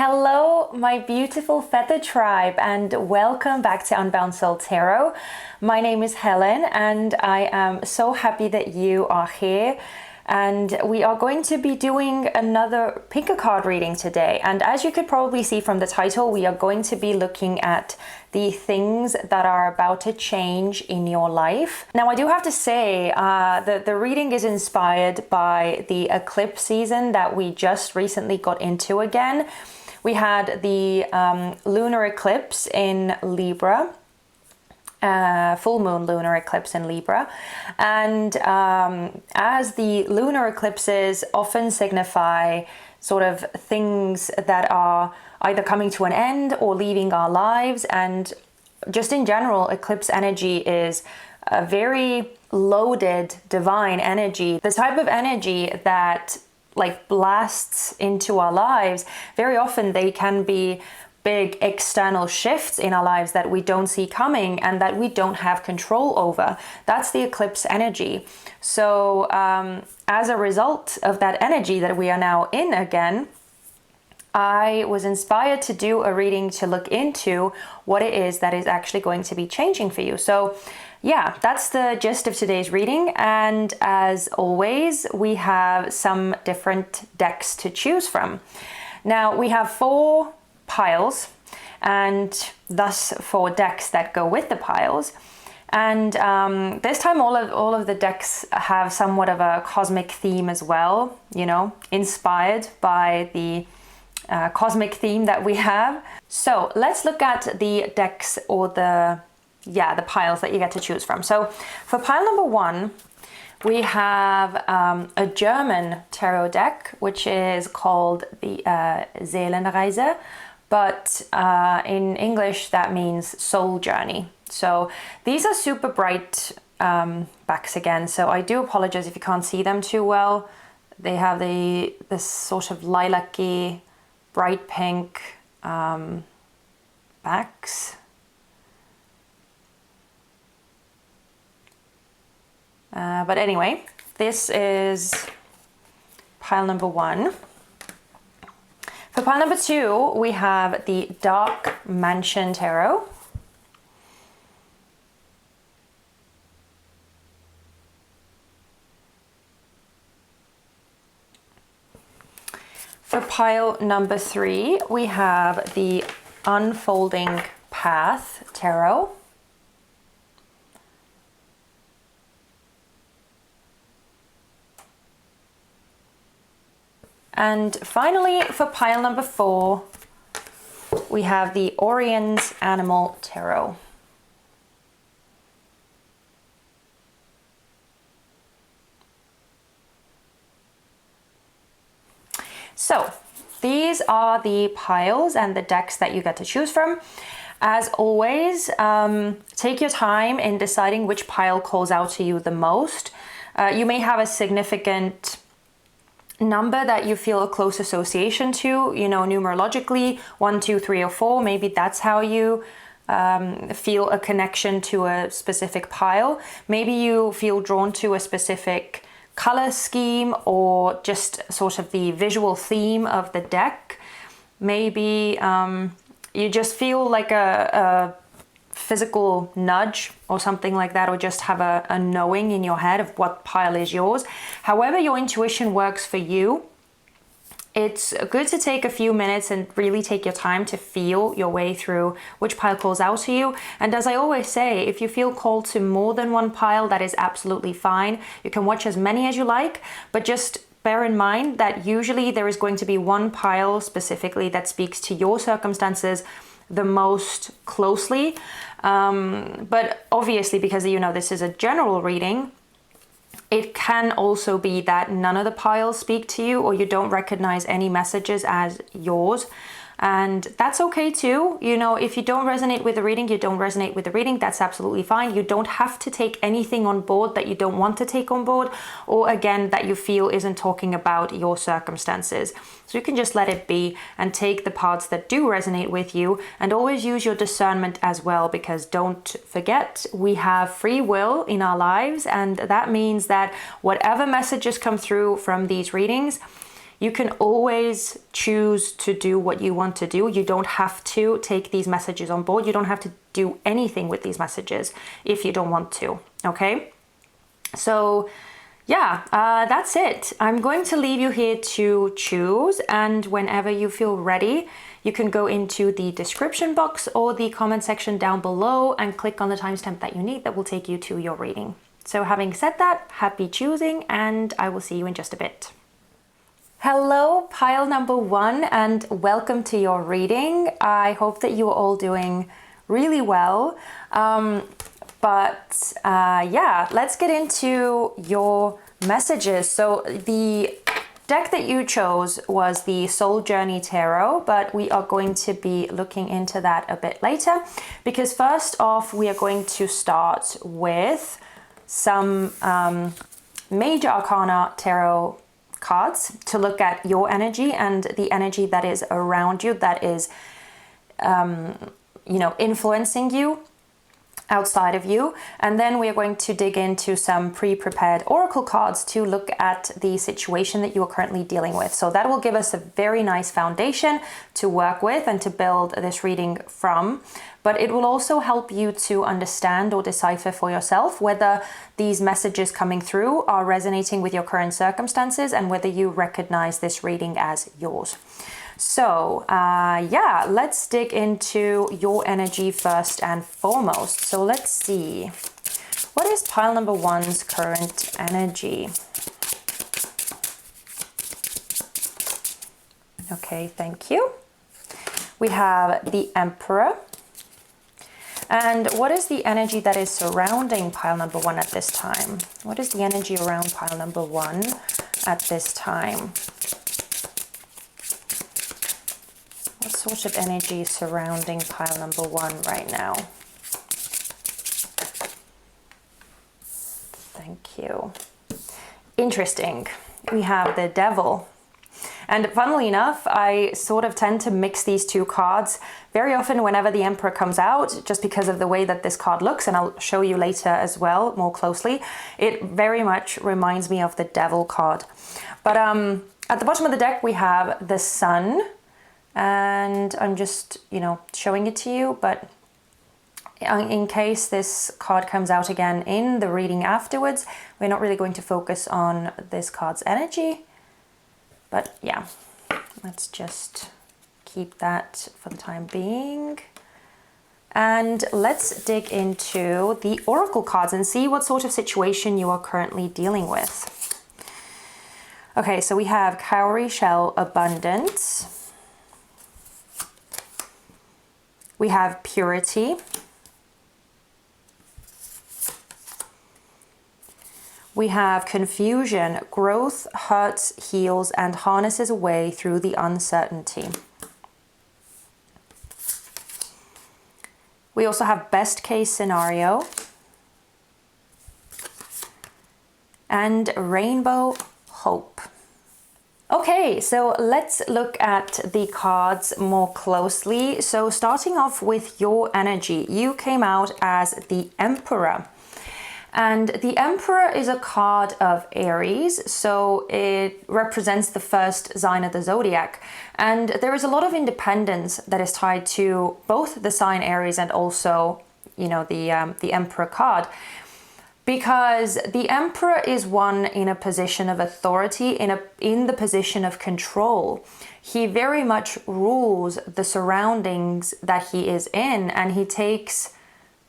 Hello, my beautiful feather tribe, and welcome back to Unbound Soul Tarot. My name is Helen, and I am so happy that you are here. And we are going to be doing another pick a card reading today. And as you could probably see from the title, we are going to be looking at the things that are about to change in your life. Now, I do have to say that the reading is inspired by the eclipse season that we just recently got into again. We had the lunar eclipse in Libra. Full moon lunar eclipse in Libra, and as the lunar eclipses often signify sort of things that are either coming to an end or leaving our lives, and just in general, eclipse energy is a very loaded divine energy, the type of energy that like blasts into our lives. Very often they can be big external shifts in our lives that we don't see coming and that we don't have control over. That's the eclipse energy. So as a result of that energy that we are now in again, I was inspired to do a reading to look into what it is that is actually going to be changing for you. So yeah, that's the gist of today's reading. And as always, we have some different decks to choose from. Now we have 4 piles, and thus 4 decks that go with the piles. And this time all of the decks have somewhat of a cosmic theme as well, you know, inspired by the cosmic theme that we have. So let's look at the decks, or the piles that you get to choose from. So for pile number 1, we have a German tarot deck, which is called the Seelenreise. But in English, that means soul journey. So these are super bright backs again. So I do apologize if you can't see them too well. They have this sort of lilac-y, bright pink backs. But anyway, this is pile number 1. For pile number 2, we have the Dark Mansion Tarot. For pile number 3, we have the Unfolding Path Tarot. And finally, for pile number 4, we have the Oriens Animal Tarot. So these are the piles and the decks that you get to choose from. As always, take your time in deciding which pile calls out to you the most. You may have a significant number that you feel a close association to, you know, numerologically, 1, 2, 3, or 4. Maybe that's how you feel a connection to a specific pile. Maybe you feel drawn to a specific color scheme, or just sort of the visual theme of the deck. Maybe you just feel like a physical nudge or something like that, or just have a knowing in your head of what pile is yours. However your intuition works for you, it's good to take a few minutes and really take your time to feel your way through which pile calls out to you. And as I always say, if you feel called to more than one pile, that is absolutely fine. You can watch as many as you like, but just bear in mind that usually there is going to be one pile specifically that speaks to your circumstances the most closely. But obviously, because you know this is a general reading, it can also be that none of the piles speak to you, or you don't recognize any messages as yours. And that's okay too. You know, if you don't resonate with the reading, you don't resonate with the reading. That's absolutely fine. You don't have to take anything on board that you don't want to take on board, or again, that you feel isn't talking about your circumstances. So you can just let it be and take the parts that do resonate with you, and always use your discernment as well, because don't forget, we have free will in our lives. And that means that whatever messages come through from these readings, You can always choose to do what you want to do. You don't have to take these messages on board. You don't have to do anything with these messages if you don't want to, okay? So yeah, that's it. I'm going to leave you here to choose, and whenever you feel ready, you can go into the description box or the comment section down below and click on the timestamp that you need that will take you to your reading. So having said that, happy choosing, and I will see you in just a bit. Hello, pile number 1, and welcome to your reading. I hope that you are all doing really well. Yeah, let's get into your messages. So the deck that you chose was the Soul Journey Tarot, but we are going to be looking into that a bit later, because first off, we are going to start with some major Arcana Tarot cards to look at your energy and the energy that is around you, that is, influencing you outside of you. And then we are going to dig into some pre-prepared oracle cards to look at the situation that you are currently dealing with. So that will give us a very nice foundation to work with and to build this reading from. But it will also help you to understand or decipher for yourself whether these messages coming through are resonating with your current circumstances and whether you recognize this reading as yours. So yeah, let's dig into your energy first and foremost. So let's see, what is pile number 1's current energy? Okay, thank you. We have the Emperor. And what is the energy that is surrounding pile number 1 at this time? What is the energy around pile number 1 at this time? What sort of energy is surrounding pile number 1 right now? Thank you. Interesting. We have the Devil. And funnily enough, I sort of tend to mix these two cards very often whenever the Emperor comes out, just because of the way that this card looks, and I'll show you later as well, more closely. It very much reminds me of the Devil card. But at the bottom of the deck, we have the Sun, and I'm just, showing it to you, but in case this card comes out again in the reading afterwards, we're not really going to focus on this card's energy. But yeah, let's just keep that for the time being. And let's dig into the oracle cards and see what sort of situation you are currently dealing with. Okay, so we have Cowrie Shell Abundance. We have Purity. We have Confusion. Growth hurts, heals, and harnesses a way through the uncertainty. We also have Best Case Scenario. And Rainbow Hope. Okay, so let's look at the cards more closely. So starting off with your energy, you came out as the Emperor. And the Emperor is a card of Aries, so it represents the first sign of the zodiac. And there is a lot of independence that is tied to both the sign Aries and also, the Emperor card. Because the Emperor is one in a position of authority, in the position of control. He very much rules the surroundings that he is in, and he takes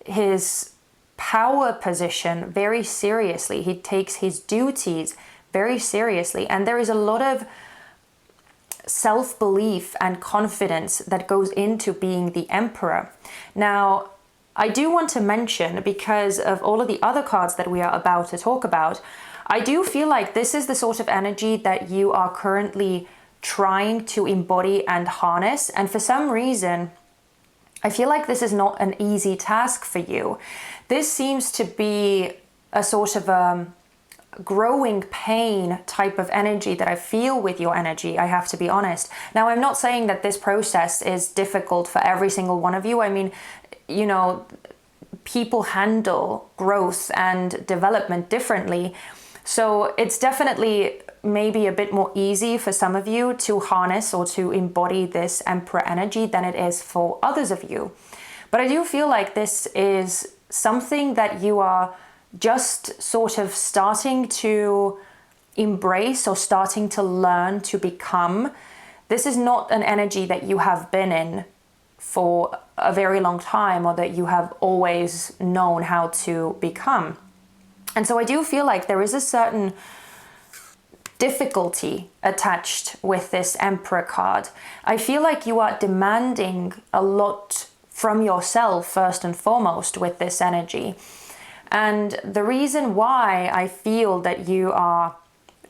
his power position very seriously. He takes his duties very seriously, and there is a lot of self-belief and confidence that goes into being the Emperor. Now, I do want to mention, because of all of the other cards that we are about to talk about, I do feel like this is the sort of energy that you are currently trying to embody and harness, and for some reason I feel like this is not an easy task for you. This seems to be a sort of growing pain type of energy that I feel with your energy, I have to be honest. Now, I'm not saying that this process is difficult for every single one of you. I mean, people handle growth and development differently. So it's definitely maybe a bit more easy for some of you to harness or to embody this Emperor energy than it is for others of you. But I do feel like this is something that you are just sort of starting to embrace or starting to learn to become. This is not an energy that you have been in for a very long time or that you have always known how to become. And so I do feel like there is a certain difficulty attached with this Emperor card. I feel like you are demanding a lot from yourself first and foremost with this energy. And the reason why I feel that you are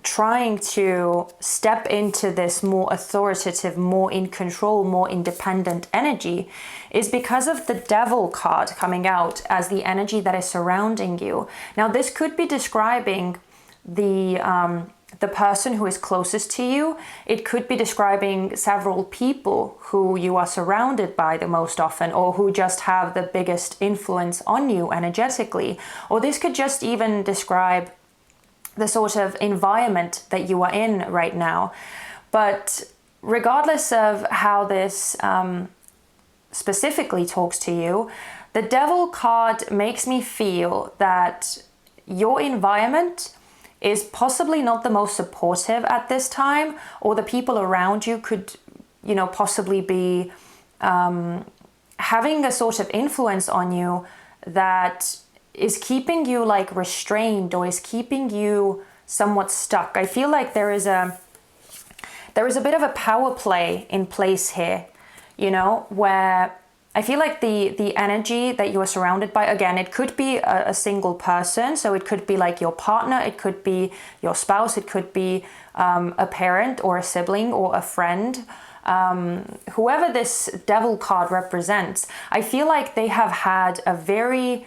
trying to step into this more authoritative, more in control, more independent energy is because of the Devil card coming out as the energy that is surrounding you. Now, this could be describing the person who is closest to you. It could be describing several people who you are surrounded by the most often, or who just have the biggest influence on you energetically. Or this could just even describe the sort of environment that you are in right now. But regardless of how this specifically talks to you, the Devil card makes me feel that your environment is possibly not the most supportive at this time, or the people around you could, you know, possibly be having a sort of influence on you that is keeping you like restrained or is keeping you somewhat stuck. I feel like there is a bit of a power play in place here, you know, where I feel like the energy that you are surrounded by, again, it could be a single person. So it could be like your partner, it could be your spouse, it could be a parent or a sibling or a friend. Whoever this Devil card represents, I feel like they have had a very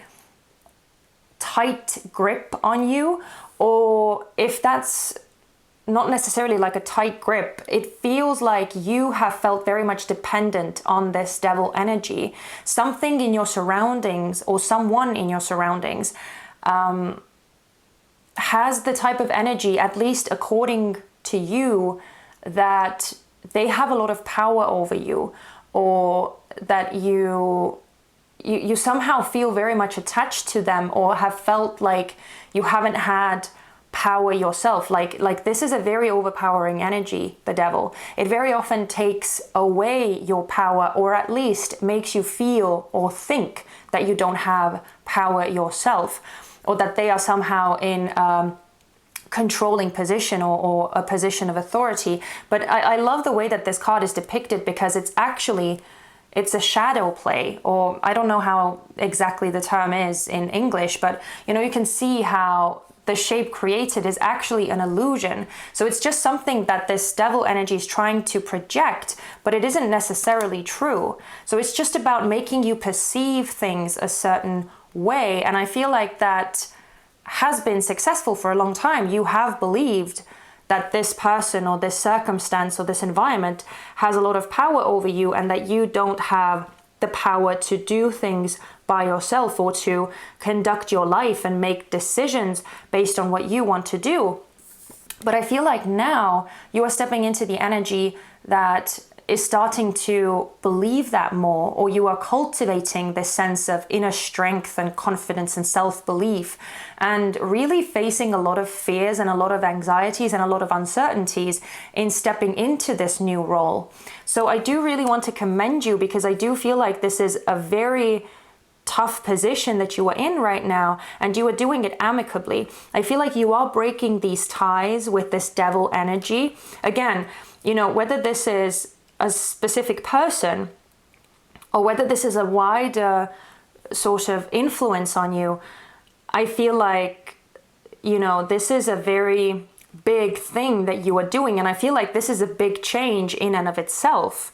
tight grip on you, or if that's not necessarily like a tight grip, it feels like you have felt very much dependent on this Devil energy. Something in your surroundings or someone in your surroundings has the type of energy, at least according to you, that they have a lot of power over you, or that you somehow feel very much attached to them, or have felt like you haven't had power yourself. Like this is a very overpowering energy, the Devil. It very often takes away your power, or at least makes you feel or think that you don't have power yourself, or that they are somehow in controlling position or a position of authority. But I love the way that this card is depicted, because it's a shadow play, or I don't know how exactly the term is in English, but you know, you can see how the shape created is actually an illusion. So it's just something that this Devil energy is trying to project, but it isn't necessarily true. So it's just about making you perceive things a certain way. And I feel like that has been successful for a long time. You have believed that this person or this circumstance or this environment has a lot of power over you, and that you don't have the power to do things by yourself, or to conduct your life and make decisions based on what you want to do. But I feel like now you are stepping into the energy that is starting to believe that more, or you are cultivating this sense of inner strength and confidence and self-belief, and really facing a lot of fears and a lot of anxieties and a lot of uncertainties in stepping into this new role. So I do really want to commend you, because I do feel like this is a very tough position that you are in right now, and you are doing it amicably. I feel like you are breaking these ties with this Devil energy. Again, you know, whether this is a specific person or whether this is a wider sort of influence on you, I feel like, you know, this is a very big thing that you are doing, and I feel like this is a big change in and of itself.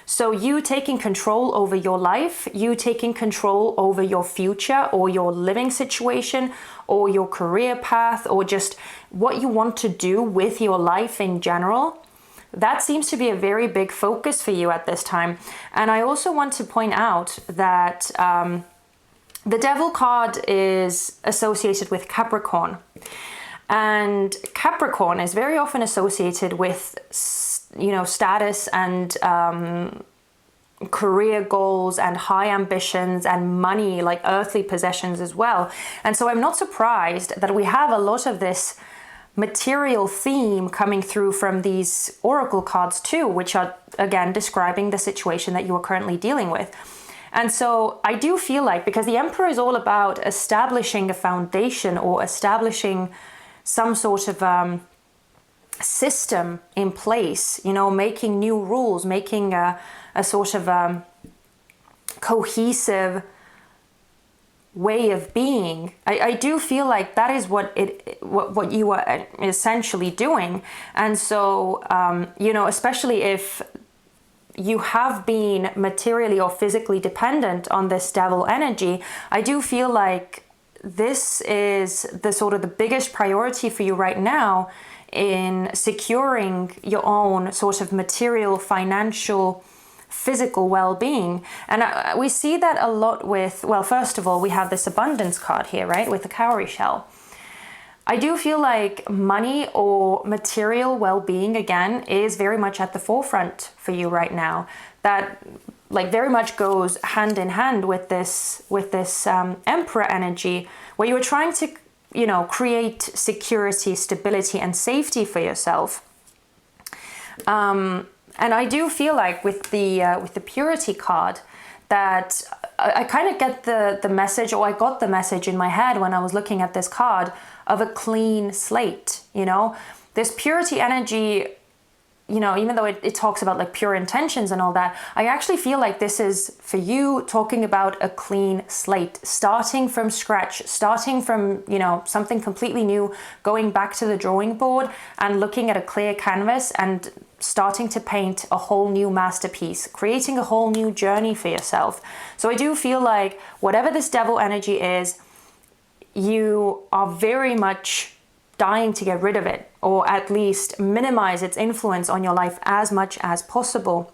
So you taking control over your life, you taking control over your future or your living situation or your career path, or just what you want to do with your life in general, that seems to be a very big focus for you at this time. And I also want to point out that the Devil card is associated with Capricorn. And Capricorn is very often associated with, you know, status and career goals and high ambitions and money, like earthly possessions as well. And so I'm not surprised that we have a lot of this material theme coming through from these oracle cards too, which are again describing the situation that you are currently dealing with. And so I do feel like, because the Emperor is all about establishing a foundation or establishing some sort of system in place, you know, making new rules, making a sort of cohesive way of being. I do feel like that is what you are essentially doing. And so, you know, especially if you have been materially or physically dependent on this devil energy, I do feel like this is the sort of the biggest priority for you right now in securing your own sort of material, financial, physical well-being. And we see that a lot with, well, first of all, we have this abundance card here, right, with the cowrie shell. I do feel like money or material well-being, again, is very much at the forefront for you right now. That like very much goes hand in hand with this Emperor energy, where you are trying to, you know, create security, stability, and safety for yourself. And I do feel like with the Purity card that I kind of get the message, or I got the message in my head when I was looking at this card, of a clean slate. You know, this Purity energy, you know, even though it talks about like pure intentions and all that, I actually feel like this is for you talking about a clean slate, starting from scratch, starting from, you know, something completely new, going back to the drawing board and looking at a clear canvas and starting to paint a whole new masterpiece, creating a whole new journey for yourself. So I do feel like whatever this devil energy is, you are very much dying to get rid of it, or at least minimize its influence on your life as much as possible.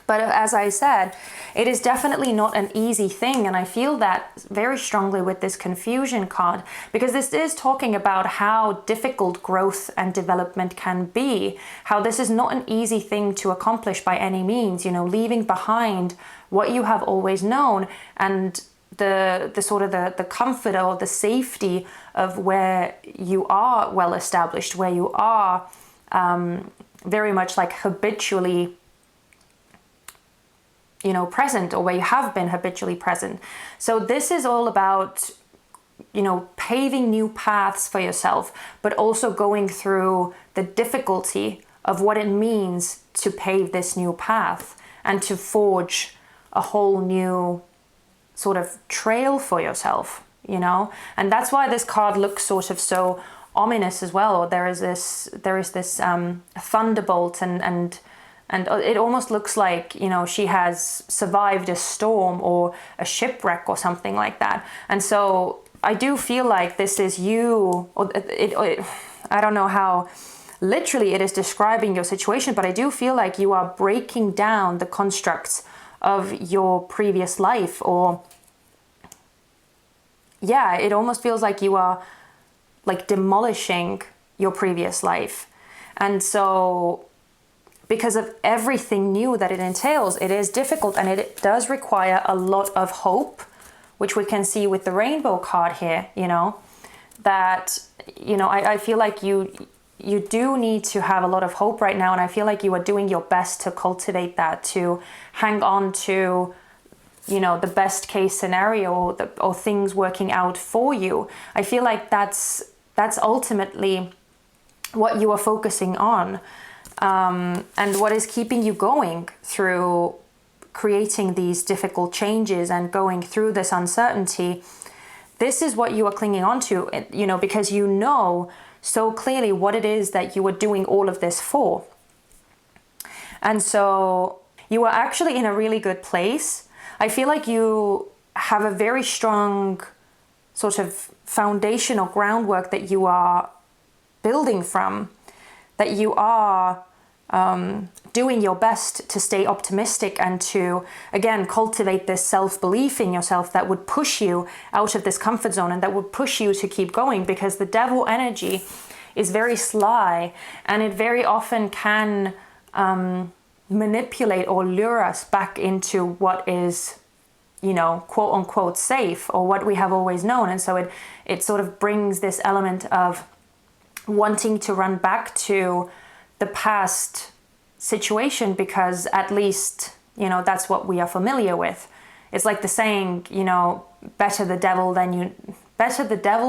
But as I said, it is definitely not an easy thing, and I feel that very strongly with this confusion card, because this is talking about how difficult growth and development can be, how this is not an easy thing to accomplish by any means, you know, leaving behind what you have always known and the sort of the comfort or the safety of where you are well established, where you are very much like habitually, you know, present, or where you have been habitually present. So this is all about, you know, paving new paths for yourself, but also going through the difficulty of what it means to pave this new path and to forge a whole new sort of trail for yourself, you know. And that's why this card looks sort of so ominous as well. There is this thunderbolt, and it almost looks like, you know, she has survived a storm or a shipwreck or something like that. And so I do feel like this is you, or I don't know how literally it is describing your situation, but I do feel like you are breaking down the constructs of your previous life, or yeah, it almost feels like you are like demolishing your previous life. And so because of everything new that it entails, it is difficult, and it does require a lot of hope, which we can see with the rainbow card here, you know, that, you know, I feel like you do need to have a lot of hope right now, and I feel like you are doing your best to cultivate that, to hang on to, you know, the best case scenario, or things working out for you. I feel like that's ultimately what you are focusing on, and what is keeping you going through creating these difficult changes and going through this uncertainty. This is what you are clinging on to, you know, because you know so clearly what it is that you are doing all of this for. And so you are actually in a really good place. I feel like you have a very strong sort of foundation or groundwork that you are building from, that you are doing your best to stay optimistic and to, again, cultivate this self-belief in yourself that would push you out of this comfort zone and that would push you to keep going, because the devil energy is very sly, and it very often can manipulate or lure us back into what is, you know, quote unquote safe, or what we have always known. And so it sort of brings this element of wanting to run back to the past situation, because at least, you know, that's what we are familiar with. It's like the saying, you know, better the devil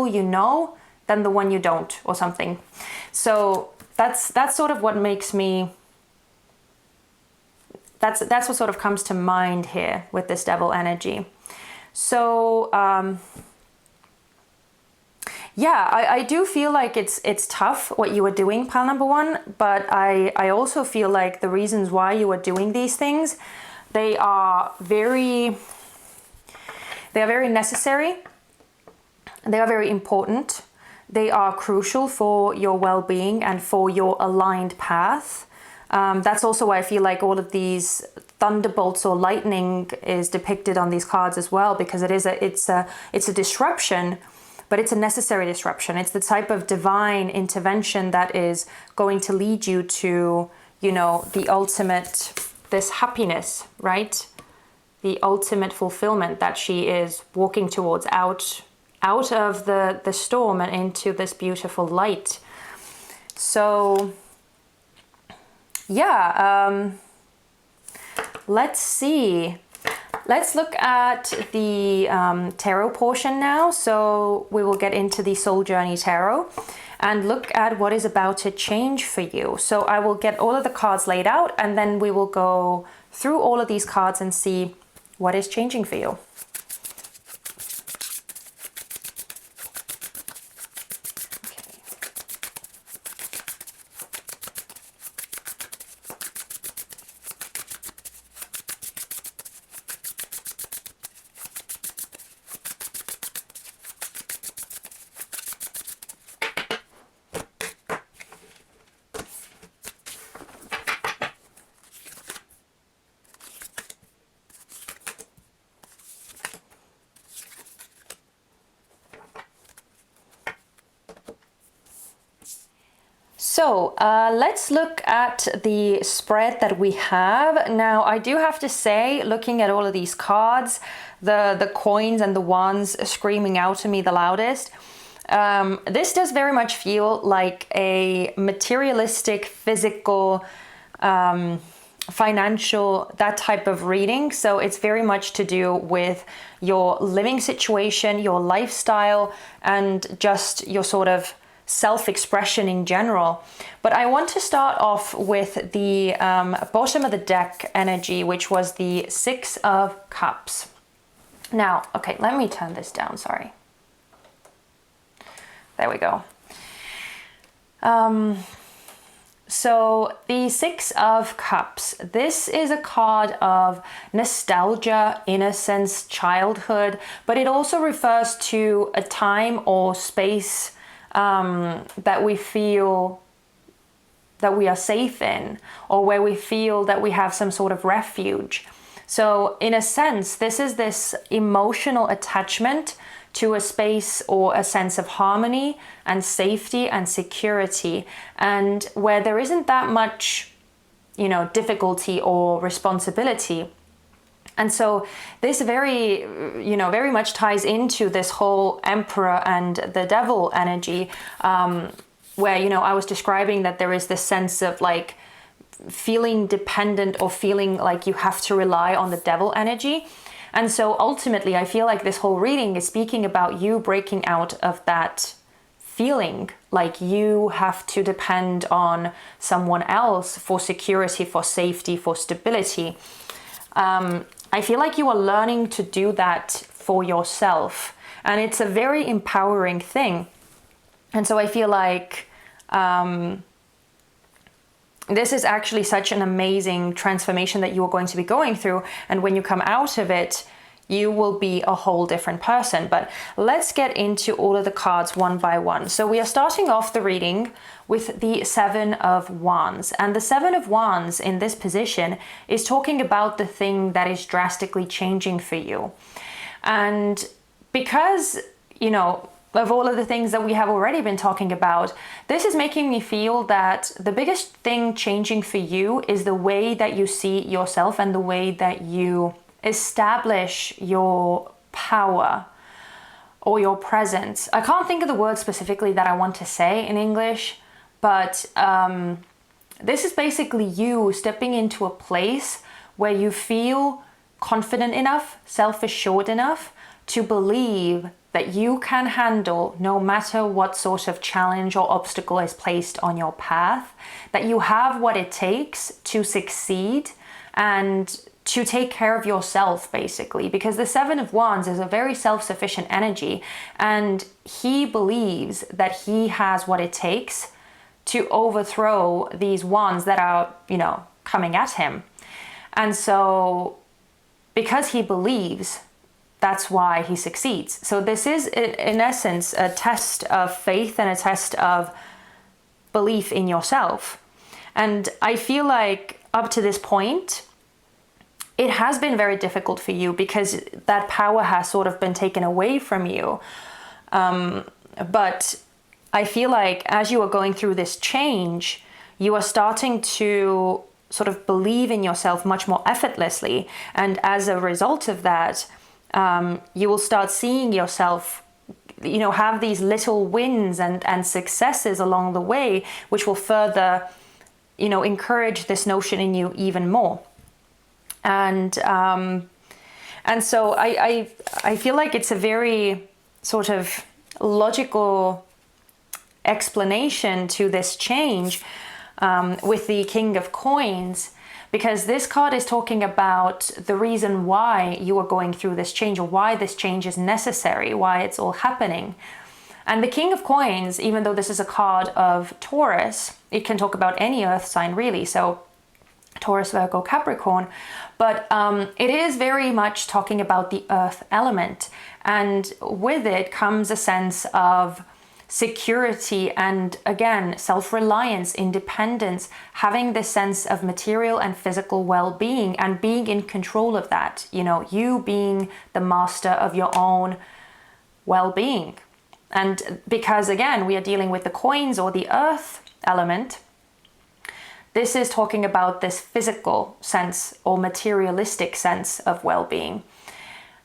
you know than the one you don't, or something. So that's sort of what makes me, that's what sort of comes to mind here with this devil energy. So yeah, I do feel like it's tough what you are doing, pile number one, but I also feel like the reasons why you are doing these things, they are very necessary. They are very important. They are crucial for your well-being and for your aligned path. That's also why I feel like all of these thunderbolts or lightning is depicted on these cards as well, because it's a disruption, but it's a necessary disruption. It's the type of divine intervention that is going to lead you to, you know, the ultimate, this happiness, right? The ultimate fulfillment that she is walking towards, out of the storm and into this beautiful light. So yeah, let's see. Let's look at the tarot portion now. So we will get into the Soul Journey Tarot and look at what is about to change for you. So I will get all of the cards laid out, and then we will go through all of these cards and see what is changing for you. So let's look at the spread that we have. Now, I do have to say, looking at all of these cards, the coins and the wands screaming out to me the loudest, this does very much feel like a materialistic, physical, financial, that type of reading. So it's very much to do with your living situation, your lifestyle, and just your sort of self-expression in general. But I want to start off with the bottom of the deck energy, which was the Six of Cups. Now, okay, let me turn this down, sorry. There we go. So the Six of Cups, this is a card of nostalgia, innocence, childhood, but it also refers to a time or space that we feel that we are safe in, or where we feel that we have some sort of refuge. So in a sense, this is this emotional attachment to a space or a sense of harmony and safety and security, and where there isn't that much, you know, difficulty or responsibility. And so this very, you know, very much ties into this whole Emperor and the Devil energy, where, you know, I was describing that there is this sense of like feeling dependent or feeling like you have to rely on the Devil energy. And so ultimately, I feel like this whole reading is speaking about you breaking out of that feeling like you have to depend on someone else for security, for safety, for stability. I feel like you are learning to do that for yourself, and it's a very empowering thing. And so I feel like this is actually such an amazing transformation that you are going to be going through, and when you come out of it, you will be a whole different person. But let's get into all of the cards one by one. So we are starting off the reading with the Seven of Wands. And the Seven of Wands in this position is talking about the thing that is drastically changing for you. And because, you know, of all of the things that we have already been talking about, this is making me feel that the biggest thing changing for you is the way that you see yourself and the way that you establish your power or your presence. I can't think of the word specifically that I want to say in English, but this is basically you stepping into a place where you feel confident enough, self-assured enough to believe that you can handle no matter what sort of challenge or obstacle is placed on your path, that you have what it takes to succeed and to take care of yourself, basically, because the Seven of Wands is a very self-sufficient energy, and he believes that he has what it takes to overthrow these wands that are, coming at him. And so because he believes, that's why he succeeds. So this is, in essence, a test of faith and a test of belief in yourself. And I feel like up to this point, it has been very difficult for you because that power has sort of been taken away from you. But I feel like as you are going through this change, you are starting to sort of believe in yourself much more effortlessly. And as a result of that, you will start seeing yourself, have these little wins and successes along the way, which will further, encourage this notion in you even more. And so I feel like it's a very sort of logical explanation to this change with the King of Coins, because this card is talking about the reason why you are going through this change, or why this change is necessary, why it's all happening. And the King of Coins, even though this is a card of Taurus, it can talk about any earth sign really, so Taurus, Virgo, Capricorn, but it is very much talking about the earth element, and with it comes a sense of security and, again, self-reliance, independence, having this sense of material and physical well-being and being in control of that, you being the master of your own well-being. And because, again, we are dealing with the coins or the earth element, this is talking about this physical sense or materialistic sense of well-being.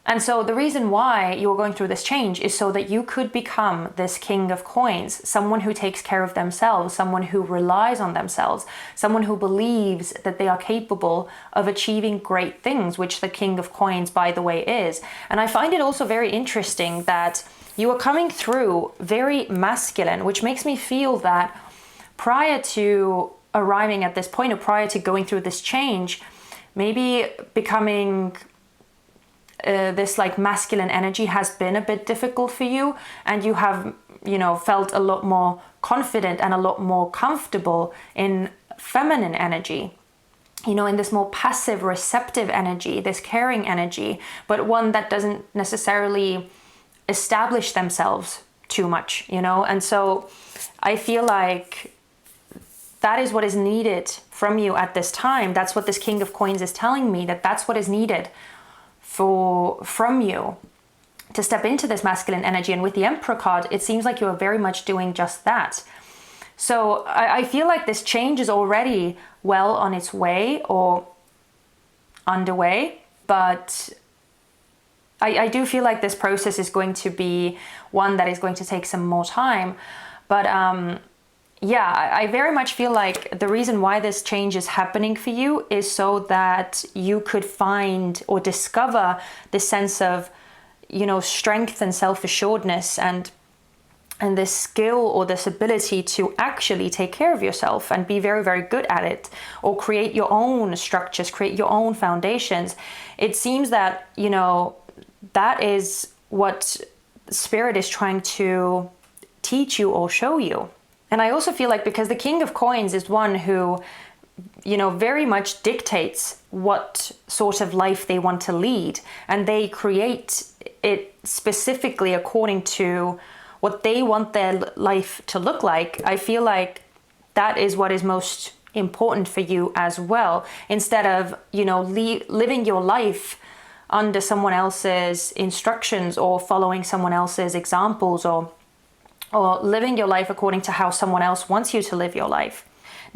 And so the reason why you're going through this change is so that you could become this King of Coins, someone who takes care of themselves, someone who relies on themselves, someone who believes that they are capable of achieving great things, which the King of Coins, by the way, is. And I find it also very interesting that you are coming through very masculine, which makes me feel that prior to arriving at this point, or prior to going through this change, maybe becoming this like masculine energy has been a bit difficult for you, and you have, felt a lot more confident and a lot more comfortable in feminine energy, in this more passive, receptive energy, this caring energy, but one that doesn't necessarily establish themselves too much, and so I feel like that is what is needed from you at this time. That's what this King of Coins is telling me, that's what is needed from you to step into this masculine energy. And with the Emperor card, it seems like you are very much doing just that. So I feel like this change is already well on its way or underway, but I do feel like this process is going to be one that is going to take some more time. But I very much feel like the reason why this change is happening for you is so that you could find or discover this sense of, strength and self-assuredness and this skill or this ability to actually take care of yourself and be very, very good at it, or create your own structures, create your own foundations. It seems that, that is what Spirit is trying to teach you or show you. And I also feel like because the King of Coins is one who, very much dictates what sort of life they want to lead, and they create it specifically according to what they want their life to look like. I feel like that is what is most important for you as well, instead of, living your life under someone else's instructions or following someone else's examples or or living your life according to how someone else wants you to live your life.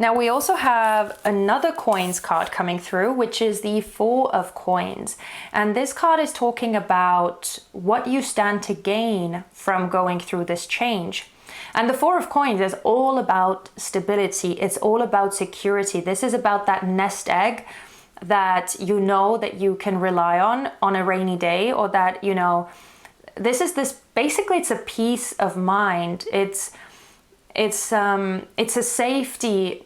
Now we also have another coins card coming through, which is the Four of Coins. And this card is talking about what you stand to gain from going through this change. And the Four of Coins is all about stability. It's all about security. This is about that nest egg that you know that you can rely on a rainy day, or that, you know, basically it's a peace of mind. It's a safety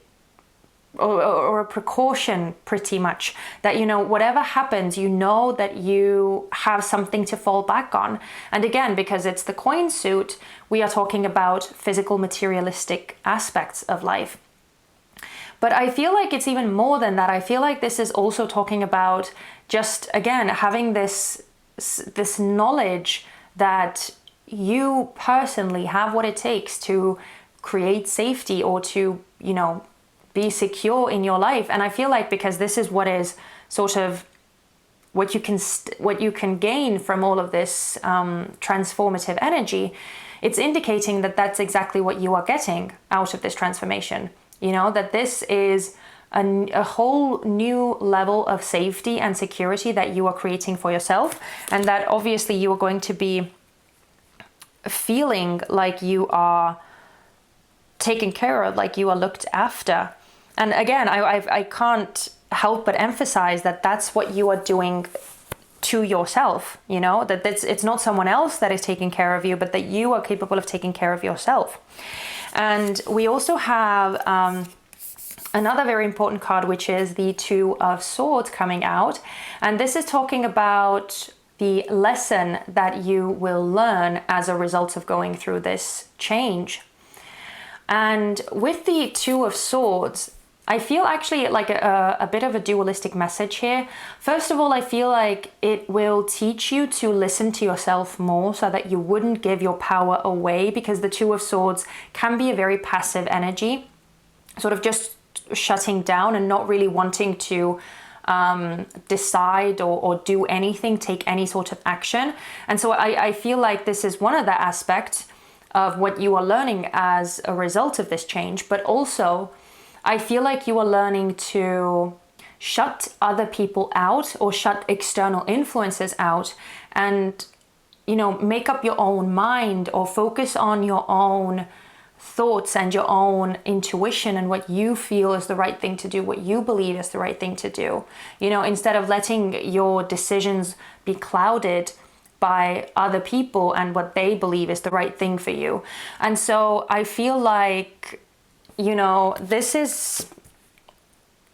or a precaution, pretty much, that, you know, whatever happens, you know that you have something to fall back on. And again, because it's the coin suit, we are talking about physical, materialistic aspects of life. But I feel like it's even more than that. I feel like this is also talking about just, again, having this knowledge that you personally have what it takes to create safety, or to, you know, be secure in your life. And I feel like because this is what is sort of what you can gain from all of this transformative energy, it's indicating that that's exactly what you are getting out of this transformation. You know, that this is a whole new level of safety and security that you are creating for yourself, and that obviously you are going to be feeling like you are taken care of, like you are looked after. And again, I can't help but emphasize that that's what you are doing to yourself, you know, that it's not someone else that is taking care of you, but that you are capable of taking care of yourself. And we also have another very important card, which is the Two of Swords coming out. And this is talking about the lesson that you will learn as a result of going through this change. And with the Two of Swords, I feel actually like a bit of a dualistic message here. First of all, I feel like it will teach you to listen to yourself more, so that you wouldn't give your power away, because the Two of Swords can be a very passive energy, sort of just shutting down and not really wanting to decide or do anything, take any sort of action. And so I feel like this is one of the aspects of what you are learning as a result of this change. But also, I feel like you are learning to shut other people out, or shut external influences out, and, you know, make up your own mind, or focus on your own thoughts and your own intuition and what you feel is the right thing to do, what you believe is the right thing to do, you know, instead of letting your decisions be clouded by other people and what they believe is the right thing for you. And so I feel like, you know, this is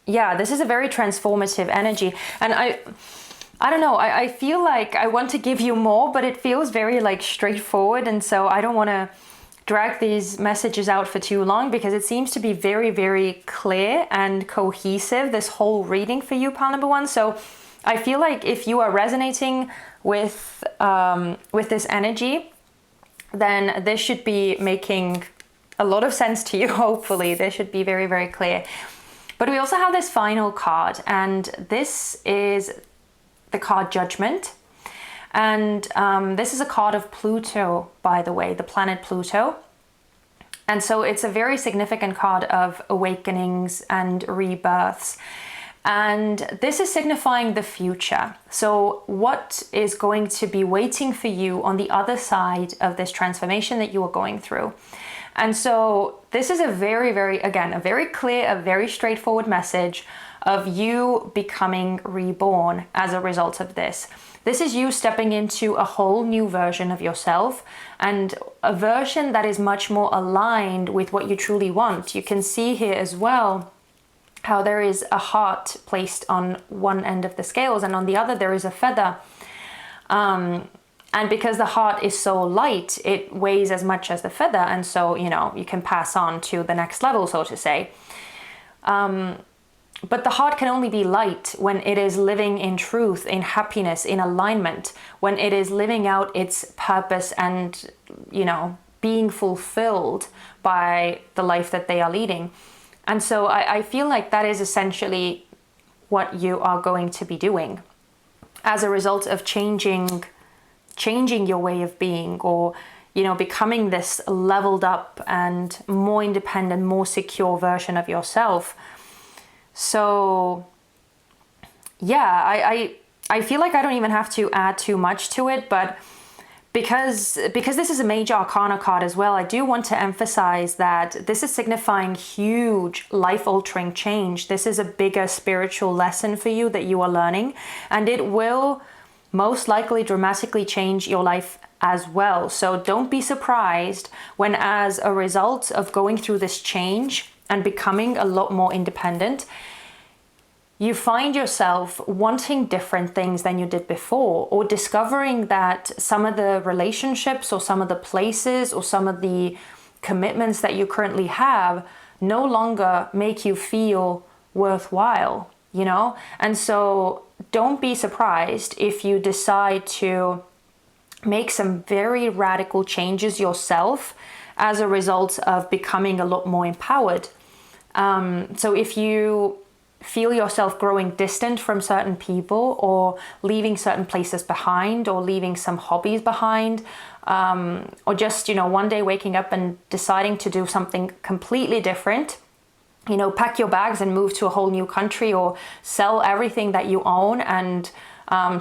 a very transformative energy. And I don't know, I feel like I want to give you more, but it feels very like straightforward. And so I don't want to drag these messages out for too long, because it seems to be very, very clear and cohesive, this whole reading for you, pile number one. So I feel like if you are resonating with this energy, then this should be making a lot of sense to you. Hopefully this should be very, very clear. But we also have this final card, and this is the card Judgment. And this is a card of Pluto, by the way, the planet Pluto. And so it's a very significant card of awakenings and rebirths. And this is signifying the future. So what is going to be waiting for you on the other side of this transformation that you are going through. And so this is a very, very, again, a very clear, a very straightforward message of you becoming reborn as a result of this. This is you stepping into a whole new version of yourself, and a version that is much more aligned with what you truly want. You can see here as well how there is a heart placed on one end of the scales, and on the other there is a feather. And because the heart is so light, it weighs as much as the feather, and so, you know, you can pass on to the next level, so to say. But the heart can only be light when it is living in truth, in happiness, in alignment, when it is living out its purpose and, you know, being fulfilled by the life that they are leading. And so I feel like that is essentially what you are going to be doing as a result of changing your way of being, or, you know, becoming this leveled up and more independent, more secure version of yourself. So yeah, I feel like I don't even have to add too much to it, but because this is a major Arcana card as well, I do want to emphasize that this is signifying huge life-altering change. This is a bigger spiritual lesson for you that you are learning, and it will most likely dramatically change your life as well. So don't be surprised when, as a result of going through this change and becoming a lot more independent, you find yourself wanting different things than you did before, or discovering that some of the relationships or some of the places or some of the commitments that you currently have no longer make you feel worthwhile, you know? And so don't be surprised if you decide to make some very radical changes yourself as a result of becoming a lot more empowered. So if you feel yourself growing distant from certain people, or leaving certain places behind, or leaving some hobbies behind, or just, you know, one day waking up and deciding to do something completely different, you know, pack your bags and move to a whole new country, or sell everything that you own and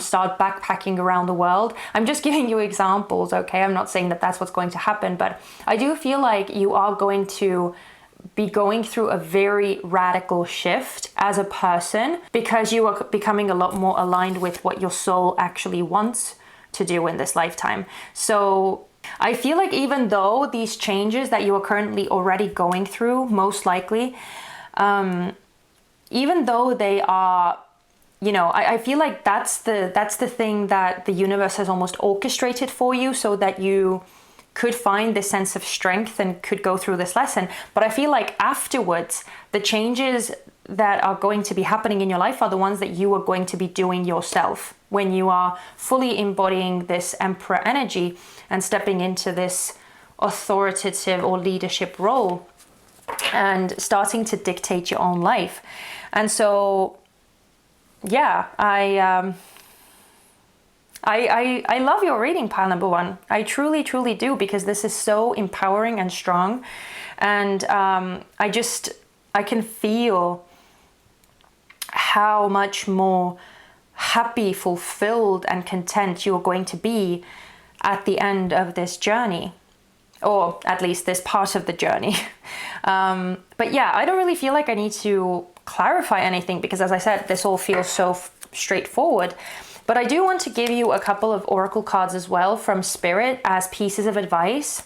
start backpacking around the world. I'm just giving you examples, okay? I'm not saying that that's what's going to happen, but I do feel like you are going to be going through a very radical shift as a person, because you are becoming a lot more aligned with what your soul actually wants to do in this lifetime. So I feel like even though these changes that you are currently already going through, most likely, even though they are, you know, I feel like that's the thing that the universe has almost orchestrated for you, so that you could find this sense of strength and could go through this lesson. But I feel like afterwards, the changes that are going to be happening in your life are the ones that you are going to be doing yourself, when you are fully embodying this Emperor energy and stepping into this authoritative or leadership role and starting to dictate your own life. And so, yeah, I love your reading, pile number one. I truly, truly do, because this is so empowering and strong. And I can feel how much more happy, fulfilled, and content you're going to be at the end of this journey, or at least this part of the journey. But yeah, I don't really feel like I need to clarify anything, because as I said, this all feels so straightforward. But I do want to give you a couple of oracle cards as well from Spirit as pieces of advice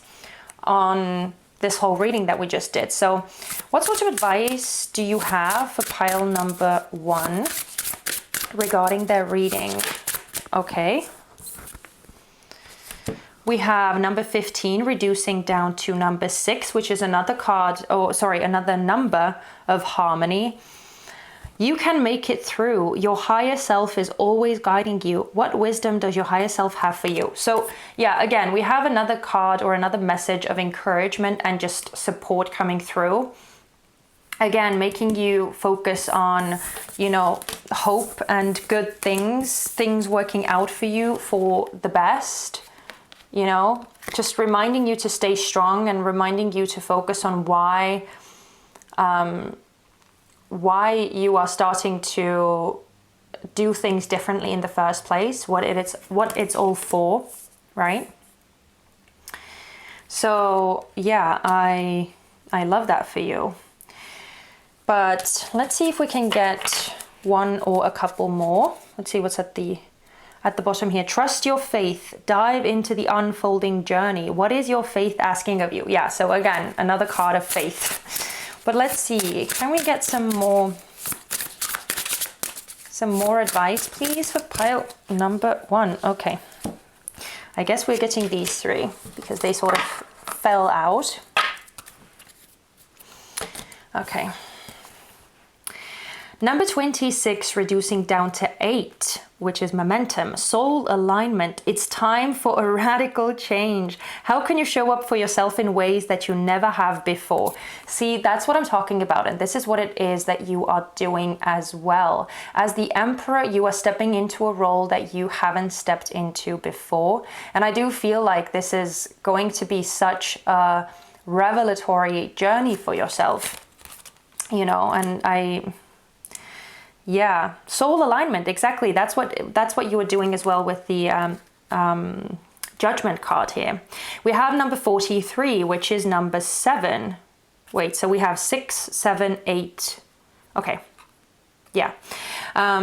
on this whole reading that we just did. So what sort of advice do you have for pile number one regarding their reading? Okay. We have number 15 reducing down to number 6, which is another another number of harmony. You can make it through. Your higher self is always guiding you. What wisdom does your higher self have for you? So yeah, again, we have another card or another message of encouragement and just support coming through. Again, making you focus on, you know, hope and good things working out for you for the best, you know, just reminding you to stay strong and reminding you to focus on why you are starting to do things differently in the first place, what it's all for, right? So yeah, I love that for you. But let's see if we can get one or a couple more. Let's see what's at the bottom here. Trust your faith. Dive into the unfolding journey. What is your faith asking of you? Yeah, so again, another card of faith. But let's see, can we get some more advice, please, for pile number one? Okay. I guess we're getting these three because they sort of fell out. Okay. Number 26, reducing down to 8, which is momentum, soul alignment. It's time for a radical change. How can you show up for yourself in ways that you never have before? See, that's what I'm talking about. And this is what it is that you are doing as well. As the Emperor, you are stepping into a role that you haven't stepped into before. And I do feel like this is going to be such a revelatory journey for yourself, you know, and yeah, soul alignment, exactly. That's what you were doing as well with the judgment card here. We have number 43, which is number 7. Wait, so we have 6, 7, 8. Okay, yeah.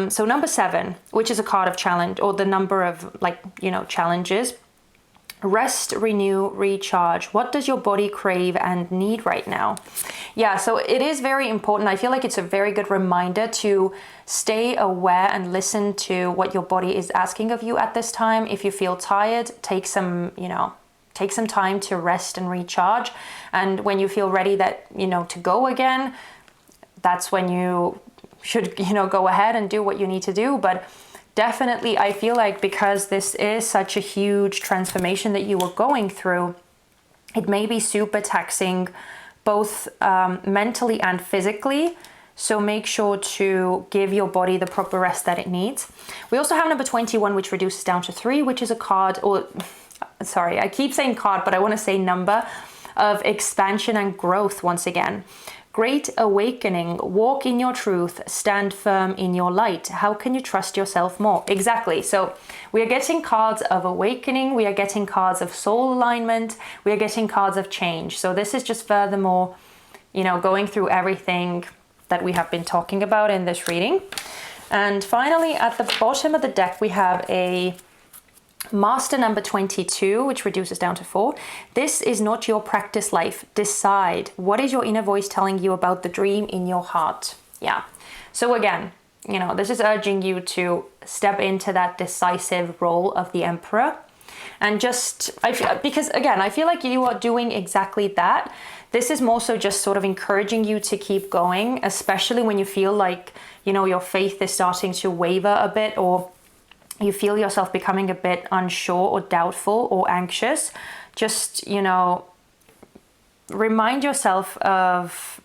So number 7, which is a card of challenge, or the number of, like, you know, challenges. Rest, renew, recharge. What does your body crave and need right now? Yeah, so it is very important. I feel like it's a very good reminder to stay aware and listen to what your body is asking of you at this time. If you feel tired, take some time to rest and recharge. And when you feel ready to go again, that's when you should, go ahead and do what you need to do. But definitely, I feel like because this is such a huge transformation that you are going through, it may be super taxing both mentally and physically. So make sure to give your body the proper rest that it needs. We also have number 21, which reduces down to 3, which is a card, sorry, I keep saying card, but I want to say number of expansion and growth once again. Great awakening, walk in your truth, stand firm in your light. How can you trust yourself more? Exactly. So we are getting cards of awakening. We are getting cards of soul alignment. We are getting cards of change. So this is just furthermore, going through everything that we have been talking about in this reading. And finally, at the bottom of the deck, we have a Master number 22, which reduces down to 4. This is not your practice life. Decide. What is your inner voice telling you about the dream in your heart? Yeah. So again, this is urging you to step into that decisive role of the Emperor. And because again, I feel like you are doing exactly that. This is more so just sort of encouraging you to keep going, especially when you feel like, your faith is starting to waver a bit, or you feel yourself becoming a bit unsure or doubtful or anxious. Just, remind yourself of,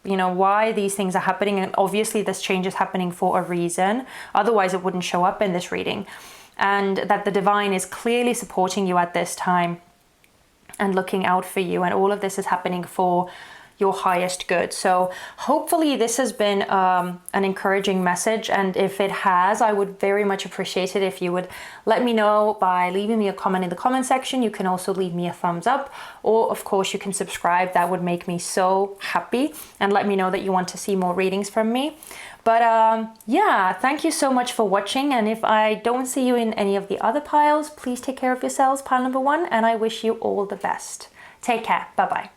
why these things are happening. And obviously this change is happening for a reason. Otherwise it wouldn't show up in this reading. And that the divine is clearly supporting you at this time and looking out for you. And all of this is happening for your highest good. So hopefully this has been an encouraging message, and if it has, I would very much appreciate it if you would let me know by leaving me a comment in the comment section. You can also leave me a thumbs up, or of course you can subscribe. That would make me so happy and let me know that you want to see more readings from me. But yeah, thank you so much for watching, and if I don't see you in any of the other piles, please take care of yourselves, pile number 1, and I wish you all the best. Take care. Bye-bye.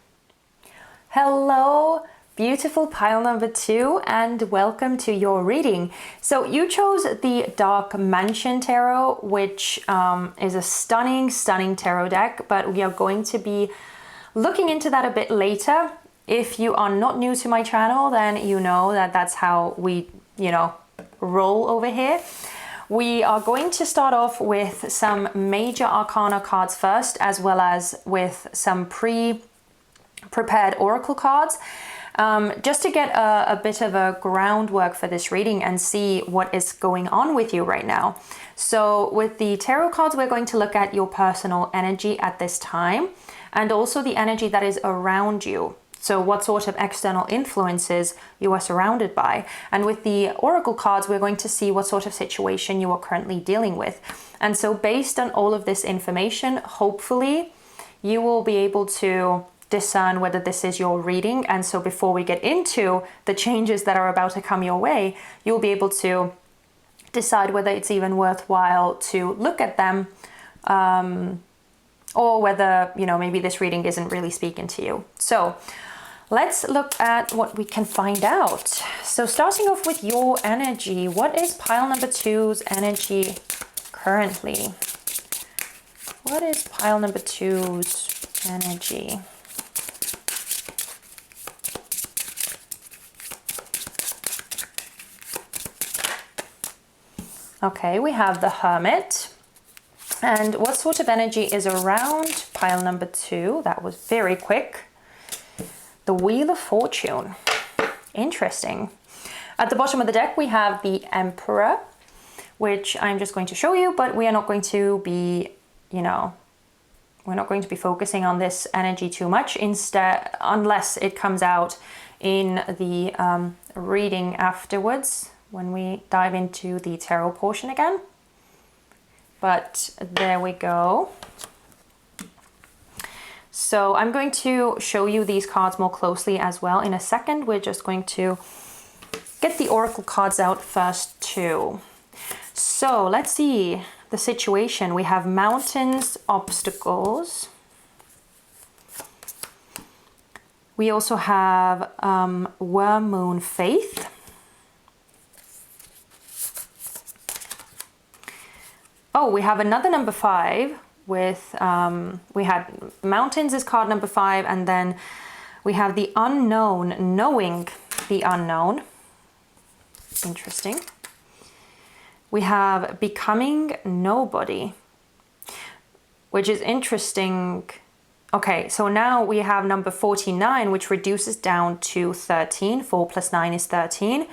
Hello, beautiful pile number 2, and welcome to your reading. So you chose the Dark Mansion Tarot, which is a stunning tarot deck, but we are going to be looking into that a bit later. If you are not new to my channel, then you know that that's how we, roll over here. We are going to start off with some major Arcana cards first, as well as with some prepared oracle cards, just to get a bit of a groundwork for this reading and see what is going on with you right now. So with the tarot cards, we're going to look at your personal energy at this time, and also the energy that is around you. So what sort of external influences you are surrounded by. And with the oracle cards, we're going to see what sort of situation you are currently dealing with. And so based on all of this information, hopefully you will be able to discern whether this is your reading. And so before we get into the changes that are about to come your way, you'll be able to decide whether it's even worthwhile to look at them, or whether, maybe this reading isn't really speaking to you. So let's look at what we can find out. So starting off with your energy, what is pile number 2's energy currently? What is pile number 2's energy? Okay, we have the Hermit. And what sort of energy is around pile number 2? That was very quick. The Wheel of Fortune. Interesting. At the bottom of the deck, we have the Emperor, which I'm just going to show you, but we are not going to be, you know, we're not going to be focusing on this energy too much, instead, unless it comes out in the reading afterwards when we dive into the tarot portion again. But there we go. So I'm going to show you these cards more closely as well in a second. We're just going to get the oracle cards out first too. So let's see the situation. We have mountains, obstacles. We also have worm, moon, faith. Oh, we have another number 5 with, we had mountains is card number 5, and then we have the unknown, knowing the unknown. Interesting. We have becoming nobody, which is interesting. Okay, so now we have number 49, which reduces down to 13. 4 plus 9 is 13.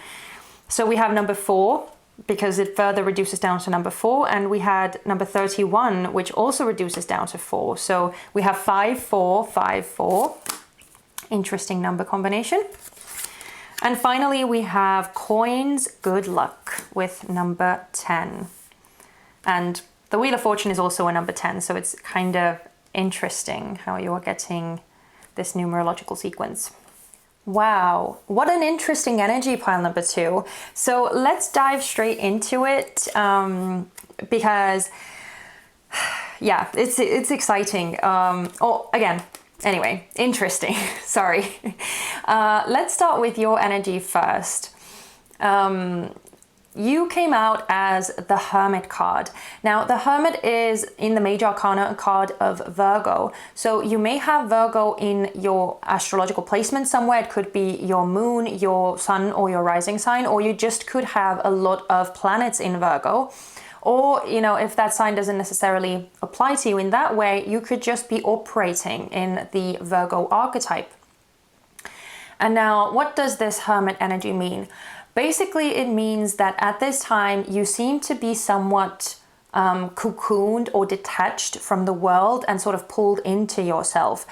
So we have number 4, because it further reduces down to number 4, and we had number 31, which also reduces down to 4. So we have 5, 4, 5, 4. Interesting number combination. And finally, we have coins, good luck, with number 10. And the Wheel of Fortune is also a number 10, so it's kind of interesting how you are getting this numerological sequence. Wow, what an interesting energy, pile number 2. So let's dive straight into it, because yeah, it's exciting. Anyway, interesting. Sorry. Let's start with your energy first. You came out as the Hermit card. Now, the Hermit is in the Major Arcana a card of Virgo. So you may have Virgo in your astrological placement somewhere. It could be your moon, your sun, or your rising sign, or you just could have a lot of planets in Virgo. Or, you know, if that sign doesn't necessarily apply to you in that way, you could just be operating in the Virgo archetype. And now, what does this Hermit energy mean? Basically, it means that at this time, you seem to be somewhat cocooned or detached from the world and sort of pulled into yourself.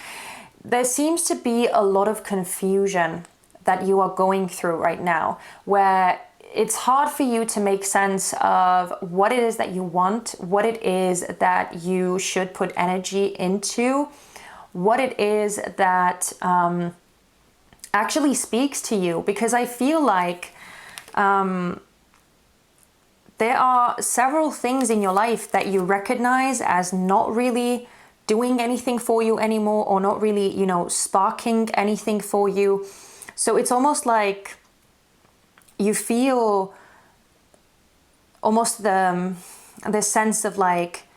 There seems to be a lot of confusion that you are going through right now, where it's hard for you to make sense of what it is that you want, what it is that you should put energy into, what it is that actually speaks to you. Because I feel like there are several things in your life that you recognize as not really doing anything for you anymore, or not really, you know, sparking anything for you. So it's almost like you feel almost the sense of like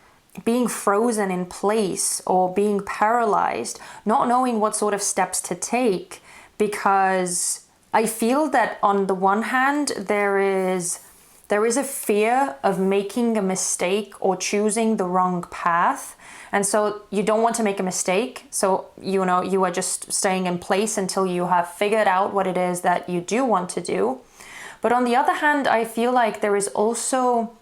being frozen in place or being paralyzed, not knowing what sort of steps to take, because I feel that on the one hand, there is a fear of making a mistake or choosing the wrong path. And so you don't want to make a mistake. So, you know, you are just staying in place until you have figured out what it is that you do want to do. But on the other hand, I feel like there is also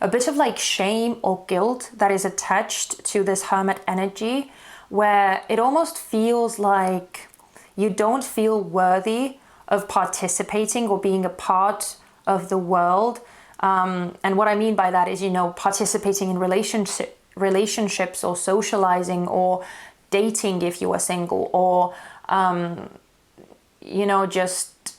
a bit of like shame or guilt that is attached to this Hermit energy, where it almost feels like you don't feel worthy of participating or being a part of the world. And what I mean by that is, you know, participating in relationships or socializing or dating if you are single, or, you know, just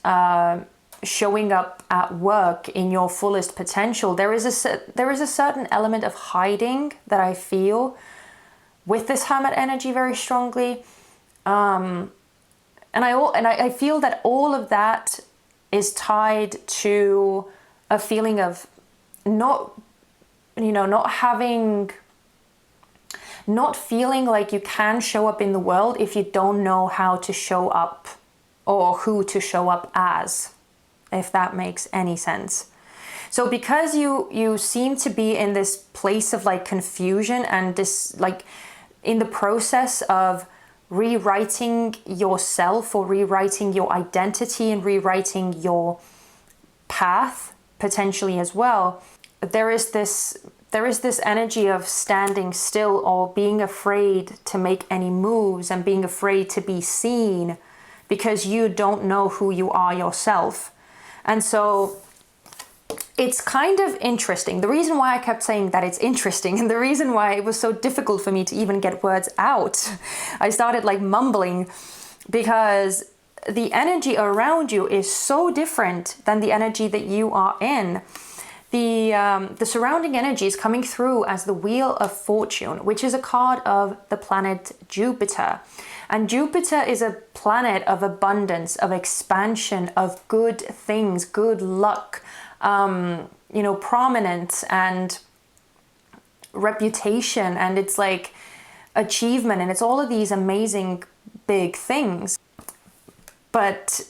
showing up at work in your fullest potential. There is a certain element of hiding that I feel with this Hermit energy very strongly. And I feel that all of that is tied to a feeling of not feeling like you can show up in the world if you don't know how to show up or who to show up as, if that makes any sense. So because you seem to be in this place of like confusion and this like in the process of rewriting yourself or rewriting your identity and rewriting your path potentially as well, there is this energy of standing still or being afraid to make any moves and being afraid to be seen because you don't know who you are yourself. And so it's kind of interesting. The reason why I kept saying that it's interesting and the reason why it was so difficult for me to even get words out, I started like mumbling, because the energy around you is so different than the energy that you are in. The surrounding energy is coming through as the Wheel of Fortune, which is a card of the planet Jupiter. And Jupiter is a planet of abundance, of expansion, of good things, good luck, prominence and reputation, and it's like achievement, and it's all of these amazing big things. But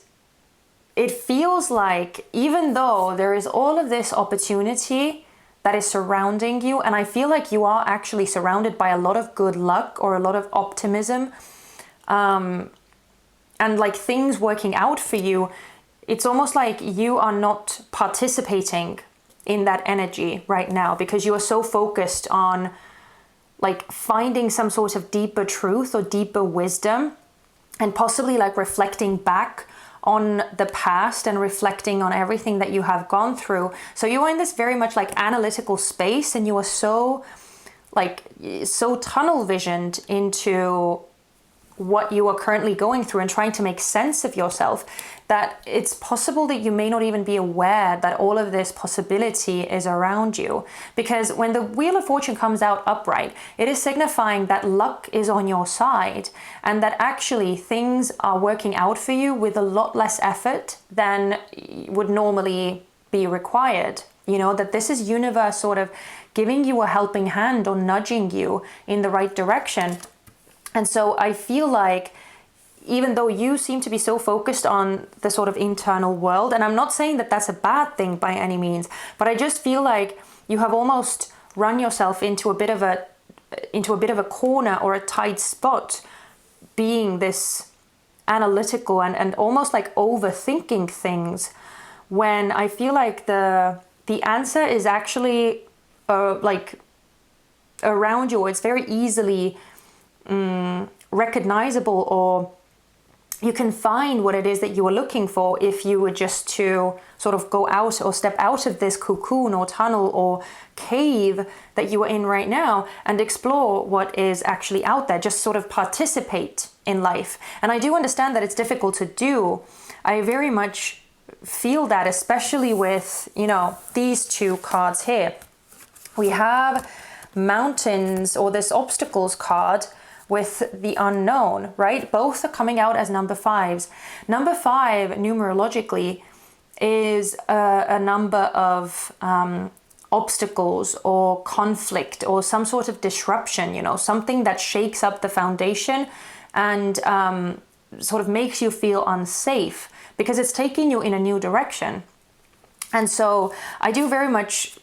it feels like, even though there is all of this opportunity that is surrounding you, and I feel like you are actually surrounded by a lot of good luck or a lot of optimism, and like things working out for you, it's almost like you are not participating in that energy right now because you are so focused on like finding some sort of deeper truth or deeper wisdom, and possibly like reflecting back on the past and reflecting on everything that you have gone through. So you are in this very much like analytical space, and you are so tunnel visioned into what you are currently going through and trying to make sense of yourself, that it's possible that you may not even be aware that all of this possibility is around you. Because when the Wheel of Fortune comes out upright, it is signifying that luck is on your side, and that actually things are working out for you with a lot less effort than would normally be required. You know, that this is universe sort of giving you a helping hand or nudging you in the right direction. And so I feel like, even though you seem to be so focused on the sort of internal world, and I'm not saying that that's a bad thing by any means, but I just feel like you have almost run yourself into a bit of a corner or a tight spot, being this analytical and almost like overthinking things, when I feel like the answer is actually like around you, or it's very easily recognizable, or you can find what it is that you are looking for if you were just to sort of go out or step out of this cocoon or tunnel or cave that you are in right now and explore what is actually out there. Just sort of participate in life. And I do understand that it's difficult to do. I very much feel that, especially with, these two cards here. We have mountains, or this obstacles card, with the unknown, right? Both are coming out as number 5s. Number 5 numerologically is a number of obstacles or conflict or some sort of disruption, something that shakes up the foundation and sort of makes you feel unsafe because it's taking you in a new direction. And so I do very much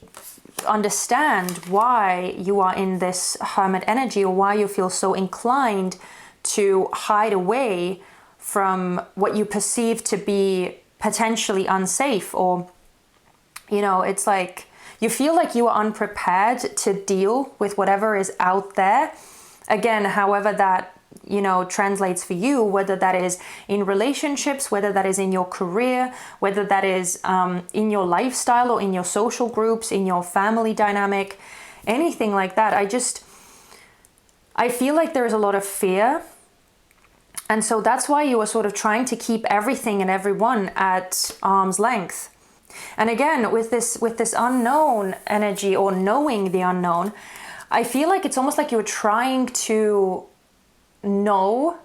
understand why you are in this hermit energy, or why you feel so inclined to hide away from what you perceive to be potentially unsafe, or it's like you feel like you are unprepared to deal with whatever is out there. Again, however that translates for you, whether that is in relationships, whether that is in your career, whether that is in your lifestyle or in your social groups, in your family dynamic, anything like that. I feel like there is a lot of fear. And so that's why you are sort of trying to keep everything and everyone at arm's length. And again, with this unknown energy, or knowing the unknown, I feel like it's almost like you're trying to know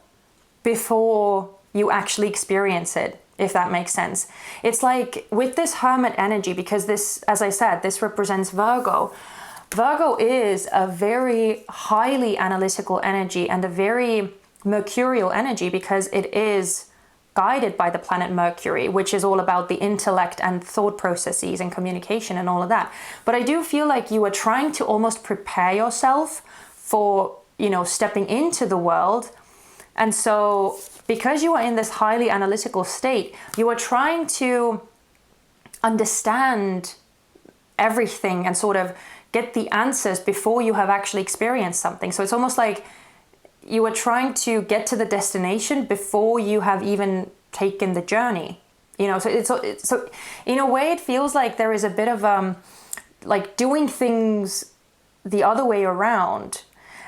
before you actually experience it, if that makes sense. It's like with this hermit energy, because this, as I said, this represents Virgo. Virgo is a very highly analytical energy and a very mercurial energy, because it is guided by the planet Mercury, which is all about the intellect and thought processes and communication and all of that. But I do feel like you are trying to almost prepare yourself for, you know, stepping into the world. And so because you are in this highly analytical state, you are trying to understand everything and sort of get the answers before you have actually experienced something. So it's almost like you are trying to get to the destination before you have even taken the journey, you know. So in a way, it feels like there is a bit of like doing things the other way around.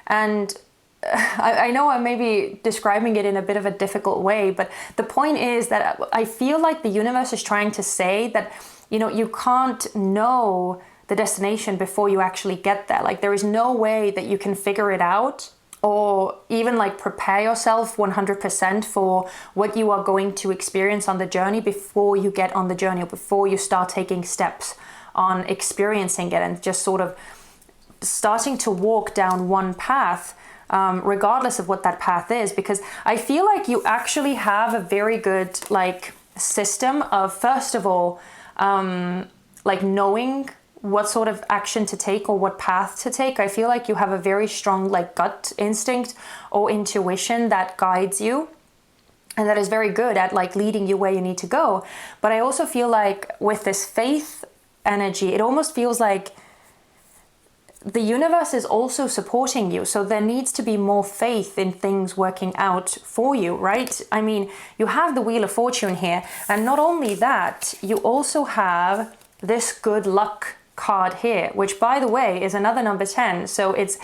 And I know I may be describing it in a bit of a difficult way, but the point is that I feel like the universe is trying to say that, you know, you can't know the destination before you actually get there. Like, there is no way that you can figure it out or even like prepare yourself 100% for what you are going to experience on the journey before you get on the journey, or before you start taking steps on experiencing it and just sort of starting to walk down one path, regardless of what that path is. Because I feel like you actually have a very good like system of, first of all, like knowing what sort of action to take or what path to take. I feel like you have a very strong like gut instinct or intuition that guides you, and that is very good at like leading you where you need to go. But I also feel like with this faith energy, it almost feels like the universe is also supporting you. So there needs to be more faith in things working out for you, right? I mean, you have the Wheel of Fortune here, and not only that, you also have this good luck card here, which, by the way, is another number 10. So it's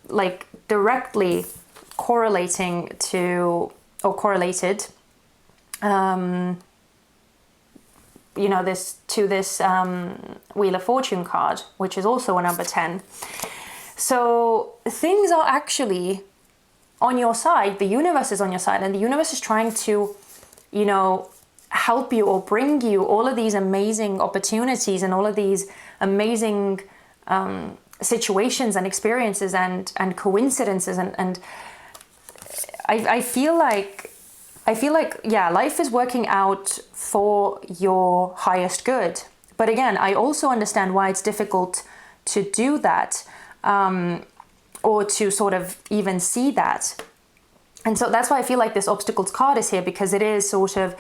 like directly correlating to, or correlated, you know, this Wheel of Fortune card, which is also a number 10. So things are actually on your side. The universe is on your side, and the universe is trying to, you know, help you or bring you all of these amazing opportunities and all of these amazing situations and experiences and coincidences. And I feel like, yeah, life is working out for your highest good. But again, I also understand why it's difficult to do that, or to sort of even see that. And so that's why I feel like this obstacles card is here, because it is sort of,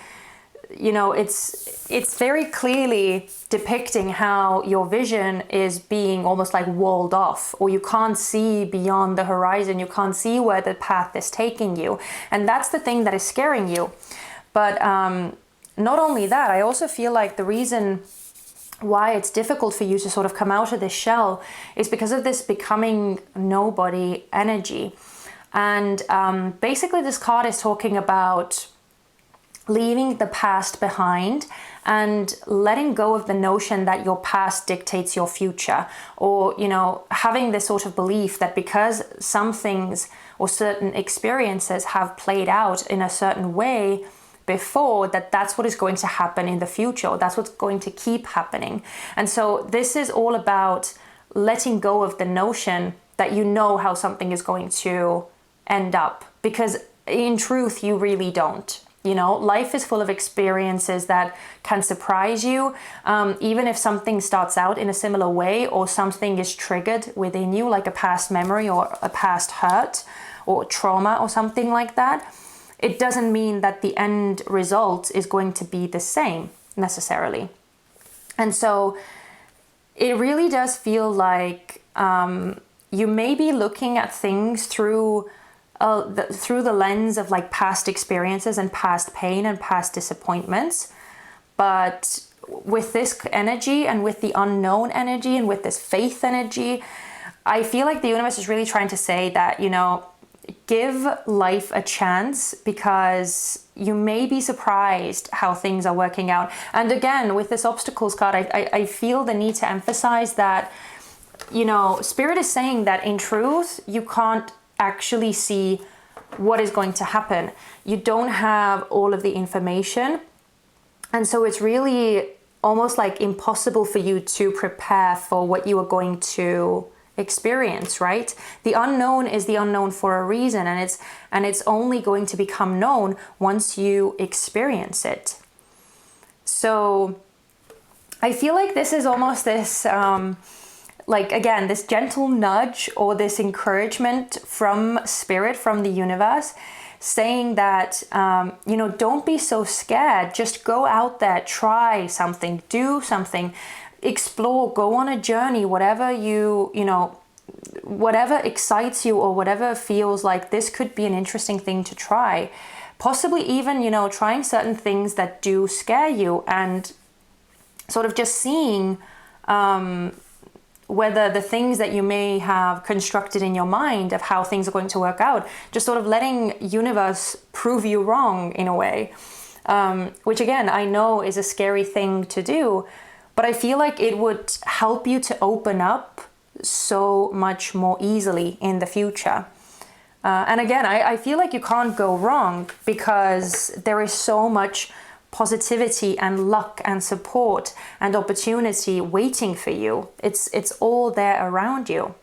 you know, it's very clearly depicting how your vision is being almost like walled off, or you can't see beyond the horizon, you can't see where the path is taking you. And that's the thing that is scaring you. But not only that, I also feel like the reason why it's difficult for you to sort of come out of this shell is because of this becoming nobody energy. And basically this card is talking about leaving the past behind and letting go of the notion that your past dictates your future, or, you know, having this sort of belief that because some things or certain experiences have played out in a certain way before, that's what is going to happen in the future, or that's what's going to keep happening. And so this is all about letting go of the notion that you know how something is going to end up, because in truth you really don't. You know, life is full of experiences that can surprise you, even if something starts out in a similar way, or something is triggered within you, like a past memory or a past hurt or trauma or something like that. It doesn't mean that the end result is going to be the same necessarily. And so it really does feel like you may be looking at things through the lens of like past experiences and past pain and past disappointments. But with this energy and with the unknown energy and with this faith energy, I feel like the universe is really trying to say that, you know, give life a chance, because you may be surprised how things are working out. And again, with this obstacles card, I feel the need to emphasize that, you know, Spirit is saying that in truth, you can't actually see what is going to happen. You don't have all of the information. And so it's really almost like impossible for you to prepare for what you are going to experience, right? The unknown is the unknown for a reason, and it's only going to become known once you experience it. So I feel like this is almost this like, again, this gentle nudge or this encouragement from spirit, from the universe, saying that, you know, don't be so scared. Just go out there, try something, do something, explore, go on a journey, whatever you know, whatever excites you or whatever feels like this could be an interesting thing to try. Possibly even, you know, trying certain things that do scare you and sort of just seeing whether the things that you may have constructed in your mind of how things are going to work out, just sort of letting universe prove you wrong in a way, which again, I know is a scary thing to do, but I feel like it would help you to open up so much more easily in the future. And again, I feel like you can't go wrong because there is so much positivity and luck and support and opportunity waiting for you. It's all there around you.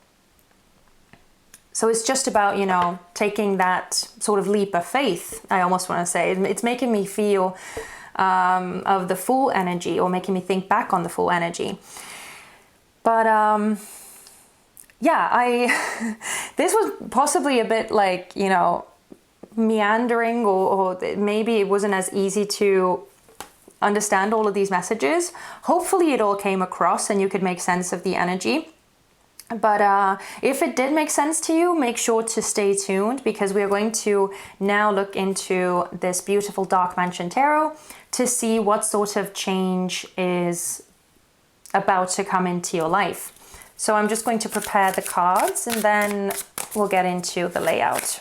So it's just about, you know, taking that sort of leap of faith, I almost want to say. It's making me feel of the full energy, or making me think back on the full energy. But yeah, this was possibly a bit like, you know, meandering, or maybe it wasn't as easy to understand all of these messages. Hopefully it all came across and you could make sense of the energy. But if it did make sense to you, make sure to stay tuned, because we are going to now look into this beautiful Dark Mansion Tarot to see what sort of change is about to come into your life. So I'm just going to prepare the cards and then we'll get into the layout.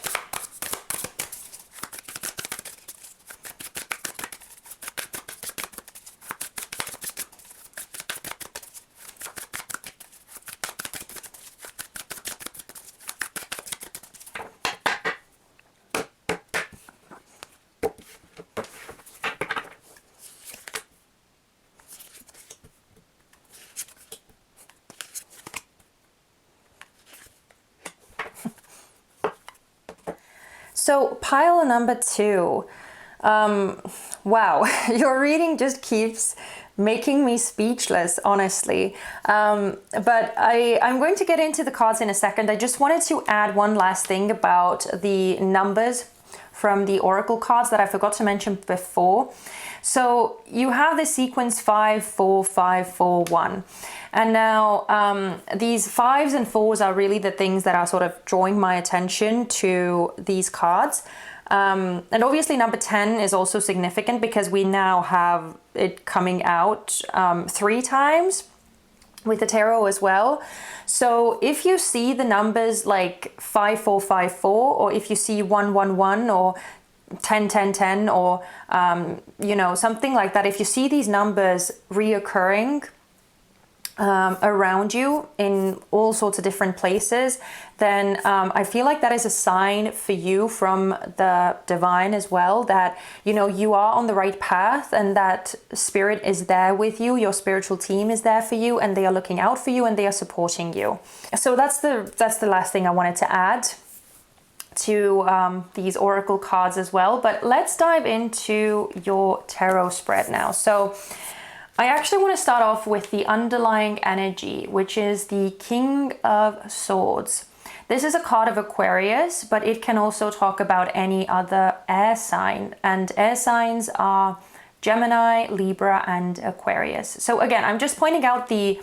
So pile number 2, wow, your reading just keeps making me speechless, honestly. But I'm going to get into the cards in a second. I just wanted to add one last thing about the numbers from the oracle cards that I forgot to mention before. So you have the sequence 5, 4, 5, 4, 1. And now these 5s and 4s are really the things that are sort of drawing my attention to these cards. And obviously number 10 is also significant because we now have it coming out 3 times with the tarot as well. So if you see the numbers like 5, 4, 5, 4, or if you see 1, 1, 1, or 10, 10, 10, or you know, something like that, if you see these numbers reoccurring around you in all sorts of different places, then I feel like that is a sign for you from the divine as well, that, you know, you are on the right path and that spirit is there with you, your spiritual team is there for you, and they are looking out for you and they are supporting you. So that's the last thing I wanted to add to these oracle cards as well. But let's dive into your tarot spread now. So I actually want to start off with the underlying energy, which is the King of Swords. This is a card of Aquarius, but it can also talk about any other air sign. And air signs are Gemini, Libra, and Aquarius. So again, I'm just pointing out the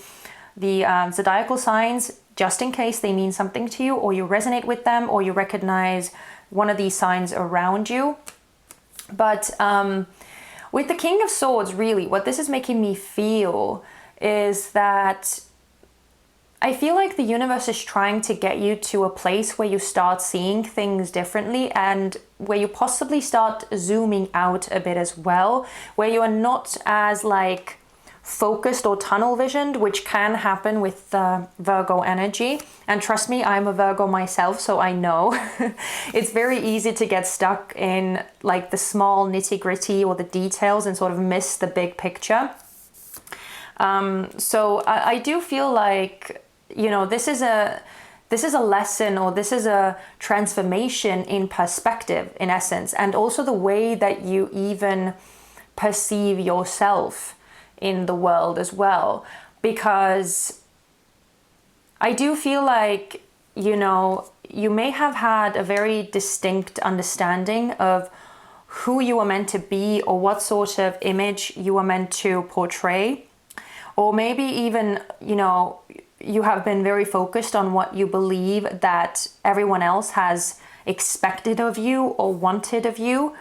zodiacal signs just in case they mean something to you, or you resonate with them, or you recognize one of these signs around you. But with the King of Swords, really, what this is making me feel is that I feel like the universe is trying to get you to a place where you start seeing things differently, and where you possibly start zooming out a bit as well, where you are not as like focused or tunnel visioned, which can happen with the Virgo energy. And trust me, I'm a Virgo myself, so I know it's very easy to get stuck in like the small nitty-gritty or the details and sort of miss the big picture. So I do feel like you know, this is a lesson, or this is a transformation in perspective, in essence, and also the way that you even perceive yourself in the world as well. Because I do feel like, you know, you may have had a very distinct understanding of who you are meant to be, or what sort of image you are meant to portray. Or maybe even, you know, you have been very focused on what you believe that everyone else has expected of you or wanted of you.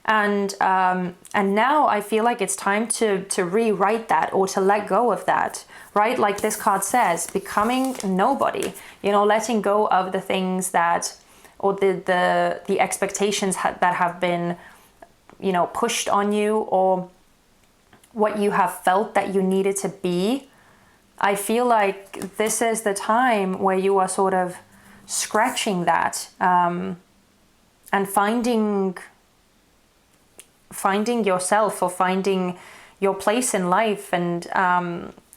And now I feel like it's time to rewrite that, or to let go of that, right? Like this card says, becoming nobody, you know, letting go of the things that, or the expectations that have been, you know, pushed on you, or what you have felt that you needed to be. I feel like this is the time where you are sort of scratching that, and finding yourself, or finding your place in life, and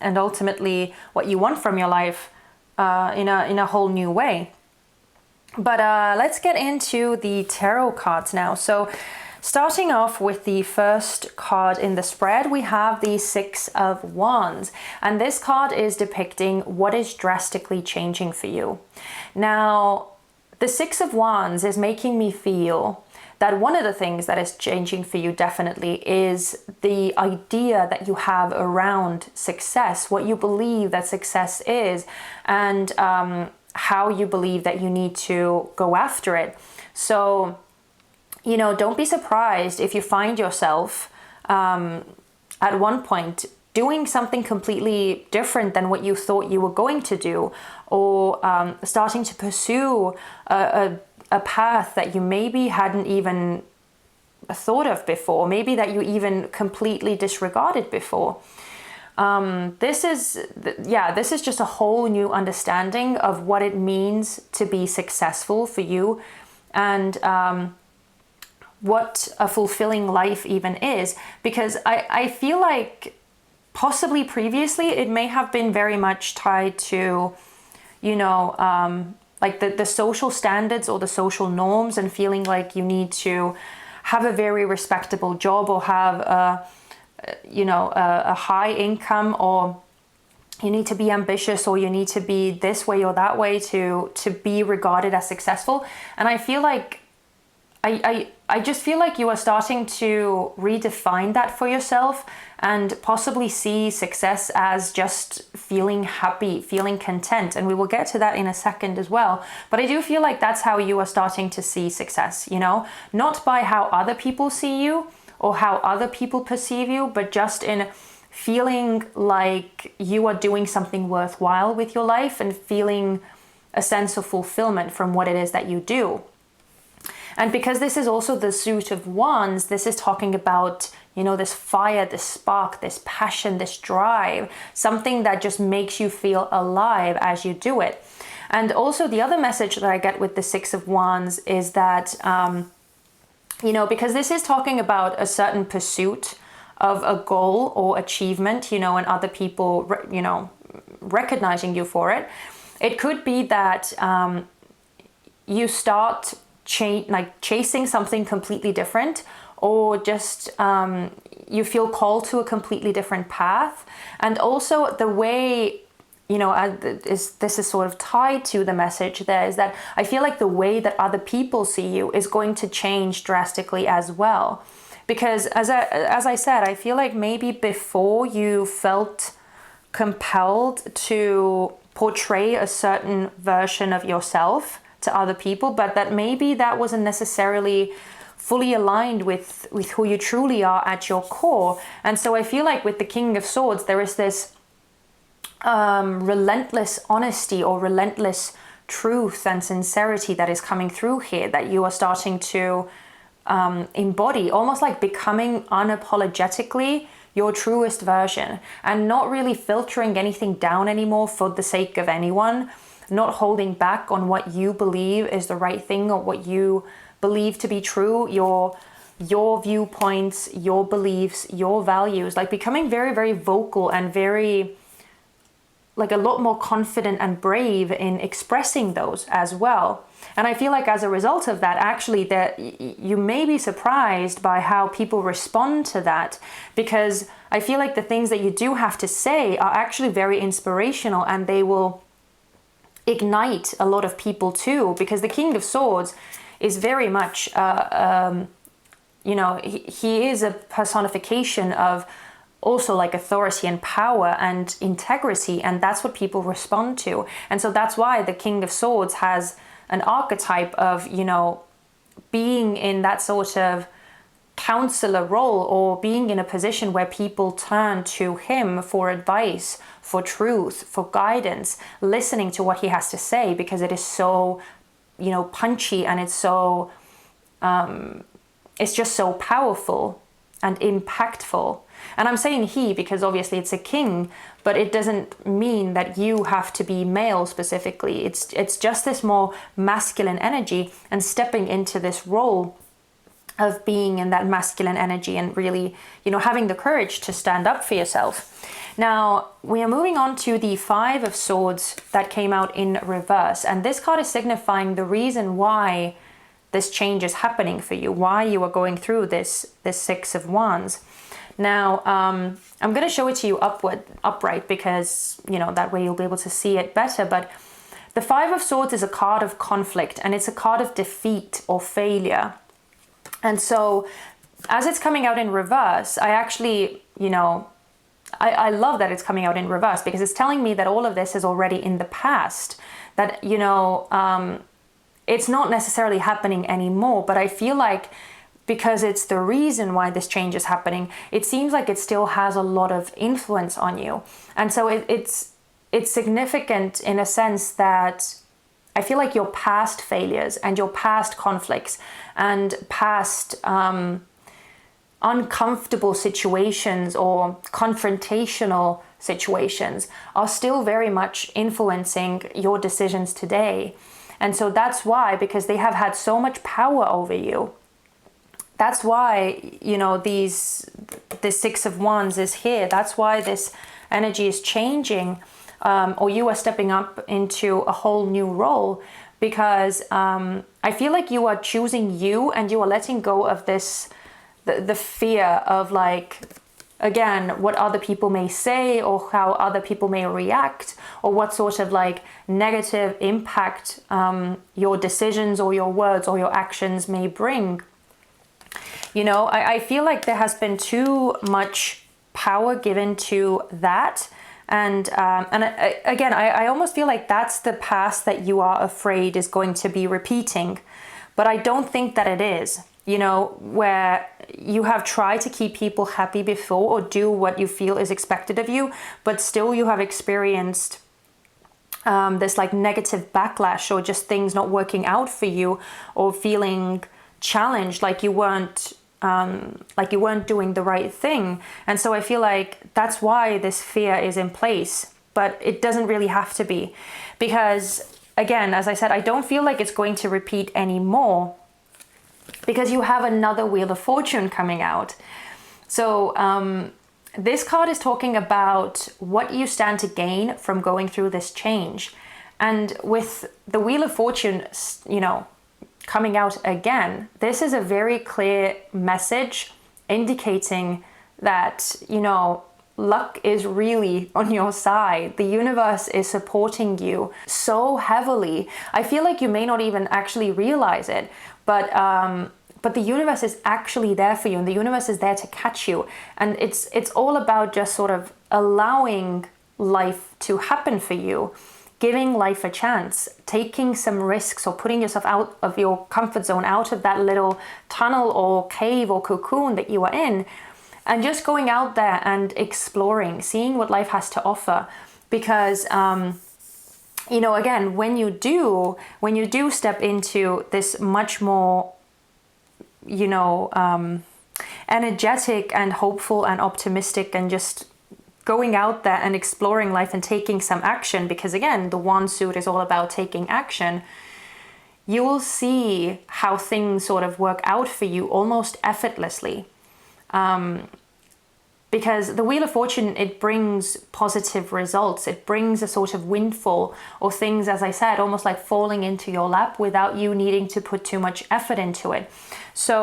ultimately what you want from your life in a whole new way. But let's get into the tarot cards now. So starting off with the first card in the spread, we have the Six of Wands. And this card is depicting what is drastically changing for you. Now, the Six of Wands is making me feel that one of the things that is changing for you definitely is the idea that you have around success, what you believe that success is, and how you believe that you need to go after it. So, you know, don't be surprised if you find yourself at one point doing something completely different than what you thought you were going to do, or starting to pursue a path that you maybe hadn't even thought of before, maybe that you even completely disregarded before. This is just a whole new understanding of what it means to be successful for you, and what a fulfilling life even is. Because I feel like possibly previously it may have been very much tied to, you know, like the social standards or the social norms, and feeling like you need to have a very respectable job, or have a high income, or you need to be ambitious, or you need to be this way or that way to be regarded as successful. And I feel like I just feel like you are starting to redefine that for yourself, and possibly see success as just feeling happy, feeling content. And we will get to that in a second as well. But I do feel like that's how you are starting to see success, you know, not by how other people see you or how other people perceive you, but just in feeling like you are doing something worthwhile with your life, and feeling a sense of fulfillment from what it is that you do. And because this is also the Suit of Wands, this is talking about, you know, this fire, this spark, this passion, this drive, something that just makes you feel alive as you do it. And also the other message that I get with the Six of Wands is that, you know, because this is talking about a certain pursuit of a goal or achievement, you know, and other people, you know, recognizing you for it. It could be that you start chasing something completely different, or just you feel called to a completely different path. And also the way, you know, this is sort of tied to the message there, is that I feel like the way that other people see you is going to change drastically as well. Because as I said, I feel like maybe before you felt compelled to portray a certain version of yourself to other people, but that maybe that wasn't necessarily fully aligned with who you truly are at your core. And so I feel like with the King of Swords, there is this relentless honesty, or relentless truth and sincerity that is coming through here, that you are starting to embody, almost like becoming unapologetically your truest version, and not really filtering anything down anymore for the sake of anyone, not holding back on what you believe is the right thing, or what you believe to be true, your viewpoints, your beliefs, your values, like becoming very, very vocal and very like a lot more confident and brave in expressing those as well. And I feel like as a result of that, actually, that you may be surprised by how people respond to that, because I feel like the things that you do have to say are actually very inspirational, and they will ignite a lot of people too, because the King of Swords is very much, you know, he is a personification of also like authority and power and integrity, and that's what people respond to. And so that's why the King of Swords has an archetype of, you know, being in that sort of counselor role, or being in a position where people turn to him for advice, for truth, for guidance, listening to what he has to say, because it is so, you know, punchy, and it's so it's just so powerful and impactful. And I'm saying he because obviously it's a king, but it doesn't mean that you have to be male specifically. It's just this more masculine energy, and stepping into this role of being in that masculine energy and really, you know, having the courage to stand up for yourself. Now, we are moving on to the Five of Swords that came out in reverse. And this card is signifying the reason why this change is happening for you, why you are going through this Six of Wands. Now, I'm going to show it to you upright, because, you know, that way you'll be able to see it better. But the Five of Swords is a card of conflict, and it's a card of defeat or failure. And so as it's coming out in reverse, I actually, you know, I love that it's coming out in reverse, because it's telling me that all of this is already in the past, that, you know, it's not necessarily happening anymore. But I feel like because it's the reason why this change is happening, it seems like it still has a lot of influence on you. And so it's significant in a sense that I feel like your past failures and your past conflicts and past uncomfortable situations or confrontational situations are still very much influencing your decisions today. And so that's why, because they have had so much power over you, that's why, you know, the Six of Wands is here. That's why this energy is changing, or you are stepping up into a whole new role, because I feel like you are choosing you, and you are letting go of this, the fear of, like, again, what other people may say, or how other people may react, or what sort of like negative impact your decisions or your words or your actions may bring. You know, I feel like there has been too much power given to that. And again, I almost feel like that's the past that you are afraid is going to be repeating. But I don't think that it is, you know, where you have tried to keep people happy before, or do what you feel is expected of you, but still you have experienced this like negative backlash, or just things not working out for you, or feeling challenged, like you weren't doing the right thing. And so I feel like that's why this fear is in place, but it doesn't really have to be, because again, as I said, I don't feel like it's going to repeat anymore, because you have another Wheel of Fortune coming out. So this card is talking about what you stand to gain from going through this change. And with the Wheel of Fortune, you know, coming out again, this is a very clear message indicating that, you know, luck is really on your side. The universe is supporting you so heavily. I feel like you may not even actually realize it, but the universe is actually there for you, and the universe is there to catch you. And it's all about just sort of allowing life to happen for you, giving life a chance, taking some risks, or putting yourself out of your comfort zone, out of that little tunnel or cave or cocoon that you are in, and just going out there and exploring, seeing what life has to offer. Because, you know, again, when you do step into this much more, you know, energetic and hopeful and optimistic, and just going out there and exploring life and taking some action, because again, the wand suit is all about taking action, you will see how things sort of work out for you almost effortlessly. because the Wheel of Fortune, it brings positive results. It brings a sort of windfall, or things, as I said, almost like falling into your lap without you needing to put too much effort into it. So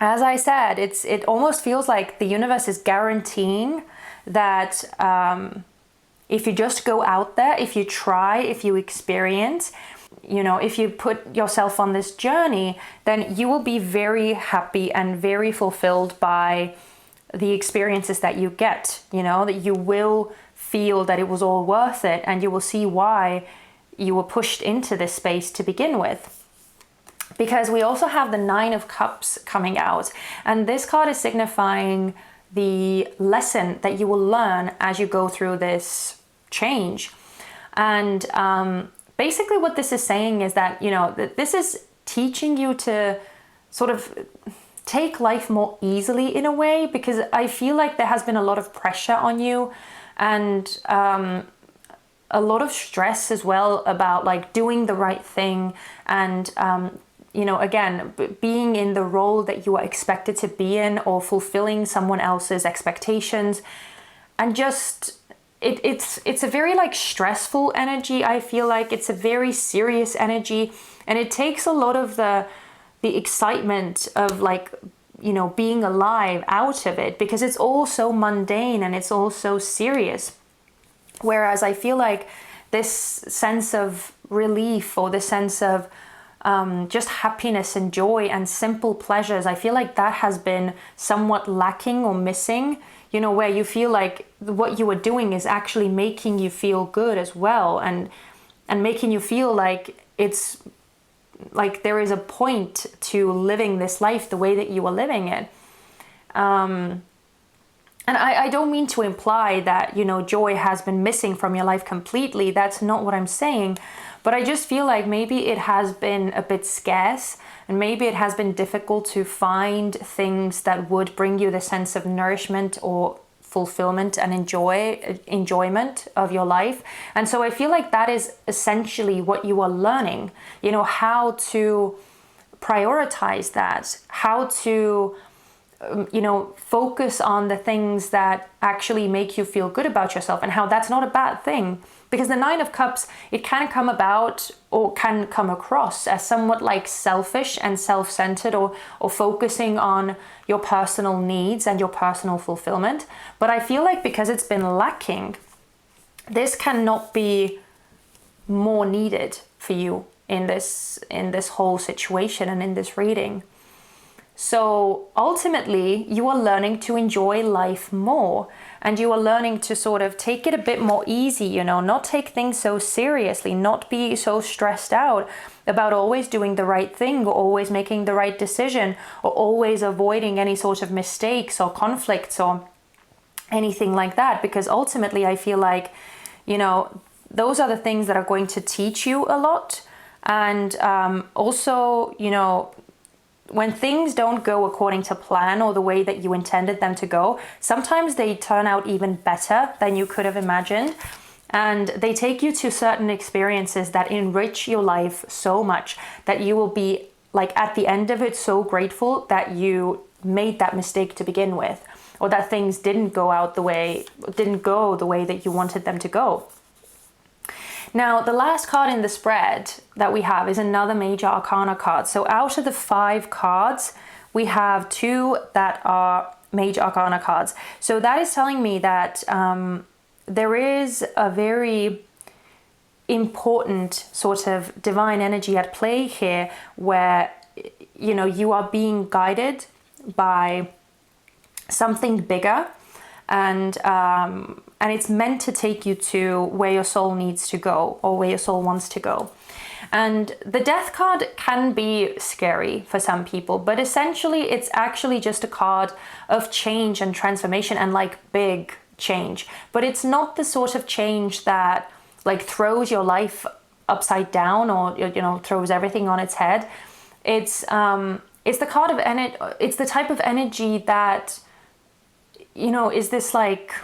as I said, it almost feels like the universe is guaranteeing that if you just go out there, if you try, if you experience, you know, if you put yourself on this journey, then you will be very happy and very fulfilled by the experiences that you get, you know, that you will feel that it was all worth it, and you will see why you were pushed into this space to begin with. Because we also have the Nine of Cups coming out, and this card is signifying the lesson that you will learn as you go through this change. And basically what this is saying is that, you know, that this is teaching you to sort of take life more easily in a way, because I feel like there has been a lot of pressure on you, and a lot of stress as well about like doing the right thing, and you know, again, being in the role that you are expected to be in, or fulfilling someone else's expectations. And just it's a very like stressful energy. I feel like it's a very serious energy, and it takes a lot of the excitement of like, you know, being alive out of it, because it's all so mundane and it's all so serious. Whereas I feel like this sense of relief, or this sense of just happiness and joy and simple pleasures, I feel like that has been somewhat lacking or missing, you know, where you feel like what you are doing is actually making you feel good as well, and making you feel like it's like there is a point to living this life the way that you are living it. And I don't mean to imply that, you know, joy has been missing from your life completely. That's not what I'm saying. But I just feel like maybe it has been a bit scarce, and maybe it has been difficult to find things that would bring you the sense of nourishment or fulfillment and enjoyment of your life. And so I feel like that is essentially what you are learning, you know, how to prioritize that, how to you know, focus on the things that actually make you feel good about yourself, and how that's not a bad thing. Because the Nine of Cups, it can come about, or can come across as somewhat like selfish and self-centered, or focusing on your personal needs and your personal fulfillment. But I feel like because it's been lacking, this cannot be more needed for you in this whole situation and in this reading. So ultimately, you are learning to enjoy life more, and you are learning to sort of take it a bit more easy, you know, not take things so seriously, not be so stressed out about always doing the right thing, or always making the right decision, or always avoiding any sort of mistakes or conflicts or anything like that. Because ultimately, I feel like, you know, those are the things that are going to teach you a lot. And also, you know, when things don't go according to plan or the way that you intended them to go, sometimes they turn out even better than you could have imagined. And they take you to certain experiences that enrich your life so much that you will be like at the end of it so grateful that you made that mistake to begin with, or that things didn't go the way that you wanted them to go. Now, the last card in the spread that we have is another major arcana card. So out of the 5 cards, we have 2 that are major arcana cards. So that is telling me that there is a very important sort of divine energy at play here, where, you know, you are being guided by something bigger, and it's meant to take you to where your soul needs to go, or where your soul wants to go. And the Death card can be scary for some people, but essentially it's actually just a card of change and transformation, and like big change. But it's not the sort of change that like throws your life upside down, or, you know, throws everything on its head. It's the card of it's the type of energy that, you know, is this like,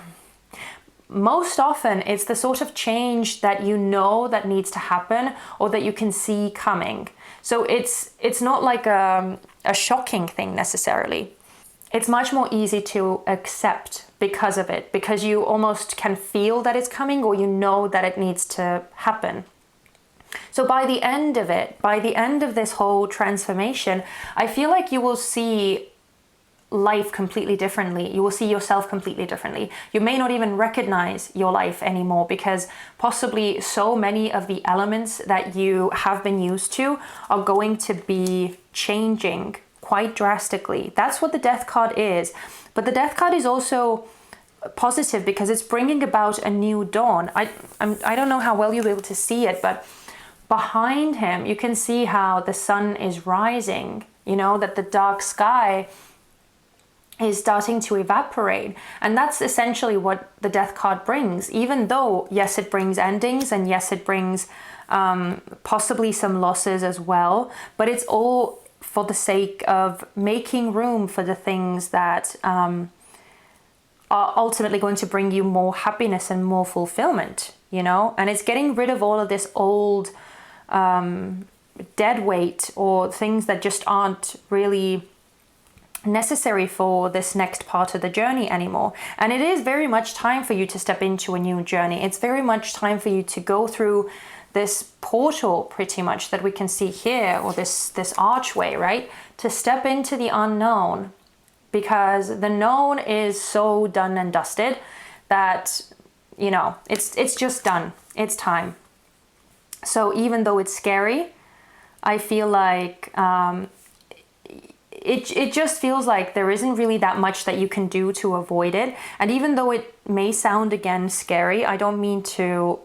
most often it's the sort of change that you know that needs to happen, or that you can see coming. So it's not like a shocking thing necessarily. it's much more easy to accept because of it, because you almost can feel that it's coming, or you know that it needs to happen. So by the end of it, by the end of this whole transformation, I feel like you will see life completely differently. You will see yourself completely differently. You may not even recognize your life anymore, because possibly so many of the elements that you have been used to are going to be changing quite drastically. That's what the Death card is. But the Death card is also positive because it's bringing about a new dawn. I don't know how well you'll be able to see it, but behind him you can see how the sun is rising, you know, that the dark sky is starting to evaporate. And that's essentially what the Death card brings, even though yes, it brings endings, and yes, it brings possibly some losses as well, but it's all for the sake of making room for the things that are ultimately going to bring you more happiness and more fulfillment, you know. And it's getting rid of all of this old dead weight, or things that just aren't really necessary for this next part of the journey anymore. And it is very much time for you to step into a new journey. It's very much time for you to go through this portal, pretty much, that we can see here, or this archway, right? To step into the unknown, because the known is so done and dusted that, you know, it's just done. It's time. So even though it's scary, I feel like it just feels like there isn't really that much that you can do to avoid it. And even though it may sound, again, scary, I don't mean to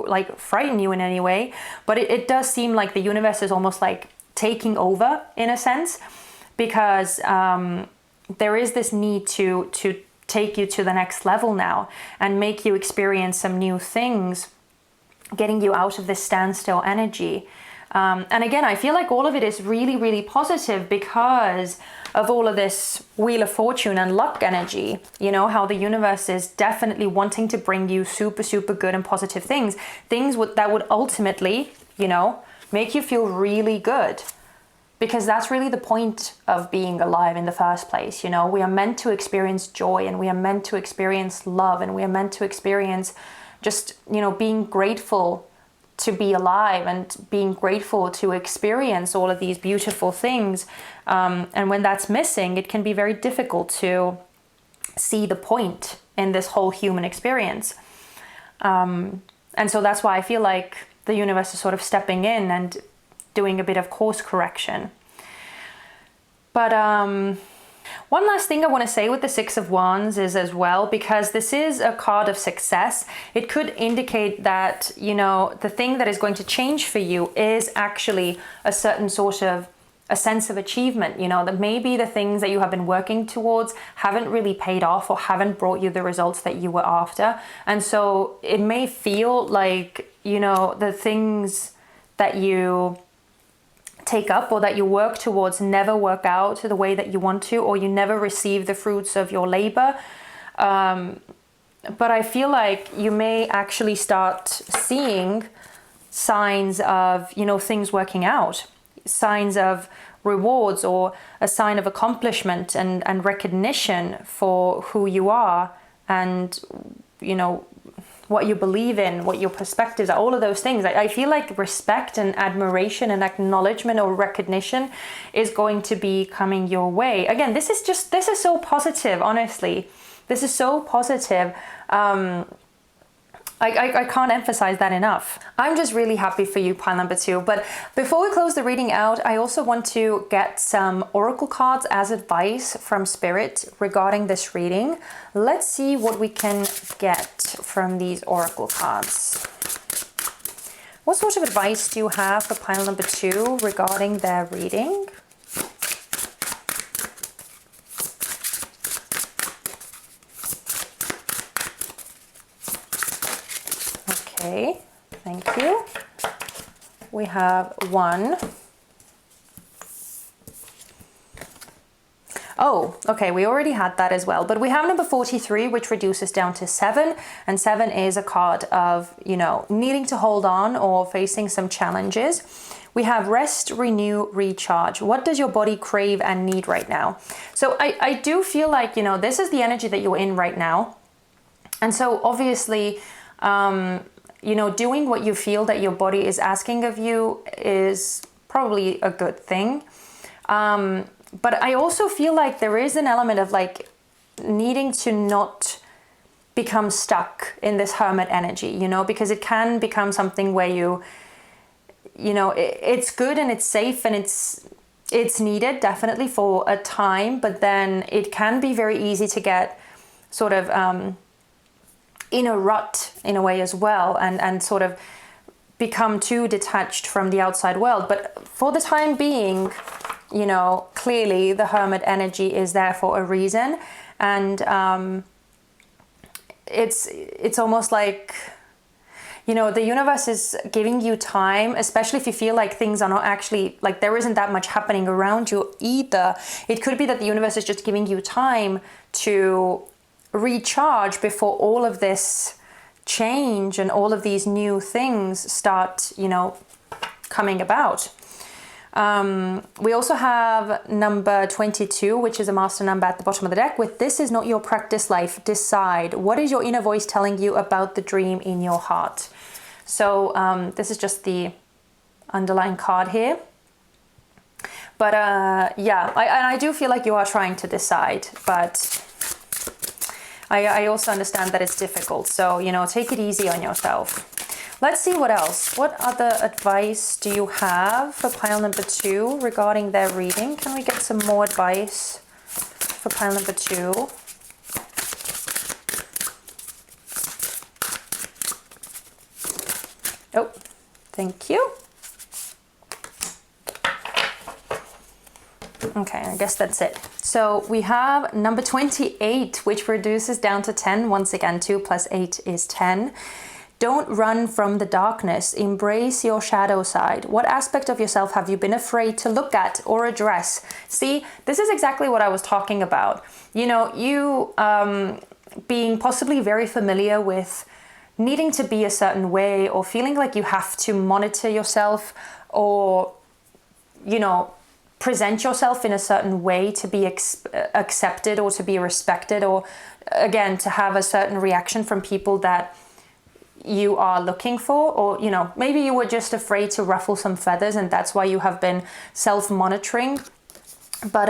like frighten you in any way, but it does seem like the universe is almost like taking over in a sense, because there is this need to take you to the next level now and make you experience some new things, getting you out of this standstill energy. And again, I feel like all of it is really, really positive because of all of this Wheel of Fortune and luck energy. You know, how the universe is definitely wanting to bring you super, super good and positive things. Things that would ultimately, you know, make you feel really good. Because that's really the point of being alive in the first place. You know, we are meant to experience joy, and we are meant to experience love, and we are meant to experience just, you know, being grateful to be alive and being grateful to experience all of these beautiful things. And when that's missing, it can be very difficult to see the point in this whole human experience. And so that's why I feel like the universe is sort of stepping in and doing a bit of course correction. But one last thing I want to say with the Six of Wands is as well, because this is a card of success, it could indicate that, you know, the thing that is going to change for you is actually a certain sort of a sense of achievement, you know, that maybe the things that you have been working towards haven't really paid off or haven't brought you the results that you were after. And so it may feel like, you know, the things that you take up or that you work towards never work out the way that you want to, or you never receive the fruits of your labor. But I feel like you may actually start seeing signs of, you know, things working out, signs of rewards, or a sign of accomplishment and recognition for who you are, and, you know, what you believe in, what your perspectives are, all of those things. I feel like respect and admiration and acknowledgement or recognition is going to be coming your way. Again, this is so positive, honestly. This is so positive. I can't emphasize that enough. I'm just really happy for you, pile number 2. But before we close the reading out, I also want to get some oracle cards as advice from Spirit regarding this reading. Let's see what we can get from these oracle cards. What sort of advice do you have for pile number 2 regarding their reading? Okay, thank you. We have 1. Oh, okay, we already had that as well. But we have number 43, which reduces down to 7. And 7 is a card of, you know, needing to hold on or facing some challenges. We have rest, renew, recharge. What does your body crave and need right now? So I do feel like, you know, this is the energy that you're in right now. And so obviously, you know, doing what you feel that your body is asking of you is probably a good thing. But I also feel like there is an element of like needing to not become stuck in this hermit energy, you know, because it can become something where you know, it's good and it's safe and it's needed definitely for a time, but then it can be very easy to get sort of in a rut in a way as well, and sort of become too detached from the outside world. But for the time being, you know, clearly the hermit energy is there for a reason, and it's almost like, you know, the universe is giving you time, especially if you feel like things are not actually, like there isn't that much happening around you either. It could be that the universe is just giving you time to recharge before all of this change and all of these new things start, you know, coming about. We also have number 22, which is a master number at the bottom of the deck with "This is not your practice life. Decide. What is your inner voice telling you about the dream in your heart?" So this is just the underlying card here. But yeah, I do feel like you are trying to decide, but I also understand that it's difficult. So, you know, take it easy on yourself. Let's see what else. What other advice do you have for pile number 2 regarding their reading? Can we get some more advice for pile number 2? Oh, thank you. Okay, I guess that's it. So we have number 28, which reduces down to 10. Once again, 2 plus 8 is 10. Don't run from the darkness. Embrace your shadow side. What aspect of yourself have you been afraid to look at or address? See, this is exactly what I was talking about. You know, you being possibly very familiar with needing to be a certain way, or feeling like you have to monitor yourself, or, you know, present yourself in a certain way to be accepted or to be respected, or again, to have a certain reaction from people that you are looking for. Or, you know, maybe you were just afraid to ruffle some feathers and that's why you have been self-monitoring. But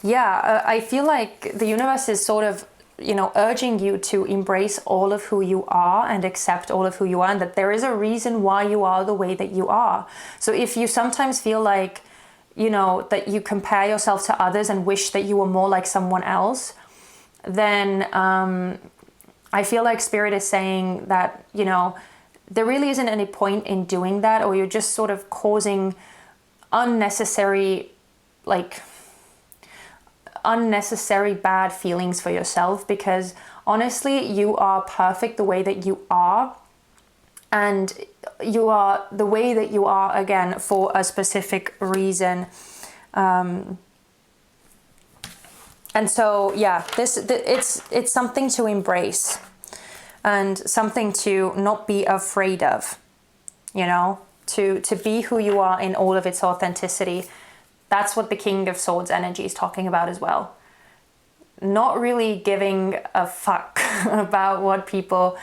yeah, I feel like the universe is sort of, you know, urging you to embrace all of who you are and accept all of who you are, and that there is a reason why you are the way that you are. So if you sometimes feel like, you know, that you compare yourself to others and wish that you were more like someone else, then I feel like Spirit is saying that, you know, there really isn't any point in doing that, or you're just sort of causing unnecessary bad feelings for yourself, because honestly, you are perfect the way that you are. And you are the way that you are, again, for a specific reason. And so, yeah, it's something to embrace and something to not be afraid of, you know, to be who you are in all of its authenticity. That's what the King of Swords energy is talking about as well. Not really giving a fuck about what people,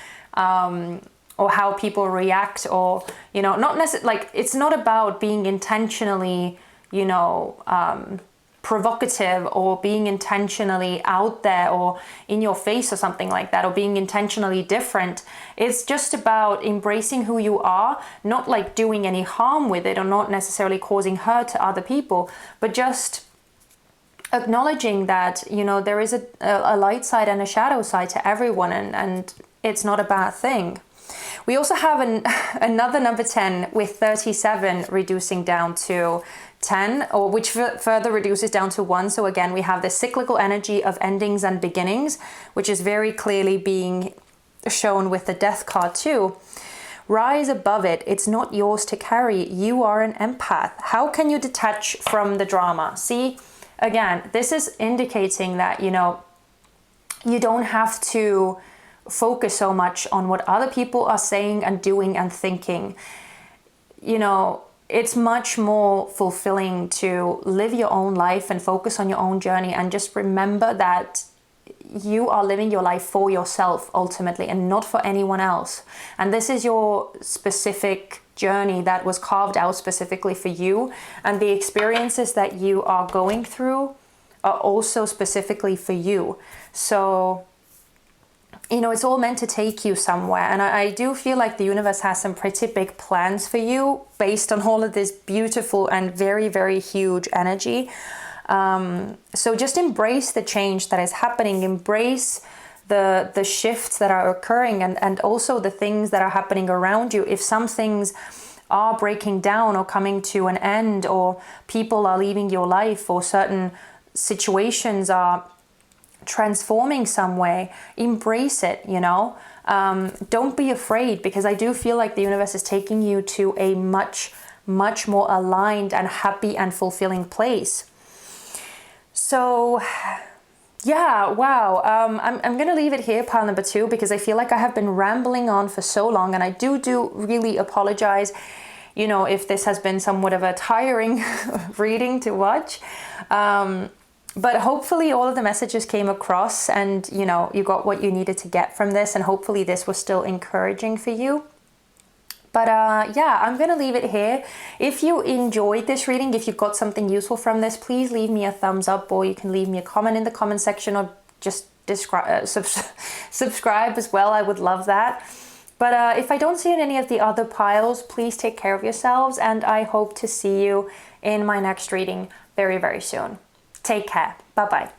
or how people react, or, you know, not necessarily, like, it's not about being intentionally, you know, provocative, or being intentionally out there or in your face or something like that, or being intentionally different. It's just about embracing who you are, not like doing any harm with it, or not necessarily causing hurt to other people, but just acknowledging that, you know, there is a light side and a shadow side to everyone, and it's not a bad thing. We also have another number 10 with 37 reducing down to 10, or which further reduces down to 1. So again, we have the cyclical energy of endings and beginnings, which is very clearly being shown with the Death card too. Rise above it. It's not yours to carry. You are an empath. How can you detach from the drama? See, again, this is indicating that, you know, you don't have to focus so much on what other people are saying and doing and thinking. You know, it's much more fulfilling to live your own life and focus on your own journey, and just remember that you are living your life for yourself ultimately and not for anyone else. And this is your specific journey that was carved out specifically for you, and the experiences that you are going through are also specifically for you. So, you know, it's all meant to take you somewhere. And I do feel like the universe has some pretty big plans for you based on all of this beautiful and very, very huge energy. So just embrace the change that is happening, embrace the shifts that are occurring, and also the things that are happening around you. If some things are breaking down or coming to an end, or people are leaving your life, or certain situations are transforming some way, embrace it, you know. Don't be afraid, because I do feel like the universe is taking you to a much more aligned and happy and fulfilling place. So yeah, wow. I'm gonna leave it here, pile number 2, because I feel like I have been rambling on for so long, and I do really apologize, you know, if this has been somewhat of a tiring reading to watch. But hopefully all of the messages came across, and, you know, you got what you needed to get from this, and hopefully this was still encouraging for you. But yeah, I'm going to leave it here. If you enjoyed this reading, if you got something useful from this, please leave me a thumbs up, or you can leave me a comment in the comment section, or just subscribe as well. I would love that. But if I don't see you in any of the other piles, please take care of yourselves, and I hope to see you in my next reading very, very soon. Take care. Bye-bye.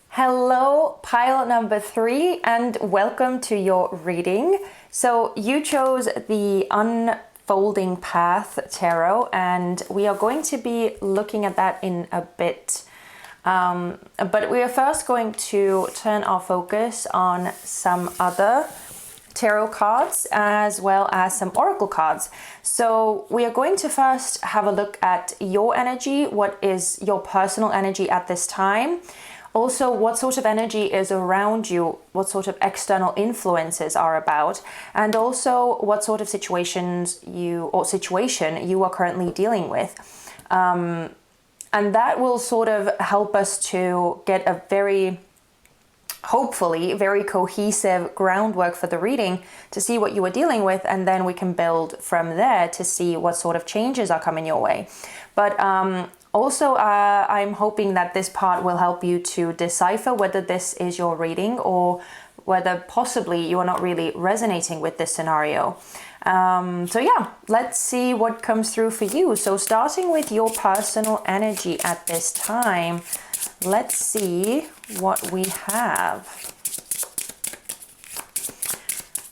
Hello, pile number 3, and welcome to your reading. So you chose the Unfolding Path Tarot, and we are going to be looking at that in a bit. But we are first going to turn our focus on some other tarot cards as well as some oracle cards. So we are going to first have a look at your energy. What is your personal energy at this time? Also, what sort of energy is around you? What sort of external influences are about? And also what sort of situation you are currently dealing with. And that will sort of help us to get a hopefully very cohesive groundwork for the reading, to see what you are dealing with, and then we can build from there to see what sort of changes are coming your way. But also I'm hoping that this part will help you to decipher whether this is your reading, or whether possibly you are not really resonating with this scenario. So yeah, let's see what comes through for you. So starting with your personal energy at this time, let's see what we have.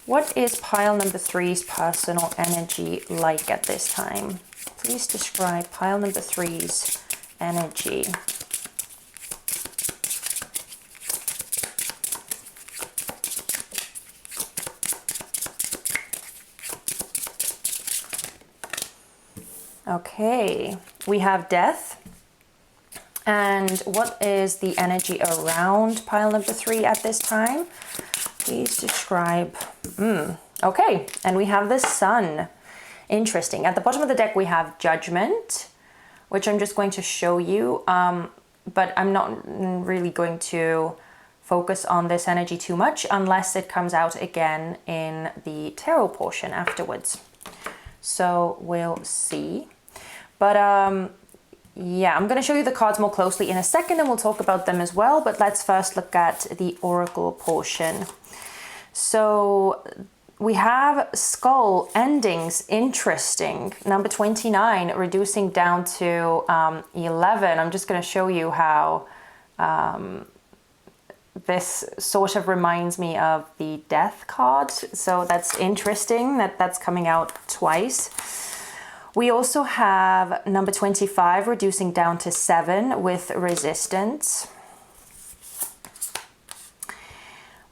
What is pile number 3's personal energy like at this time? Please describe pile number 3's energy. Okay, we have death. And what is the energy around pile number 3 at this time? Please describe. Okay, and we have the Sun. Interesting. At the bottom of the deck, we have Judgment, which I'm just going to show you. But I'm not really going to focus on this energy too much unless it comes out again in the tarot portion afterwards. So we'll see. But yeah, I'm going to show you the cards more closely in a second, and we'll talk about them as well. But let's first look at the oracle portion. So we have Skull Endings. Interesting. Number 29, reducing down to 11. I'm just going to show you how this sort of reminds me of the Death card. So that's interesting that that's coming out twice. We also have number 25, reducing down to 7 with Resistance.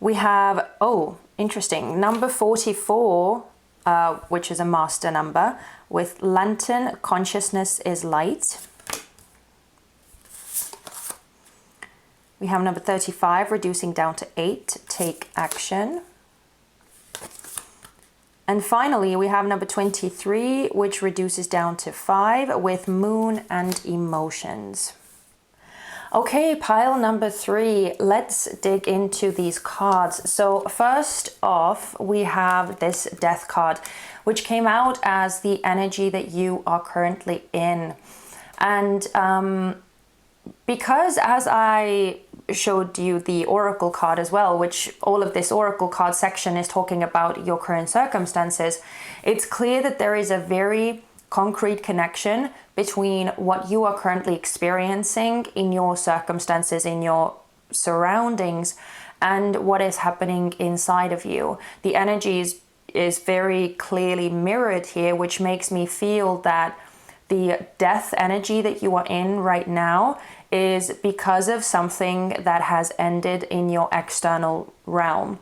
We have, oh, interesting, number 44, which is a master number, with Lantern, Consciousness is Light. We have number 35, reducing down to 8, Take Action. And finally, we have number 23, which reduces down to 5 with moon and emotions. Okay, pile number 3, let's dig into these cards. So first off, we have this death card, which came out as the energy that you are currently in. And because as I showed you the oracle card as well, which all of this oracle card section is talking about your current circumstances, it's clear that there is a very concrete connection between what you are currently experiencing in your circumstances, in your surroundings, and what is happening inside of you. The energy is very clearly mirrored here, which makes me feel that the death energy that you are in right now is because of something that has ended in your external realm.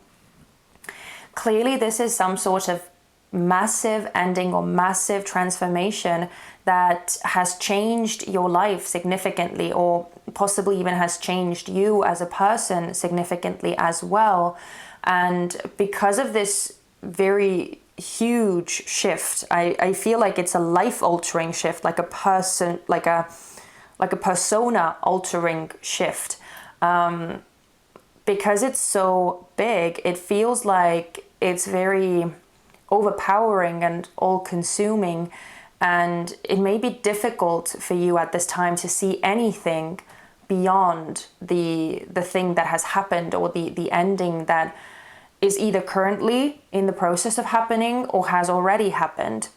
Clearly, this is some sort of massive ending or massive transformation that has changed your life significantly, or possibly even has changed you as a person significantly as well. And because of this very huge shift, I feel like it's a life-altering shift, like a person, like a persona-altering shift. Because it's so big, it feels like it's very overpowering and all-consuming, and it may be difficult for you at this time to see anything beyond the thing that has happened, or the ending that is either currently in the process of happening or has already happened.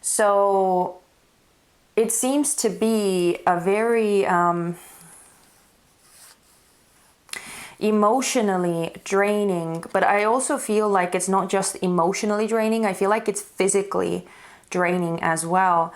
So it seems to be a very emotionally draining, but I also feel like it's not just emotionally draining, I feel like it's physically draining as well.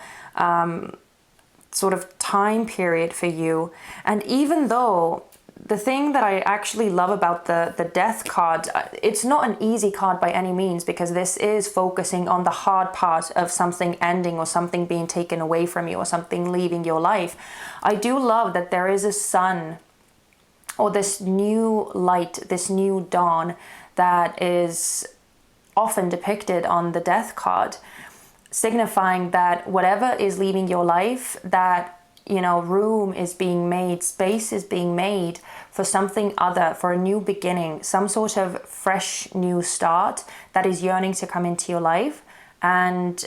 Sort of time period for you. And even though the thing that I actually love about the death card, it's not an easy card by any means, because this is focusing on the hard part of something ending, or something being taken away from you, or something leaving your life. I do love that there is a sun, or this new light, this new dawn that is often depicted on the death card, signifying that whatever is leaving your life, that, you know, room is being made, space is being made for something other, for a new beginning, some sort of fresh new start that is yearning to come into your life and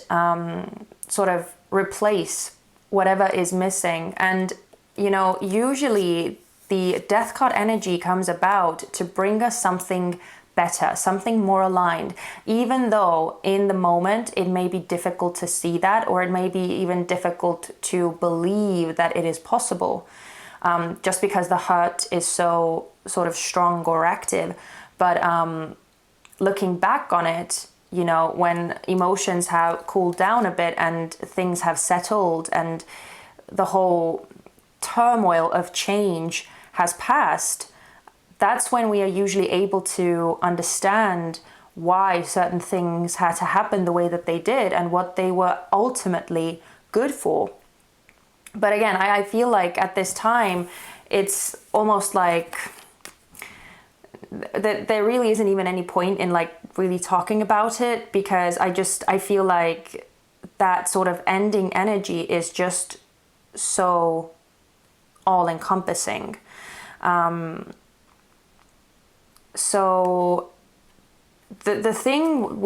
sort of replace whatever is missing. And, you know, usually the death card energy comes about to bring us something better, something more aligned, even though in the moment it may be difficult to see that, or it may be even difficult to believe that it is possible, just because the hurt is so sort of strong or active. But looking back on it, you know, when emotions have cooled down a bit and things have settled and the whole turmoil of change has passed, that's when we are usually able to understand why certain things had to happen the way that they did and what they were ultimately good for. But again, I feel like at this time, it's almost like there really isn't even any point in like really talking about it, because I feel like that sort of ending energy is just so all-encompassing. So the thing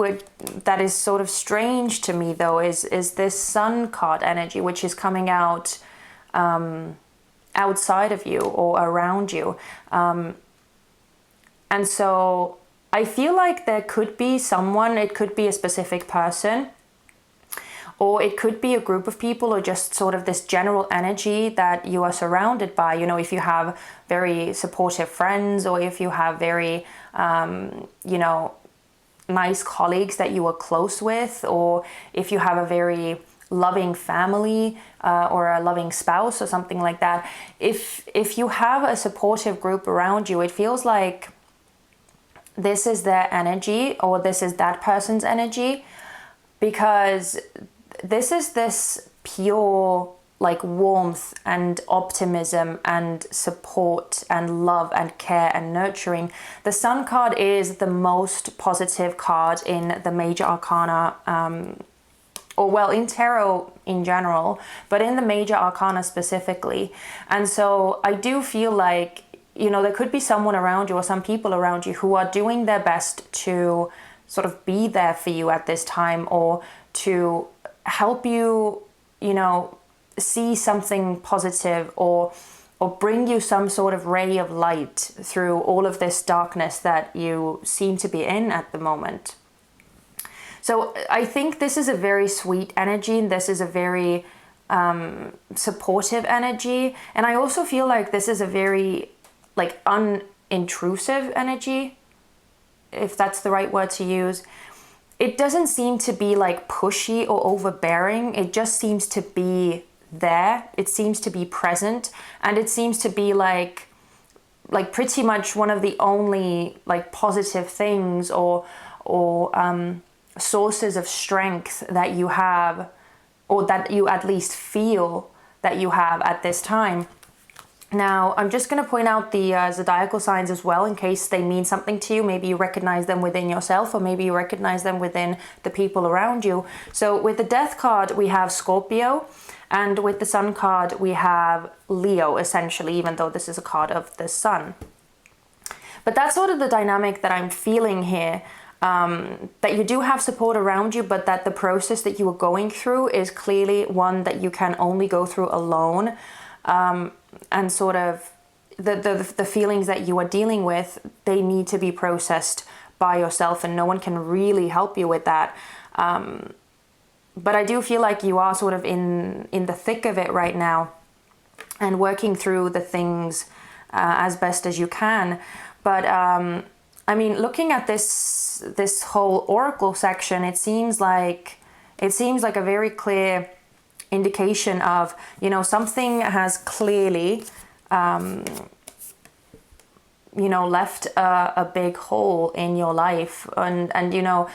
that is sort of strange to me though is this sun card energy, which is coming out outside of you or around you. And so I feel like there could be someone, it could be a specific person, or it could be a group of people, or just sort of this general energy that you are surrounded by. You know, if you have very supportive friends, or if you have very, you know, nice colleagues that you are close with, or if you have a very loving family or a loving spouse or something like that. If you have a supportive group around you, it feels like this is their energy, or this is that person's energy, because this is this pure like warmth and optimism and support and love and care and nurturing. The Sun card is the most positive card in the major arcana, or well, in tarot in general, but in the major arcana specifically. And so I do feel like, you know, there could be someone around you or some people around you who are doing their best to sort of be there for you at this time, or to help you, you know, see something positive, or bring you some sort of ray of light through all of this darkness that you seem to be in at the moment. So I think this is a very sweet energy, and this is a very supportive energy. And I also feel like this is a very like unintrusive energy, if that's the right word to use. It doesn't seem to be like pushy or overbearing. It just seems to be there. It seems to be present, and it seems to be like pretty much one of the only like positive things or sources of strength that you have, or that you at least feel that you have at this time. Now, I'm just going to point out the zodiacal signs as well, in case they mean something to you. Maybe you recognize them within yourself, or maybe you recognize them within the people around you. So with the Death card, we have Scorpio, and with the Sun card, we have Leo, essentially, even though this is a card of the Sun. But that's sort of the dynamic that I'm feeling here. That you do have support around you, but that the process that you are going through is clearly one that you can only go through alone. And sort of the feelings that you are dealing with, they need to be processed by yourself, and no one can really help you with that. But I do feel like you are sort of in the thick of it right now, and working through the things as best as you can. But I mean, looking at this whole oracle section, it seems like a very clear indication of, you know, something has clearly you know, left a big hole in your life, and you know,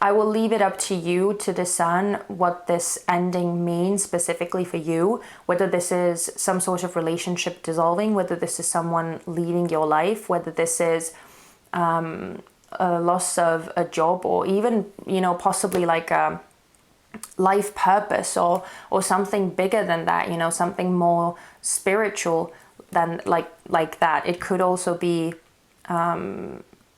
I will leave it up to you to discern what this ending means specifically for you, whether this is some sort of relationship dissolving, whether this is someone leaving your life, whether this is a loss of a job, or even, you know, possibly like a life purpose, or something bigger than that, you know, something more spiritual than like that. It could also be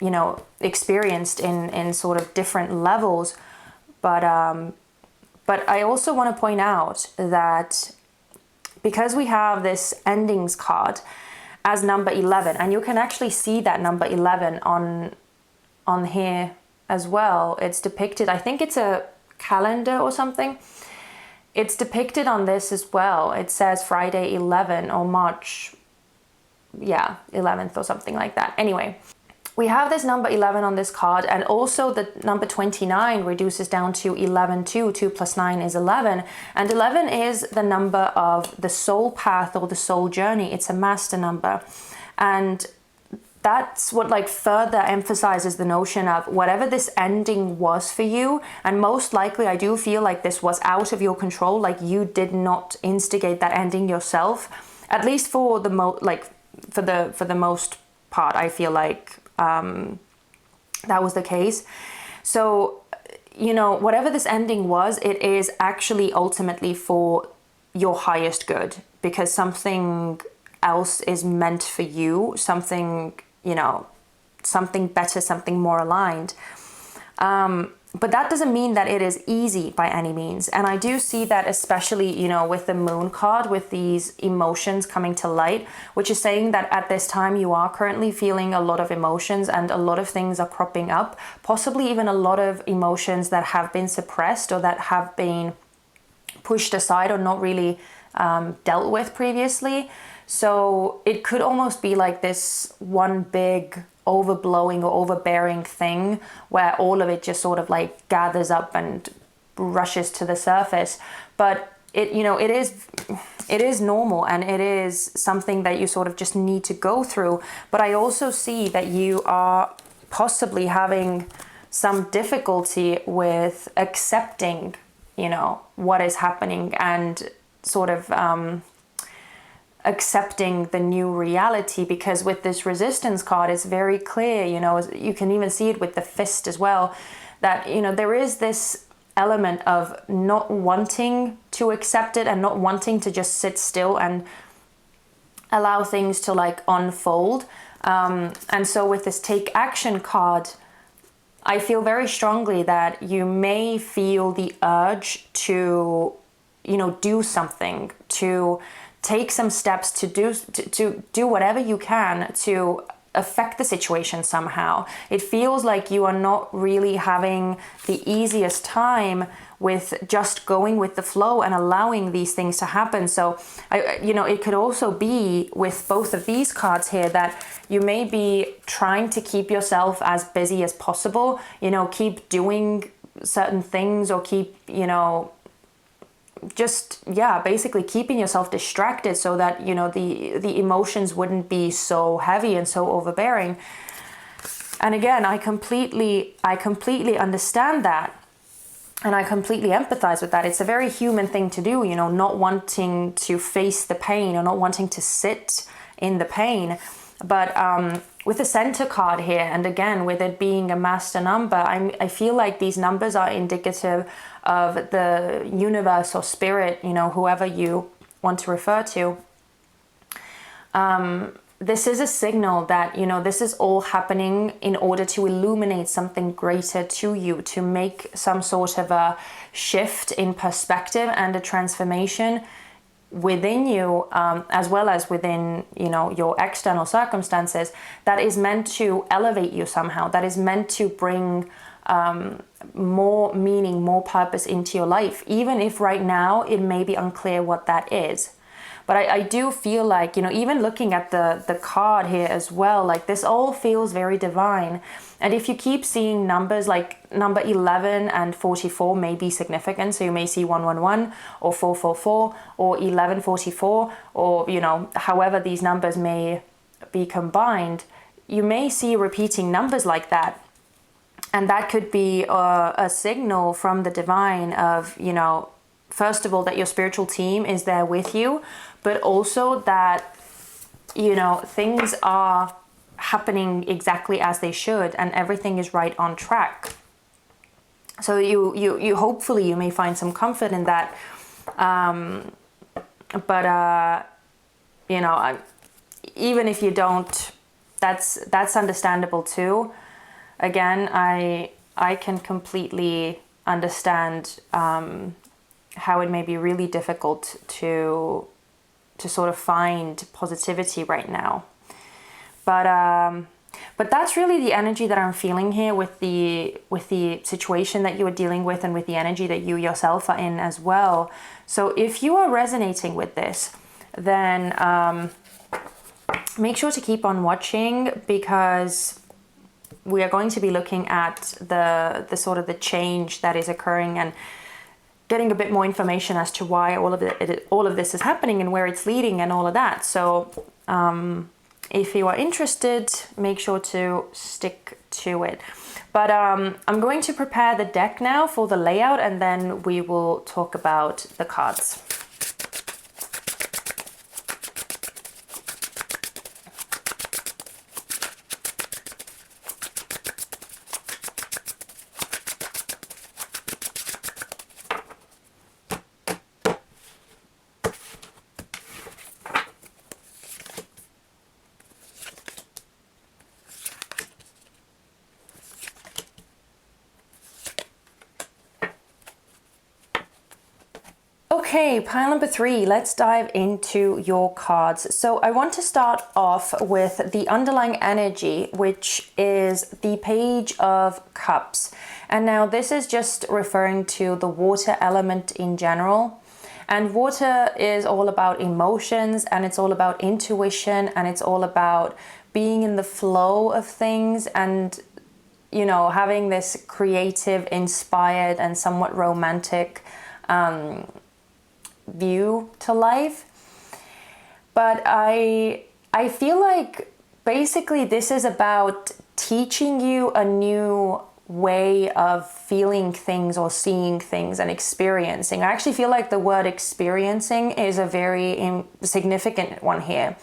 you know, experienced in sort of different levels, but I also want to point out that because we have this endings card as number 11, and you can actually see that number 11 on here as well. It's depicted, I think it's a calendar or something. It's depicted on this as well. It says Friday 11 or March, yeah, 11th or something like that. Anyway, we have this number 11 on this card, and also the number 29 reduces down to 11 too. 2 plus 9 is 11, and 11 is the number of the soul path or the soul journey. It's a master number, and that's what like further emphasizes the notion of whatever this ending was for you. And most likely, I do feel like this was out of your control. Like you did not instigate that ending yourself, at least for the for the most part. I feel like that was the case. So, you know, whatever this ending was, it is actually ultimately for your highest good, because something else is meant for you, something, you know, something better, something more aligned. But that doesn't mean that it is easy by any means. And I do see that, especially, you know, with the Moon card, with these emotions coming to light, which is saying that at this time you are currently feeling a lot of emotions, and a lot of things are cropping up, possibly even a lot of emotions that have been suppressed or that have been pushed aside or not really dealt with previously. So it could almost be like this one big overblowing or overbearing thing where all of it just sort of like gathers up and rushes to the surface. But it, you know, it is normal, and it is something that you sort of just need to go through. But I also see that you are possibly having some difficulty with accepting, you know, what is happening, and sort of accepting the new reality, because with this resistance card, it's very clear, you know, you can even see it with the fist as well, that, you know, there is this element of not wanting to accept it and not wanting to just sit still and allow things to like unfold. And so with this take action card, I feel very strongly that you may feel the urge to, you know, do something, to take some steps, to do whatever you can to affect the situation somehow. It feels like you are not really having the easiest time with just going with the flow and allowing these things to happen. So, you know, it could also be with both of these cards here that you may be trying to keep yourself as busy as possible, you know, keep doing certain things, or keep, you know, just, yeah, basically keeping yourself distracted so that, you know, the emotions wouldn't be so heavy and so overbearing. And again, I completely understand that. And I completely empathize with that. It's a very human thing to do, you know, not wanting to face the pain or not wanting to sit in the pain. But with the center card here, and again, with it being a master number, I feel like these numbers are indicative of the universe or spirit, you know, whoever you want to refer to. This is a signal that, you know, this is all happening in order to illuminate something greater to you, to make some sort of a shift in perspective and a transformation within you, as well as within, you know, your external circumstances, that is meant to elevate you somehow, that is meant to bring more meaning, more purpose into your life, even if right now it may be unclear what that is. But I do feel like, you know, even looking at the card here as well, like this all feels very divine. And if you keep seeing numbers like number 11 and 44 may be significant. So you may see 111 or 444 or 1144, or, you know, however these numbers may be combined, you may see repeating numbers like that. And that could be a signal from the divine of, you know, first of all, that your spiritual team is there with you, but also that, you know, things are happening exactly as they should and everything is right on track. So you hopefully you may find some comfort in that. You know, even if you don't, that's understandable too. Again, I can completely understand how it may be really difficult to sort of find positivity right now. But that's really the energy that I'm feeling here with the situation that you are dealing with, and with the energy that you yourself are in as well. So if you are resonating with this, then make sure to keep on watching, because we are going to be looking at the sort of the change that is occurring and getting a bit more information as to why all of this is happening and where it's leading and all of that. So if you are interested, make sure to stick to it. But I'm going to prepare the deck now for the layout, and then we will talk about the cards. Okay, pile number 3, let's dive into your cards. So I want to start off with the underlying energy, which is the Page of Cups. And now this is just referring to the water element in general. And water is all about emotions, and it's all about intuition, and it's all about being in the flow of things, and, you know, having this creative, inspired, and somewhat romantic view to life. But I feel like basically this is about teaching you a new way of feeling things or seeing things and experiencing. I actually feel like the word experiencing is a very significant one here,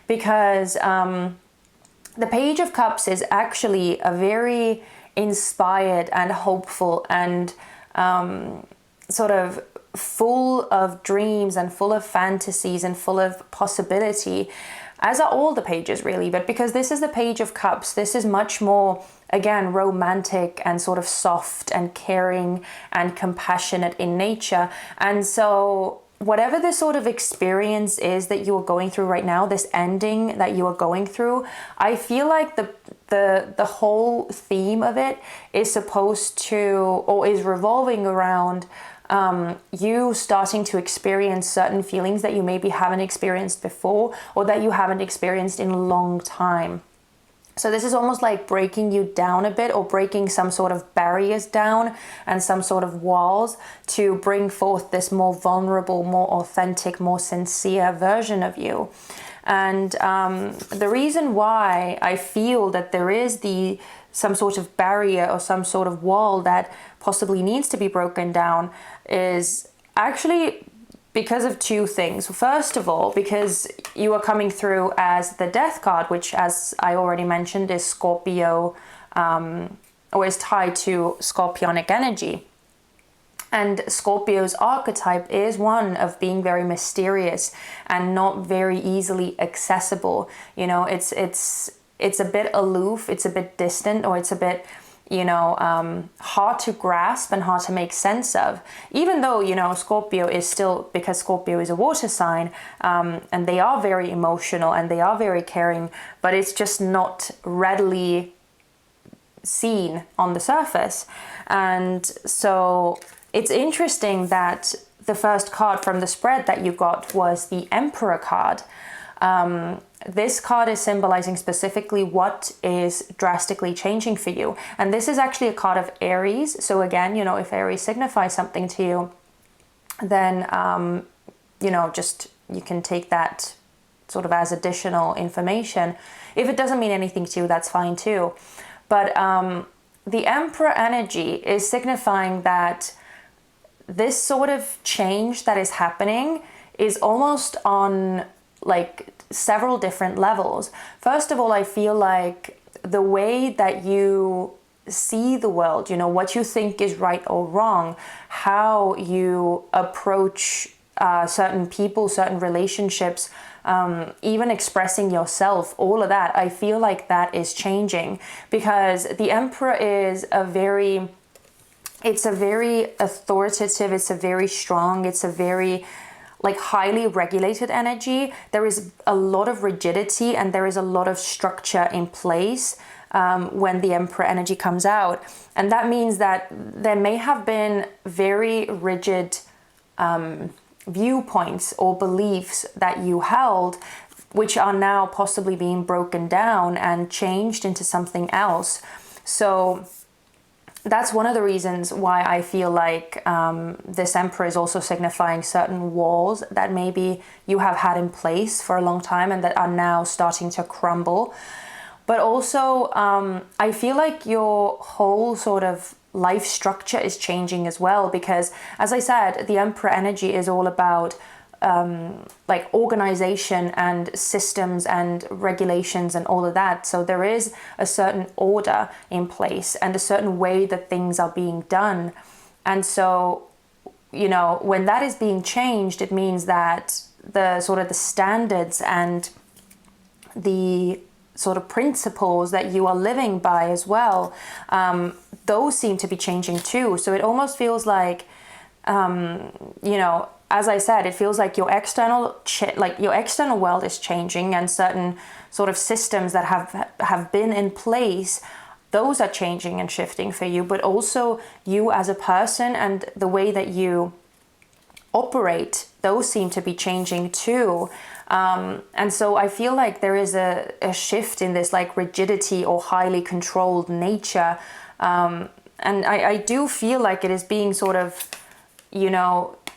because the Page of Cups is actually a very inspired and hopeful and sort of full of dreams and full of fantasies and full of possibility, as are all the pages really. But because this is the Page of Cups, this is much more, again, romantic and sort of soft and caring and compassionate in nature. And so whatever this sort of experience is that you are going through right now, this ending that you are going through, I feel like the whole theme of it is supposed to, or is revolving around you starting to experience certain feelings that you maybe haven't experienced before, or that you haven't experienced in a long time. So this is almost like breaking you down a bit, or breaking some sort of barriers down and some sort of walls to bring forth this more vulnerable, more authentic, more sincere version of you. And the reason why I feel that there is some sort of barrier or some sort of wall that possibly needs to be broken down is actually because of two things. First of all, because you are coming through as the Death card, which, as I already mentioned, is Scorpio, or is tied to Scorpionic energy. And Scorpio's archetype is one of being very mysterious and not very easily accessible. You know, it's a bit aloof, it's a bit distant, or it's a bit, hard to grasp and hard to make sense of. Even though, Scorpio is still, because Scorpio is a water sign, and they are very emotional and they are very caring, but it's just not readily seen on the surface. And so it's interesting that the first card from the spread that you got was the Emperor card. This card is symbolizing specifically what is drastically changing for you. And this is actually a card of Aries. So again, if Aries signifies something to you, then, you can take that sort of as additional information. If it doesn't mean anything to you, that's fine too. But the Emperor energy is signifying that this sort of change that is happening is almost on like several different levels. First of all, I feel like the way that you see the world, what you think is right or wrong, how you approach certain people, certain relationships, even expressing yourself, all of that, I feel like that is changing, because the Emperor is it's a very authoritative, it's a very strong, it's a very highly regulated energy. There is a lot of rigidity and there is a lot of structure in place when the Emperor energy comes out. And that means that there may have been very rigid viewpoints or beliefs that you held, which are now possibly being broken down and changed into something else. So that's one of the reasons why I feel like this Emperor is also signifying certain walls that maybe you have had in place for a long time and that are now starting to crumble. But also, I feel like your whole sort of life structure is changing as well, because, as I said, the Emperor energy is all about organization and systems and regulations and all of that. So there is a certain order in place and a certain way that things are being done. And so, when that is being changed, it means that the sort of the standards and the sort of principles that you are living by as well, those seem to be changing too. So it almost feels like, as I said, it feels like your external world is changing, and certain sort of systems that have been in place, those are changing and shifting for you. But also you as a person and the way that you operate, those seem to be changing too. And so I feel like there is a shift in this rigidity or highly controlled nature. And I do feel like it is being sort of,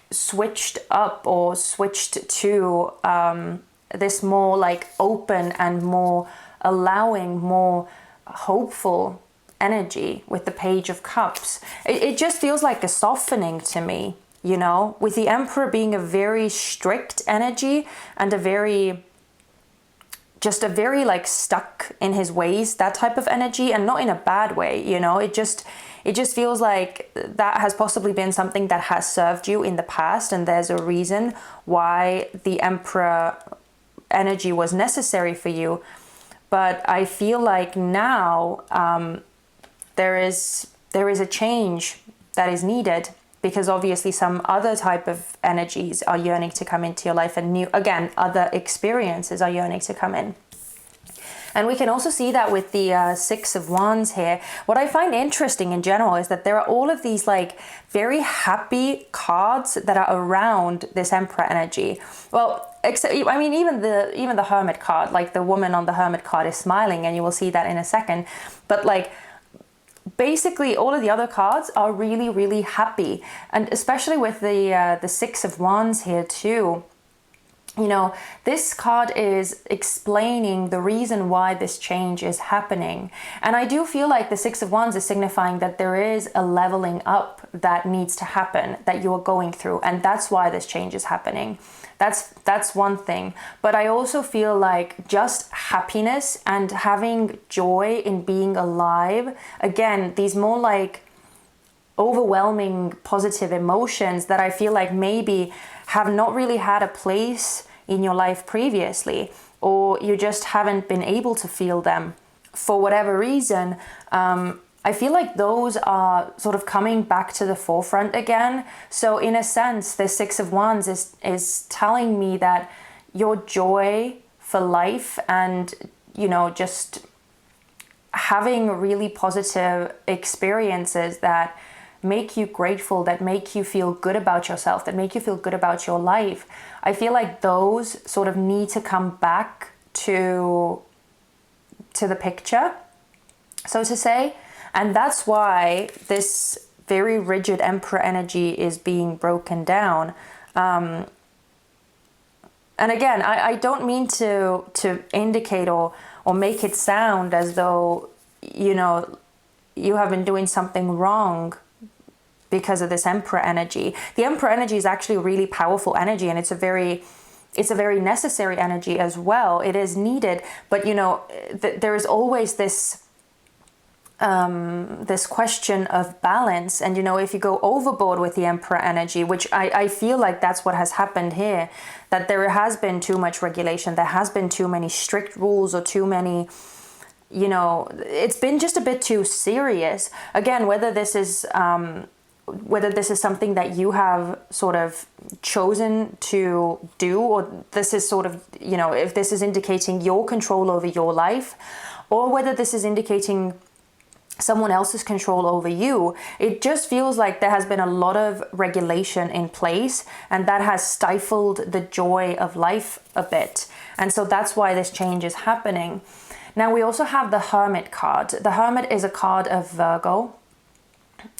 switched up or switched to this more open and more allowing, more hopeful energy with the Page of Cups. It just feels like a softening to me, you know, with the Emperor being a very strict energy and a very like stuck in his ways, that type of energy, and not in a bad way, you know. It just feels like that has possibly been something that has served you in the past, and there's a reason why the Emperor energy was necessary for you. But I feel like now there is a change that is needed, because obviously some other type of energies are yearning to come into your life, and other experiences are yearning to come in. And we can also see that with the Six of Wands here. What I find interesting in general is that there are all of these like very happy cards that are around this Emperor energy. Well, except, I mean, even the Hermit card, like the woman on the Hermit card is smiling, and you will see that in a second. But like, basically all of the other cards are really, really happy. And especially with the Six of Wands here too, you know, this card is explaining the reason why this change is happening. And I do feel like the Six of Wands is signifying that there is a leveling up that needs to happen, that you are going through, and that's why this change is happening. That's one thing. But I also feel like just happiness and having joy in being alive, again, these more like overwhelming positive emotions that I feel like maybe have not really had a place in your life previously, or you just haven't been able to feel them for whatever reason. I feel like those are sort of coming back to the forefront again. So in a sense, the Six of Wands is telling me that your joy for life and, you know, just having really positive experiences that make you grateful, that make you feel good about yourself, that make you feel good about your life. I feel like those sort of need to come back to the picture, so to say. And that's why this very rigid Emperor energy is being broken down. And again, I don't mean to indicate or make it sound as though, you know, you have been doing something wrong because of this Emperor energy. The Emperor energy is actually a really powerful energy, and it's a very necessary energy as well. It is needed, but you know, there is always this question of balance. And you know, if you go overboard with the Emperor energy, which I feel like that's what has happened here, that there has been too much regulation, there has been too many strict rules, or too many, you know, it's been just a bit too serious. Again, whether this is something that you have sort of chosen to do, or this is sort of, you know, if this is indicating your control over your life, or whether this is indicating someone else's control over you, it just feels like there has been a lot of regulation in place, and that has stifled the joy of life a bit. And so that's why this change is happening. Now we also have the Hermit card. The Hermit is a card of Virgo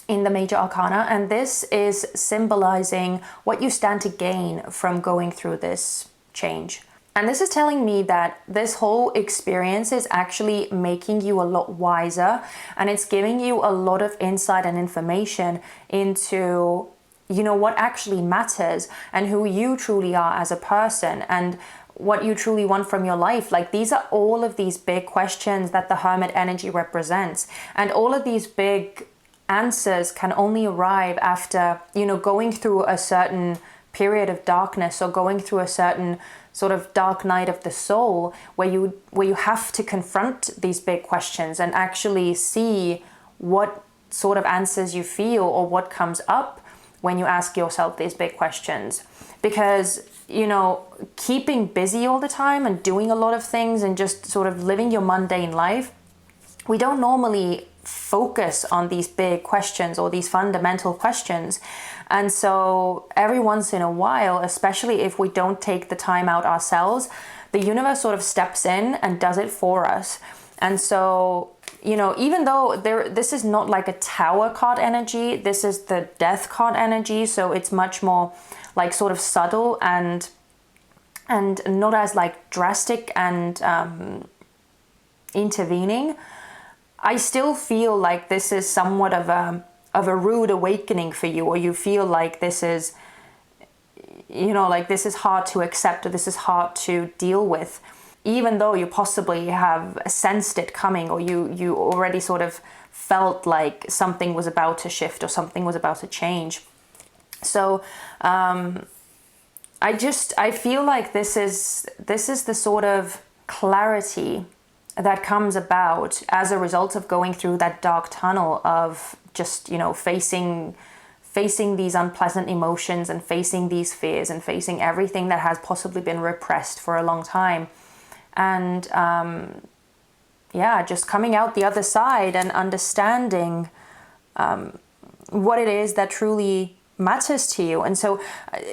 in the major arcana, and this is symbolizing what you stand to gain from going through this change. And this is telling me that this whole experience is actually making you a lot wiser, and it's giving you a lot of insight and information into, you know, what actually matters and who you truly are as a person and what you truly want from your life. Like, these are all of these big questions that the Hermit energy represents, and all of these big answers can only arrive after, you know, going through a certain period of darkness, or going through a certain sort of dark night of the soul, where you have to confront these big questions and actually see what sort of answers you feel, or what comes up when you ask yourself these big questions. Because, you know, keeping busy all the time and doing a lot of things and just sort of living your mundane life, we don't normally focus on these big questions or these fundamental questions. And so every once in a while, especially if we don't take the time out ourselves, the universe sort of steps in and does it for us. And so, you know, even though this is not like a Tower card energy, this is the Death card energy, so it's much more like sort of subtle and not as like drastic and intervening. I still feel like this is somewhat of a rude awakening for you, or you feel like this is, you know, like this is hard to accept, or this is hard to deal with, even though you possibly have sensed it coming, or you already sort of felt like something was about to shift or something was about to change. So I feel like this is the sort of clarity that comes about as a result of going through that dark tunnel of just, you know, facing these unpleasant emotions and facing these fears and facing everything that has possibly been repressed for a long time. And yeah, just coming out the other side and understanding what it is that truly matters to you. And so,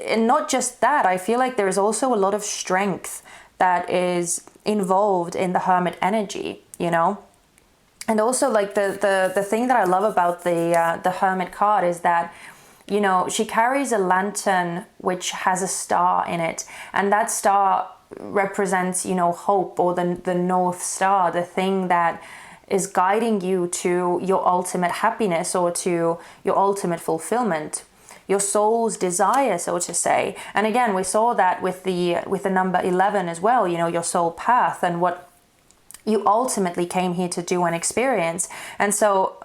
and not just that, I feel like there is also a lot of strength that is involved in the hermit energy, you know. And also, like, the thing that I love about the hermit card is that, you know, she carries a lantern which has a star in it, and that star represents, you know, hope, or the North Star, the thing that is guiding you to your ultimate happiness, or to your ultimate fulfillment, your soul's desire, so to say. And again, we saw that with the number 11 as well, you know, your soul path and what you ultimately came here to do and experience. And so,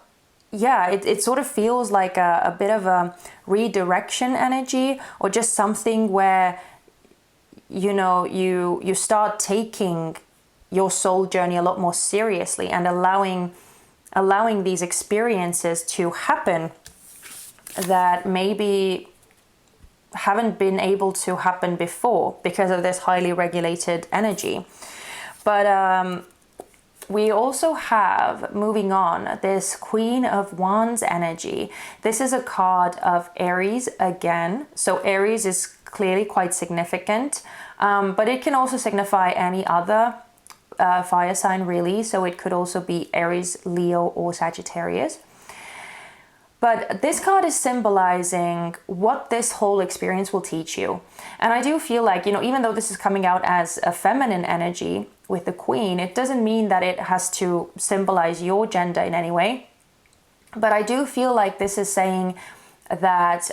yeah, it sort of feels like a bit of a redirection energy, or just something where, you know, you start taking your soul journey a lot more seriously, and allowing these experiences to happen that maybe haven't been able to happen before because of this highly regulated energy. But we also have, moving on, this Queen of Wands energy. This is a card of Aries again. So Aries is clearly quite significant, but it can also signify any other fire sign, really. So it could also be Aries, Leo, or Sagittarius. But this card is symbolizing what this whole experience will teach you. And I do feel like, you know, even though this is coming out as a feminine energy with the Queen, it doesn't mean that it has to symbolize your gender in any way. But I do feel like this is saying that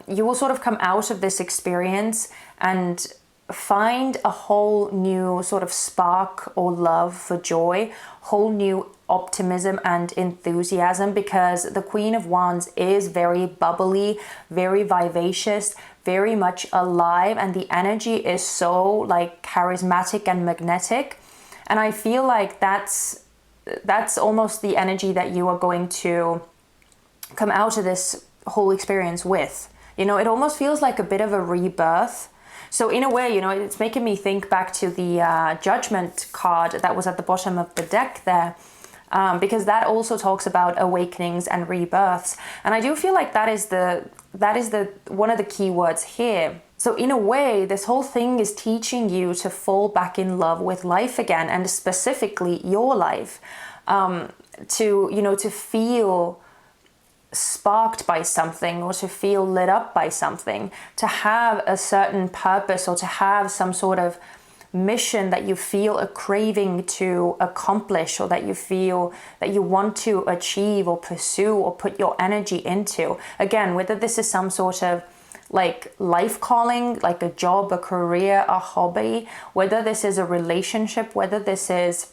you will sort of come out of this experience and find a whole new sort of spark or love for joy, whole new optimism and enthusiasm, because the Queen of Wands is very bubbly, very vivacious, very much alive, and the energy is so like charismatic and magnetic. And I feel like that's almost the energy that you are going to come out of this whole experience with. You know, it almost feels like a bit of a rebirth. So in a way, you know, it's making me think back to the Judgment card that was at the bottom of the deck there, because that also talks about awakenings and rebirths. And I do feel like that is the one of the key words here. So in a way, this whole thing is teaching you to fall back in love with life again, and specifically your life, to feel sparked by something, or to feel lit up by something, to have a certain purpose, or to have some sort of mission that you feel a craving to accomplish, or that you feel that you want to achieve or pursue or put your energy into. Again, whether this is some sort of like life calling, like a job, a career, a hobby, whether this is a relationship, whether this is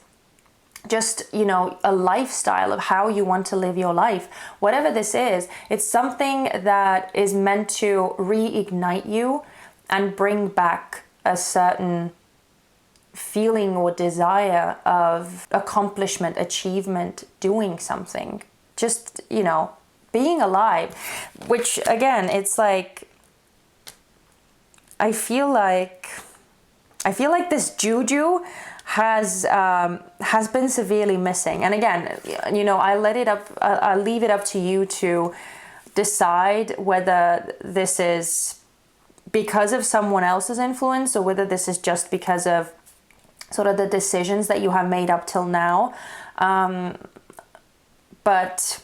just, you know, a lifestyle of how you want to live your life, whatever this is, it's something that is meant to reignite you and bring back a certain feeling or desire of accomplishment, achievement, doing something, just, you know, being alive. Which again, it's like, I feel like this juju has been severely missing. And again, you know, I'll leave it up to you to decide whether this is because of someone else's influence, or whether this is just because of sort of the decisions that you have made up till now. But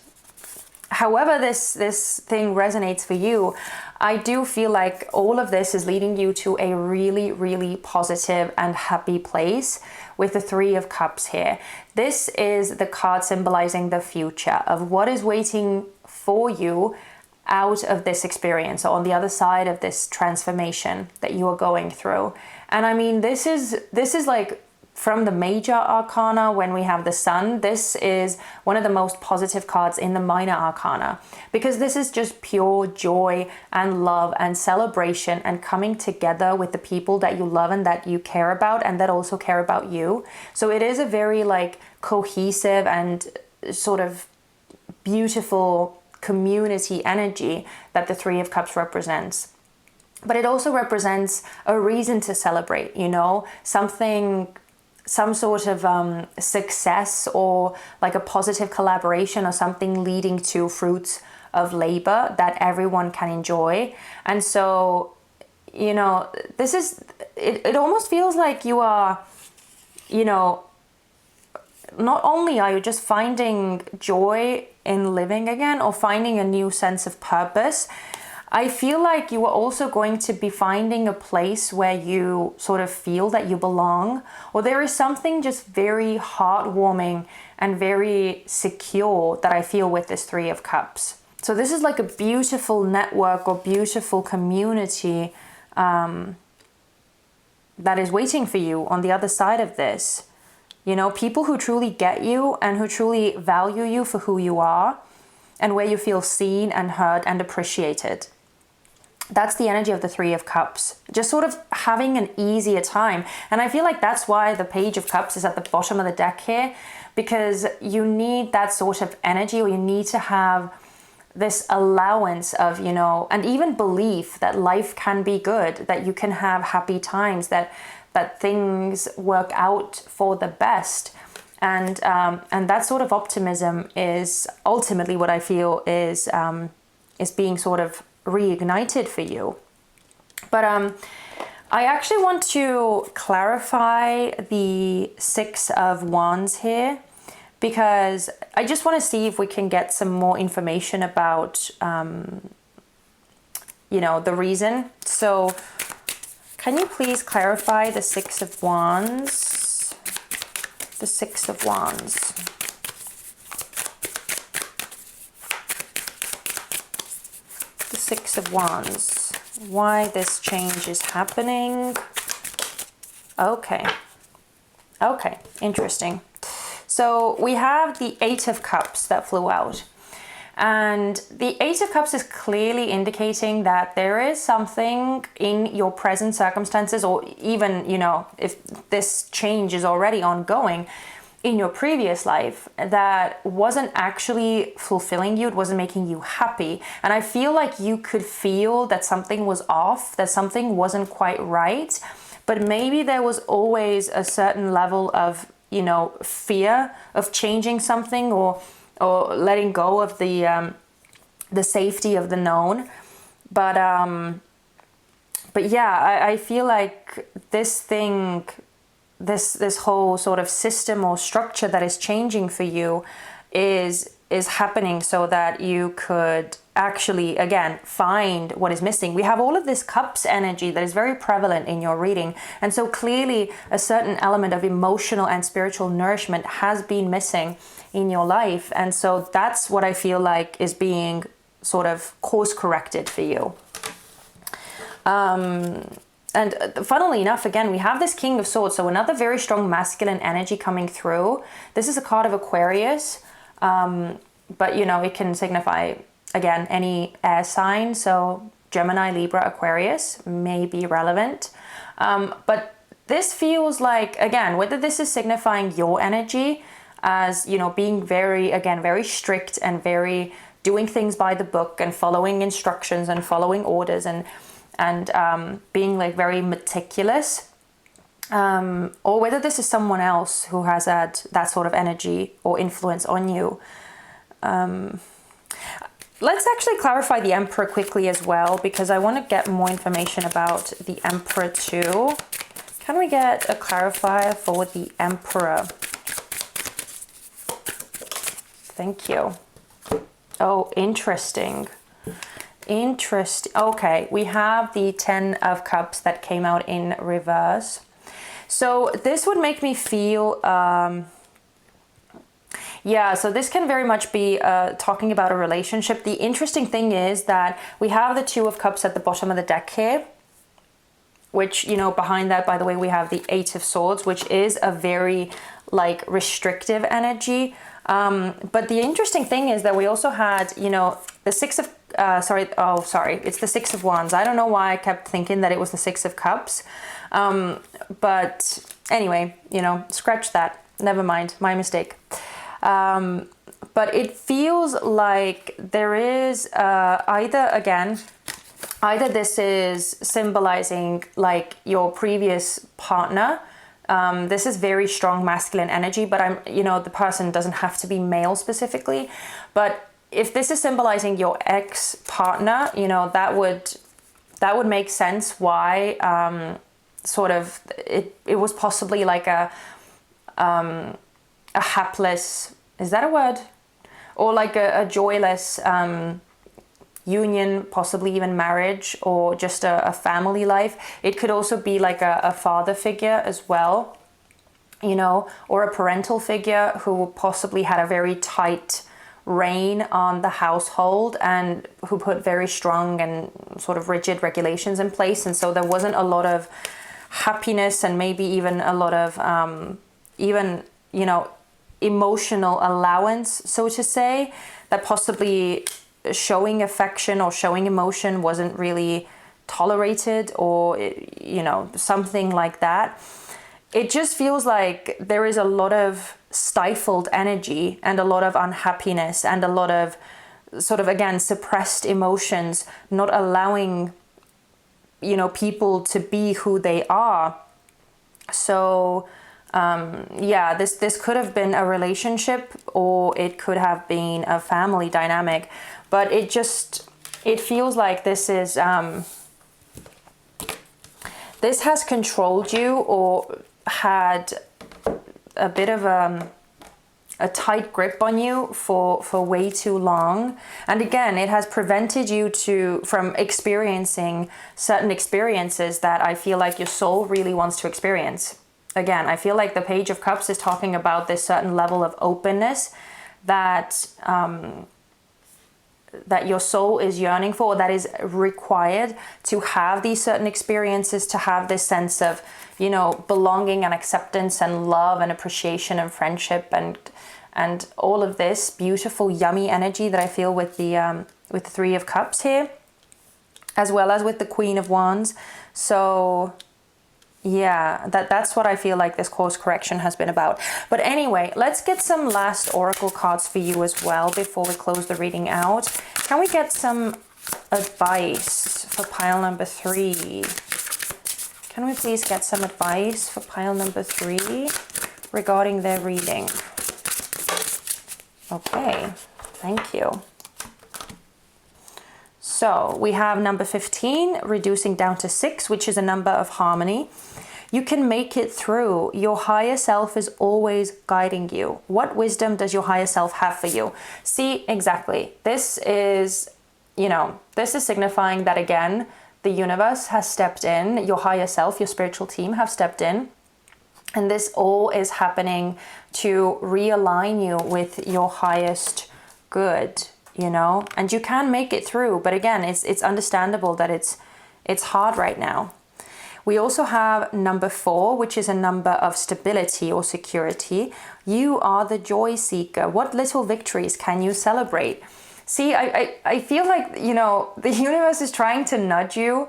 however this thing resonates for you, I do feel like all of this is leading you to a really, really positive and happy place with the Three of Cups here. This is the card symbolizing the future of what is waiting for you out of this experience, or on the other side of this transformation that you are going through. And I mean, this is like, from the major arcana, when we have the sun, this is one of the most positive cards in the minor arcana, because this is just pure joy and love and celebration and coming together with the people that you love and that you care about and that also care about you. So it is a very like cohesive and sort of beautiful community energy that the Three of Cups represents. But it also represents a reason to celebrate, you know, some sort of success, or like a positive collaboration, or something leading to fruits of labor that everyone can enjoy. And so, you know, this is, it almost feels like you are, you know, not only are you just finding joy in living again, or finding a new sense of purpose, I feel like you are also going to be finding a place where you sort of feel that you belong, or there is something just very heartwarming and very secure that I feel with this Three of Cups. So this is like a beautiful network or beautiful community that is waiting for you on the other side of this. You know, people who truly get you and who truly value you for who you are, and where you feel seen and heard and appreciated. That's the energy of the Three of Cups, just sort of having an easier time. And I feel like that's why the Page of Cups is at the bottom of the deck here, because you need that sort of energy, or you need to have this allowance of, you know, and even belief that life can be good, that you can have happy times, that things work out for the best. And that sort of optimism is ultimately what I feel is being sort of reignited for you. But I actually want to clarify the Six of Wands here, because I just want to see if we can get some more information about you know, the reason. So can you please clarify the Six of Wands? The Six of Wands. The Six of Wands. Why this change is happening. Okay. Okay, interesting. So we have the Eight of Cups that flew out. And the Eight of Cups is clearly indicating that there is something in your present circumstances, or even, you know, if this change is already ongoing in your previous life, that wasn't actually fulfilling you, it wasn't making you happy. And I feel like you could feel that something was off, that something wasn't quite right, but maybe there was always a certain level of, you know, fear of changing something, or letting go of the safety of the known. But yeah, I feel like this thing, this whole sort of system or structure that is changing for you is happening so that you could actually, again, find what is missing. We have all of this Cups energy that is very prevalent in your reading. And so clearly a certain element of emotional and spiritual nourishment has been missing in your life. And so that's what I feel like is being sort of course corrected for you. And funnily enough, again, we have this King of Swords, so another very strong masculine energy coming through. This is a card of Aquarius, but, you know, it can signify, again, any air sign. So Gemini, Libra, Aquarius may be relevant. But this feels like, again, whether this is signifying your energy as, you know, being very, again, very strict and very doing things by the book and following instructions and following orders and being like very meticulous, or whether this is someone else who has had that sort of energy or influence on you. Let's actually clarify the Emperor quickly as well, because I want to get more information about the Emperor too. Can we get a clarifier for the Emperor? Thank you. Oh, interesting. Interesting. Okay, we have the 10 of Cups that came out in reverse. So this would make me feel, yeah, so this can very much be talking about a relationship. The interesting thing is that we have the 2 of Cups at the bottom of the deck here, which, you know, behind that, by the way, we have the 8 of Swords, which is a very like restrictive energy. But the interesting thing is that we also had, you know, the 6 of, it's the 6 of Wands. I don't know why I kept thinking that it was the 6 of Cups. But anyway, you know, scratch that. Never mind, my mistake. But it feels like there is either this is symbolizing like your previous partner. This is very strong masculine energy, but you know, the person doesn't have to be male specifically. But if this is symbolizing your ex-partner, you know, that would make sense why sort of it was possibly like a hapless, is that a word? Or like a joyless union, possibly even marriage, or just a family life. It could also be like a father figure as well, you know, or a parental figure who possibly had a very tight rein on the household and who put very strong and sort of rigid regulations in place. And so there wasn't a lot of happiness and maybe even a lot of even, you know, emotional allowance, so to say, that possibly showing affection or showing emotion wasn't really tolerated, or, you know, something like that. It just feels like there is a lot of stifled energy and a lot of unhappiness and a lot of sort of, again, suppressed emotions, not allowing, you know, people to be who they are. So yeah, this could have been a relationship, or it could have been a family dynamic, but it feels like this is this has controlled you or had a bit of a tight grip on you for way too long. And again, it has prevented you from experiencing certain experiences that I feel like your soul really wants to experience. Again, I feel like the Page of Cups is talking about this certain level of openness that that your soul is yearning for, that is required to have these certain experiences, to have this sense of, you know, belonging and acceptance and love and appreciation and friendship and all of this beautiful, yummy energy that I feel with the 3 of Cups here, as well as with the Queen of Wands. So yeah, that's what I feel like this course correction has been about. But anyway, let's get some last oracle cards for you as well before we close the reading out. Can we get some advice for pile number 3? Can we please get some advice for pile number 3 regarding their reading? Okay, thank you. So we have number 15, reducing down to 6, which is a number of harmony. You can make it through. Your higher self is always guiding you. What wisdom does your higher self have for you? See, exactly. This is, you know, this is signifying that, again, the universe has stepped in. Your higher self, your spiritual team have stepped in. And this all is happening to realign you with your highest good, you know, and you can make it through. But again, it's understandable that it's hard right now. We also have number 4, which is a number of stability or security. You are the joy seeker. What little victories can you celebrate? See, I feel like, you know, the universe is trying to nudge you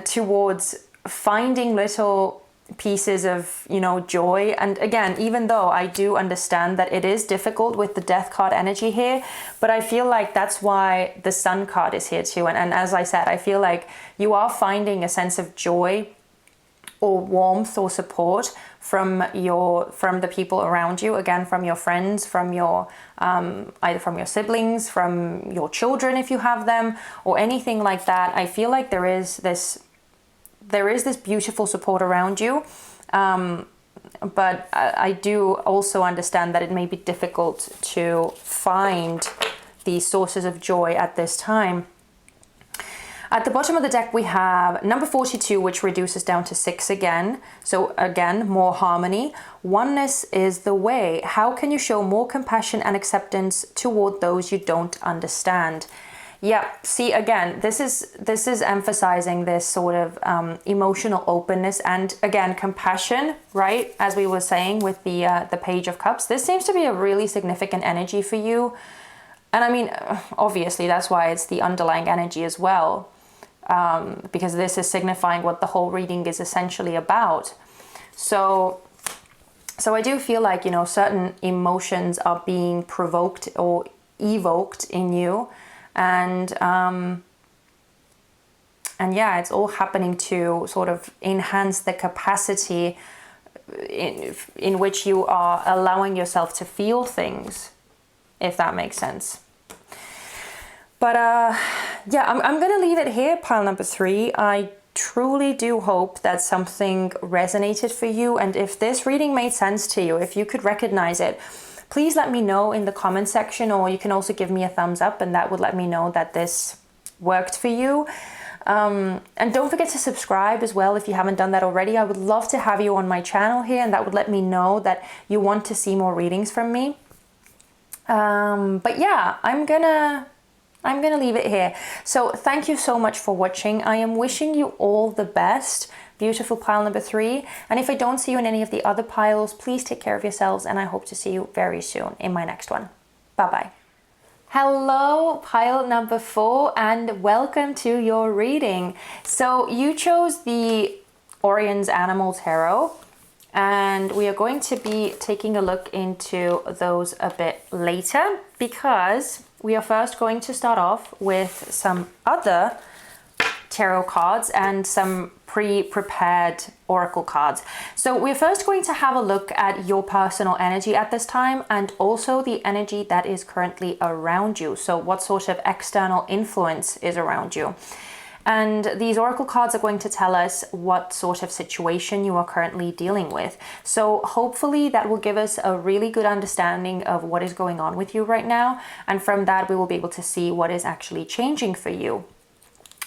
towards finding little pieces of, you know, joy. And again, even though I do understand that it is difficult with the death card energy here, but I feel like that's why the sun card is here too. And as I said, I feel like you are finding a sense of joy or warmth or support from the people around you, again, from your friends, from your either from your siblings, from your children if you have them, or anything like that. I feel like there is this beautiful support around you, but I do also understand that it may be difficult to find these sources of joy at this time. At the bottom of the deck, we have number 42, which reduces down to 6 again. So again, more harmony. Oneness is the way. How can you show more compassion and acceptance toward those you don't understand? Yeah, see, again, this is emphasizing this sort of emotional openness and, again, compassion, right? As we were saying with the Page of Cups, this seems to be a really significant energy for you. And I mean, obviously, that's why it's the underlying energy as well. Because this is signifying what the whole reading is essentially about. So I do feel like, you know, certain emotions are being provoked or evoked in you, and yeah, it's all happening to sort of enhance the capacity in which you are allowing yourself to feel things, if that makes sense. But yeah, I'm going to leave it here, pile number 3. I truly do hope that something resonated for you. And if this reading made sense to you, if you could recognize it, please let me know in the comment section, or you can also give me a thumbs up, and that would let me know that this worked for you. And don't forget to subscribe as well if you haven't done that already. I would love to have you on my channel here, and that would let me know that you want to see more readings from me. But yeah, I'm gonna leave it here. So thank you so much for watching. I am wishing you all the best. Beautiful pile number 3. And if I don't see you in any of the other piles, please take care of yourselves, and I hope to see you very soon in my next one. Bye-bye. Hello, pile number 4, and welcome to your reading. So you chose the Oriens Animal Tarot, and we are going to be taking a look into those a bit later, because we are first going to start off with some other tarot cards and some pre-prepared oracle cards. So we're first going to have a look at your personal energy at this time, and also the energy that is currently around you. So what sort of external influence is around you? And these oracle cards are going to tell us what sort of situation you are currently dealing with. So hopefully that will give us a really good understanding of what is going on with you right now. And from that, we will be able to see what is actually changing for you.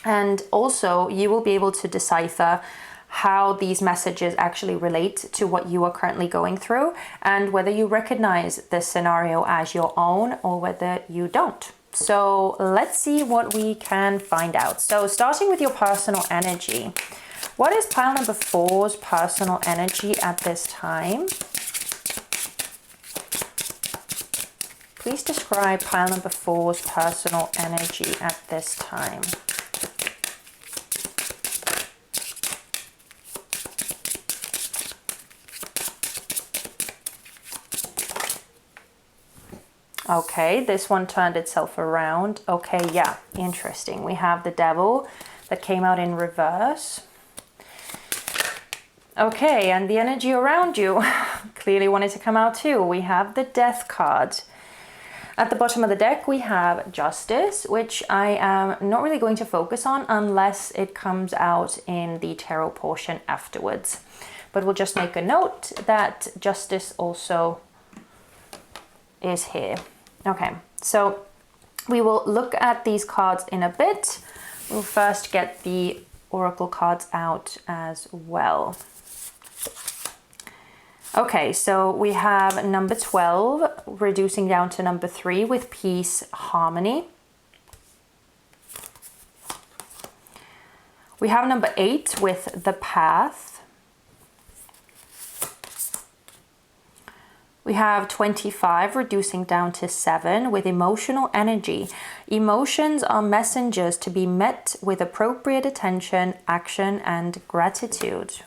And also you will be able to decipher how these messages actually relate to what you are currently going through, and whether you recognize this scenario as your own or whether you don't. So let's see what we can find out. So starting with your personal energy, what is pile number 4's personal energy at this time? Please describe pile number 4's personal energy at this time. Okay, this one turned itself around. Okay, yeah, interesting. We have the Devil that came out in reverse. Okay, and the energy around you clearly wanted to come out too. We have the Death card. At the bottom of the deck, we have Justice, which I am not really going to focus on unless it comes out in the tarot portion afterwards. But we'll just make a note that Justice also is here. Okay, so we will look at these cards in a bit. We'll first get the oracle cards out as well. Okay, so we have number 12 reducing down to number 3 with Peace, Harmony. We have number 8 with The Path. We have 25 reducing down to 7 with Emotional Energy. Emotions are messengers to be met with appropriate attention, action, and gratitude.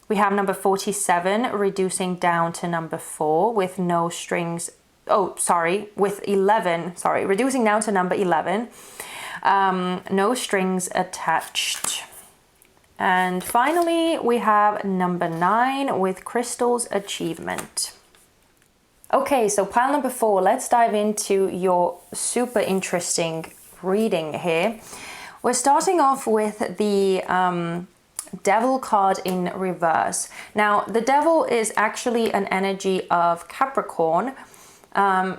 We have number 47 reducing down to number 4 with no strings. With 11. Reducing down to number 11. No strings attached. And finally, we have number 9 with Crystal's Achievement. Okay, so pile number 4, let's dive into your super interesting reading here. We're starting off with the Devil card in reverse. Now, the Devil is actually an energy of Capricorn,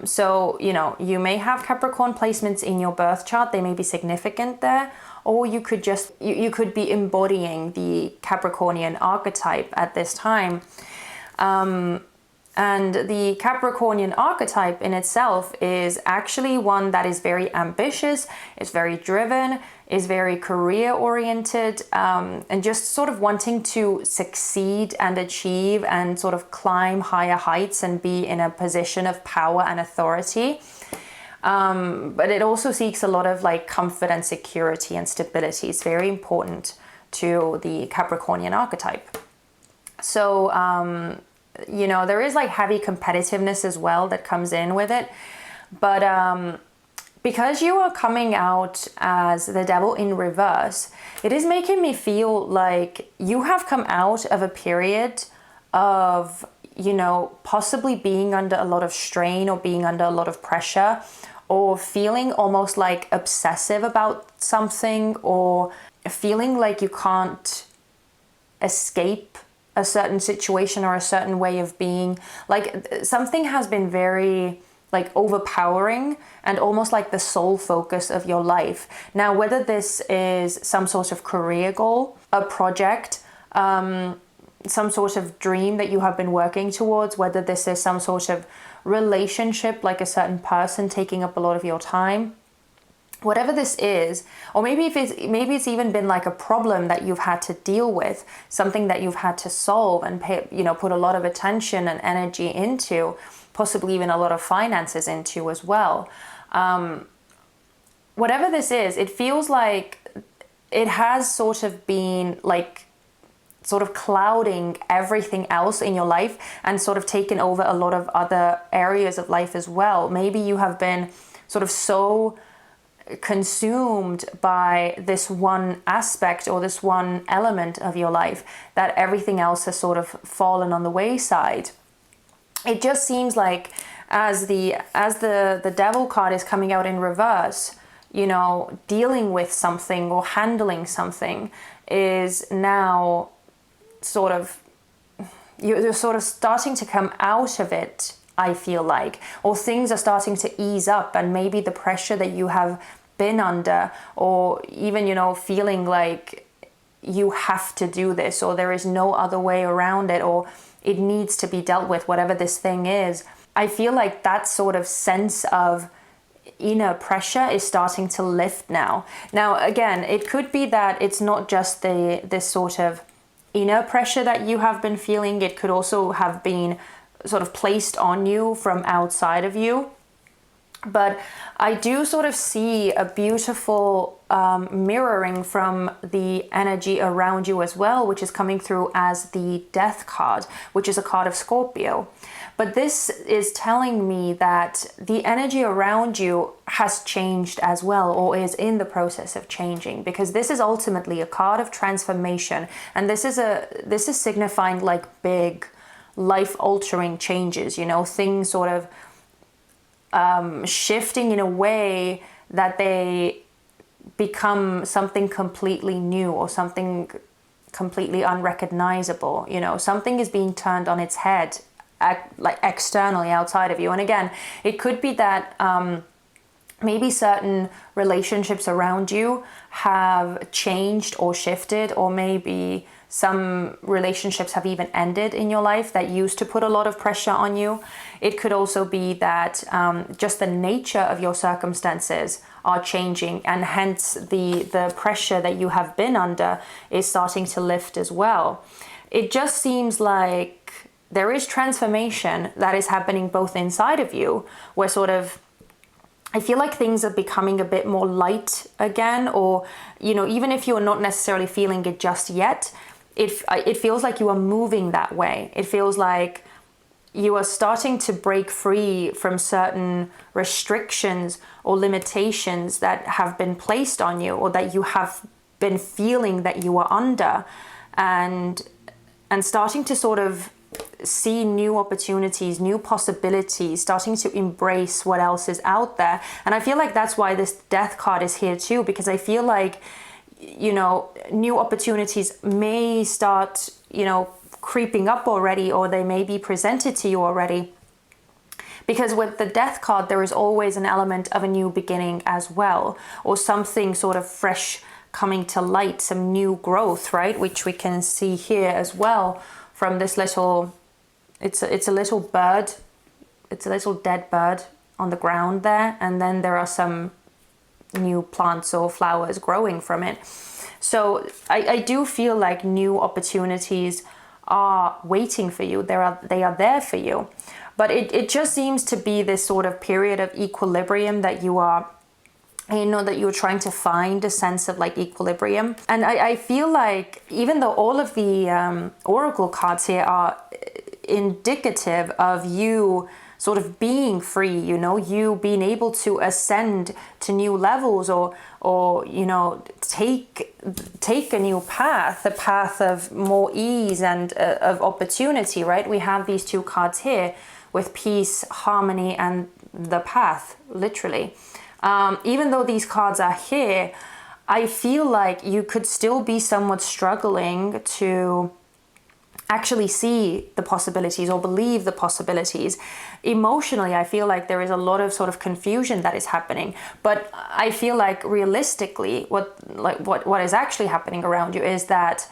So, you know, you may have Capricorn placements in your birth chart. They may be significant there, or you could just, you could be embodying the Capricornian archetype at this time. And the Capricornian archetype in itself is actually one that is very ambitious, is very driven, is very career oriented, and just sort of wanting to succeed and achieve and sort of climb higher heights and be in a position of power and authority. But it also seeks a lot of like comfort and security and stability. It's very important to the Capricornian archetype. So, you know, there is like heavy competitiveness as well that comes in with it. But because you are coming out as the devil in reverse, it is making me feel like you have come out of a period of, you know, possibly being under a lot of strain or being under a lot of pressure, or feeling almost like obsessive about something, or feeling like you can't escape a certain situation or a certain way of being. Like something has been very like overpowering and almost like the sole focus of your life. Now, whether this is some sort of career goal, a project, some sort of dream that you have been working towards, whether this is some sort of relationship, like a certain person taking up a lot of your time, whatever this is, or maybe it's even been like a problem that you've had to deal with, something that you've had to solve and pay, you know, put a lot of attention and energy into, possibly even a lot of finances into as well. Whatever this is, it feels like it has sort of been like sort of clouding everything else in your life and sort of taken over a lot of other areas of life as well. Maybe you have been sort of so consumed by this one aspect or this one element of your life that everything else has sort of fallen on the wayside. It just seems like as the devil card is coming out in reverse, you know, dealing with something or handling something is now sort of, you're sort of starting to come out of it, I feel like, or things are starting to ease up, and maybe the pressure that you have been under, or even, you know, feeling like you have to do this, or there is no other way around it, or it needs to be dealt with, whatever this thing is. I feel like that sort of sense of inner pressure is starting to lift now. Now, again, it could be that it's not just this sort of inner pressure that you have been feeling. It could also have been sort of placed on you from outside of you. But I do sort of see a beautiful mirroring from the energy around you as well, which is coming through as the Death card, which is a card of Scorpio. But this is telling me that the energy around you has changed as well, or is in the process of changing, because this is ultimately a card of transformation, and this is signifying like big life-altering changes, you know, things sort of shifting in a way that they become something completely new or something completely unrecognizable. You know, something is being turned on its head, like externally outside of you. And again, it could be that maybe certain relationships around you have changed or shifted, or maybe some relationships have even ended in your life that used to put a lot of pressure on you. It could also be that just the nature of your circumstances are changing, and hence the pressure that you have been under is starting to lift as well. It just seems like there is transformation that is happening both inside of you, where sort of I feel like things are becoming a bit more light again, or, you know, even if you're not necessarily feeling it just yet, it feels like you are moving that way. It feels like you are starting to break free from certain restrictions or limitations that have been placed on you, or that you have been feeling that you are under, and starting to sort of see new opportunities, new possibilities, starting to embrace what else is out there. And I feel like that's why this Death card is here too, because I feel like, you know, new opportunities may start, you know, creeping up already, or they may be presented to you already. Because with the Death card, there is always an element of a new beginning as well, or something sort of fresh coming to light, some new growth, right? Which we can see here as well from this little, it's a little bird, it's a little dead bird on the ground there, and then there are some new plants or flowers growing from it. So I do feel like new opportunities are waiting for you. They are there for you. But it just seems to be this sort of period of equilibrium that you are, that you're trying to find a sense of like equilibrium. And I feel like even though all of the oracle cards here are indicative of you sort of being free, you being able to ascend to new levels, or take a new path, a path of more ease and of opportunity, right? We have these two cards here with peace, harmony, and the path, literally. Even though these cards are here, I feel like you could still be somewhat struggling to actually see the possibilities or believe the possibilities. Emotionally, I feel like there is a lot of sort of confusion that is happening. But I feel like realistically, what is actually happening around you is that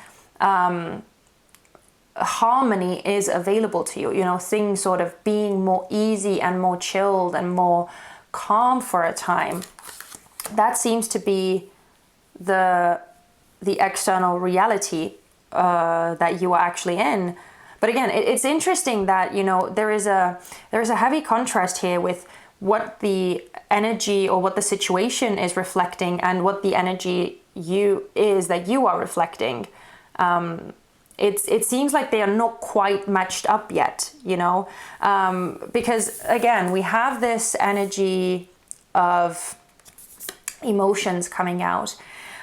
harmony is available to you. Things sort of being more easy and more chilled and more calm for a time. That seems to be the external reality that you are actually in. But again, it's interesting that there is a heavy contrast here with what the energy or what the situation is reflecting and what the energy that you are reflecting. It seems like they are not quite matched up yet, because again, we have this energy of emotions coming out.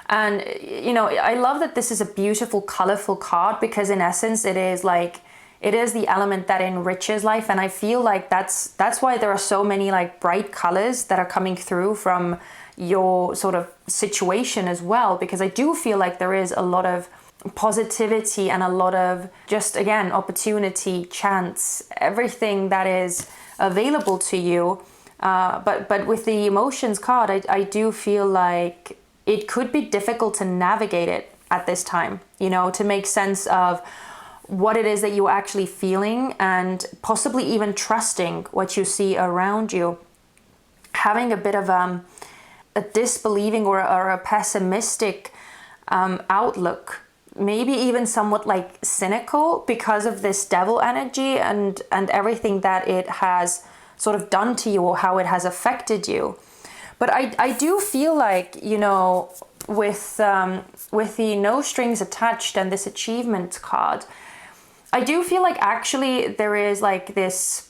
And, I love that this is a beautiful, colorful card, because in essence, it is the element that enriches life. And I feel like that's why there are so many like bright colors that are coming through from your sort of situation as well, because I do feel like there is a lot of positivity and a lot of just, again, opportunity, chance, everything that is available to you. But with the emotions card, I do feel like it could be difficult to navigate it at this time, to make sense of what it is that you're actually feeling, and possibly even trusting what you see around you. Having a bit of a disbelieving or a pessimistic outlook, maybe even somewhat like cynical, because of this devil energy and everything that it has sort of done to you or how it has affected you. But I do feel like, with the no strings attached and this achievement card, I do feel like actually there is like this,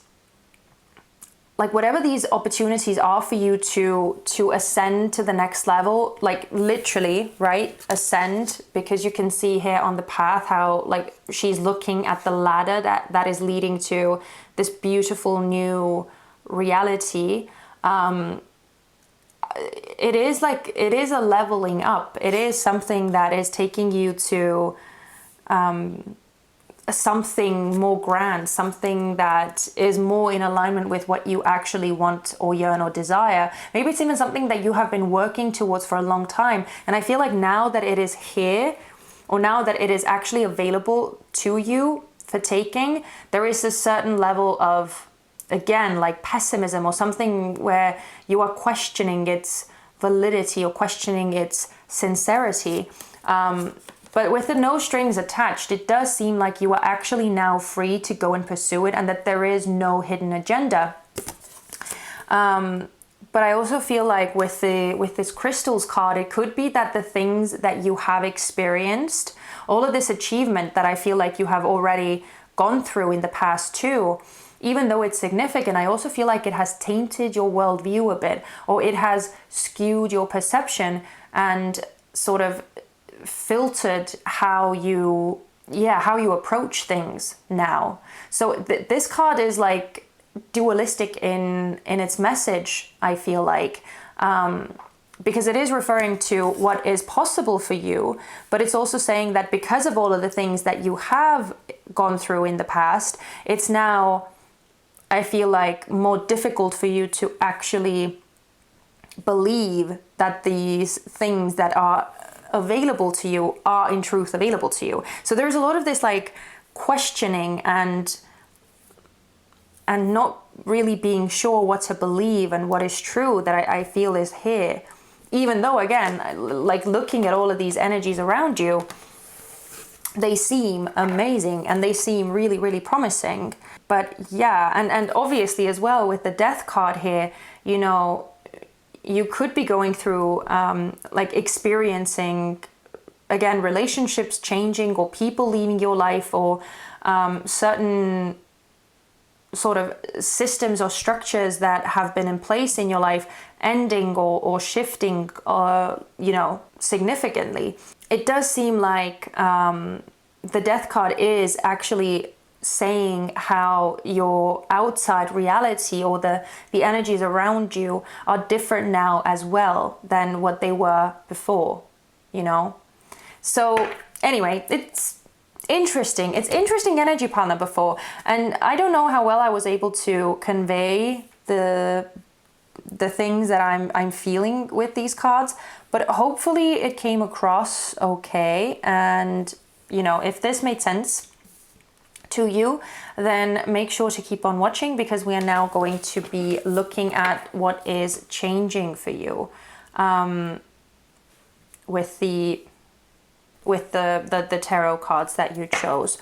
like whatever these opportunities are for you to ascend to the next level, like literally, right? Ascend, because you can see here on the path how like she's looking at the ladder that is leading to this beautiful new reality. It is a leveling up. It is something that is taking you to something more grand, something that is more in alignment with what you actually want or yearn or desire. Maybe it's even something that you have been working towards for a long time. And I feel like now that it is here, or now that it is actually available to you for taking, there is a certain level of, again, like pessimism or something where you are questioning its validity or questioning its sincerity. But with the no strings attached, it does seem like you are actually now free to go and pursue it, and that there is no hidden agenda. But I also feel like with this crystals card, it could be that the things that you have experienced, all of this achievement that I feel like you have already gone through in the past too, even though it's significant, I also feel like it has tainted your worldview a bit, or it has skewed your perception and sort of filtered how you approach things now. So this card is like dualistic in its message, I feel like, because it is referring to what is possible for you, but it's also saying that because of all of the things that you have gone through in the past, it's now I feel like, more difficult for you to actually believe that these things that are available to you are in truth available to you. So there's a lot of this like questioning and not really being sure what to believe and what is true that I feel is here. Even though, again, like looking at all of these energies around you, they seem amazing and they seem really, really promising. But yeah, and obviously as well with the Death card here, you know, you could be going through like experiencing, again, relationships changing or people leaving your life, or certain sort of systems or structures that have been in place in your life ending or shifting, you know, significantly. It does seem like the Death card is actually saying how your outside reality or the energies around you are different now as well than what they were before, you know. So anyway, it's interesting. It's interesting energy, partner, before, and I don't know how well I was able to convey the things that I'm feeling with these cards, but hopefully it came across okay. And you know, if this made sense to you, then make sure to keep on watching, because we are now going to be looking at what is changing for you with the tarot cards that you chose.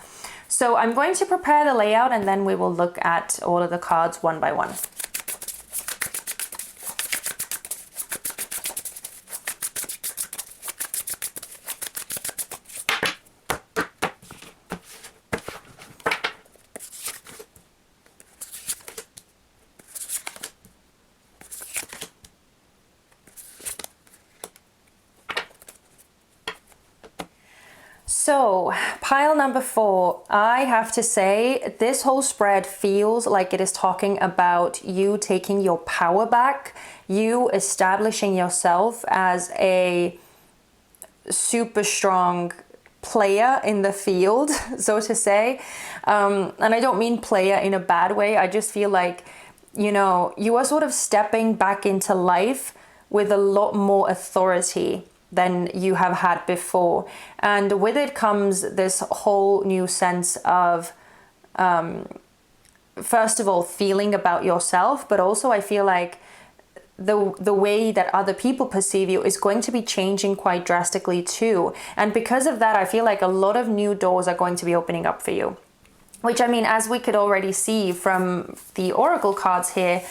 So I'm going to prepare the layout and then we will look at all of the cards one by one. So, pile number 4, I have to say, this whole spread feels like it is talking about you taking your power back, you establishing yourself as a super strong player in the field, so to say. And I don't mean player in a bad way. I just feel like, you know, you are sort of stepping back into life with a lot more authority than you have had before. And with it comes this whole new sense of, first of all, feeling about yourself, but also I feel like the way that other people perceive you is going to be changing quite drastically too. And because of that, I feel like a lot of new doors are going to be opening up for you. Which, I mean, as we could already see from the oracle cards here,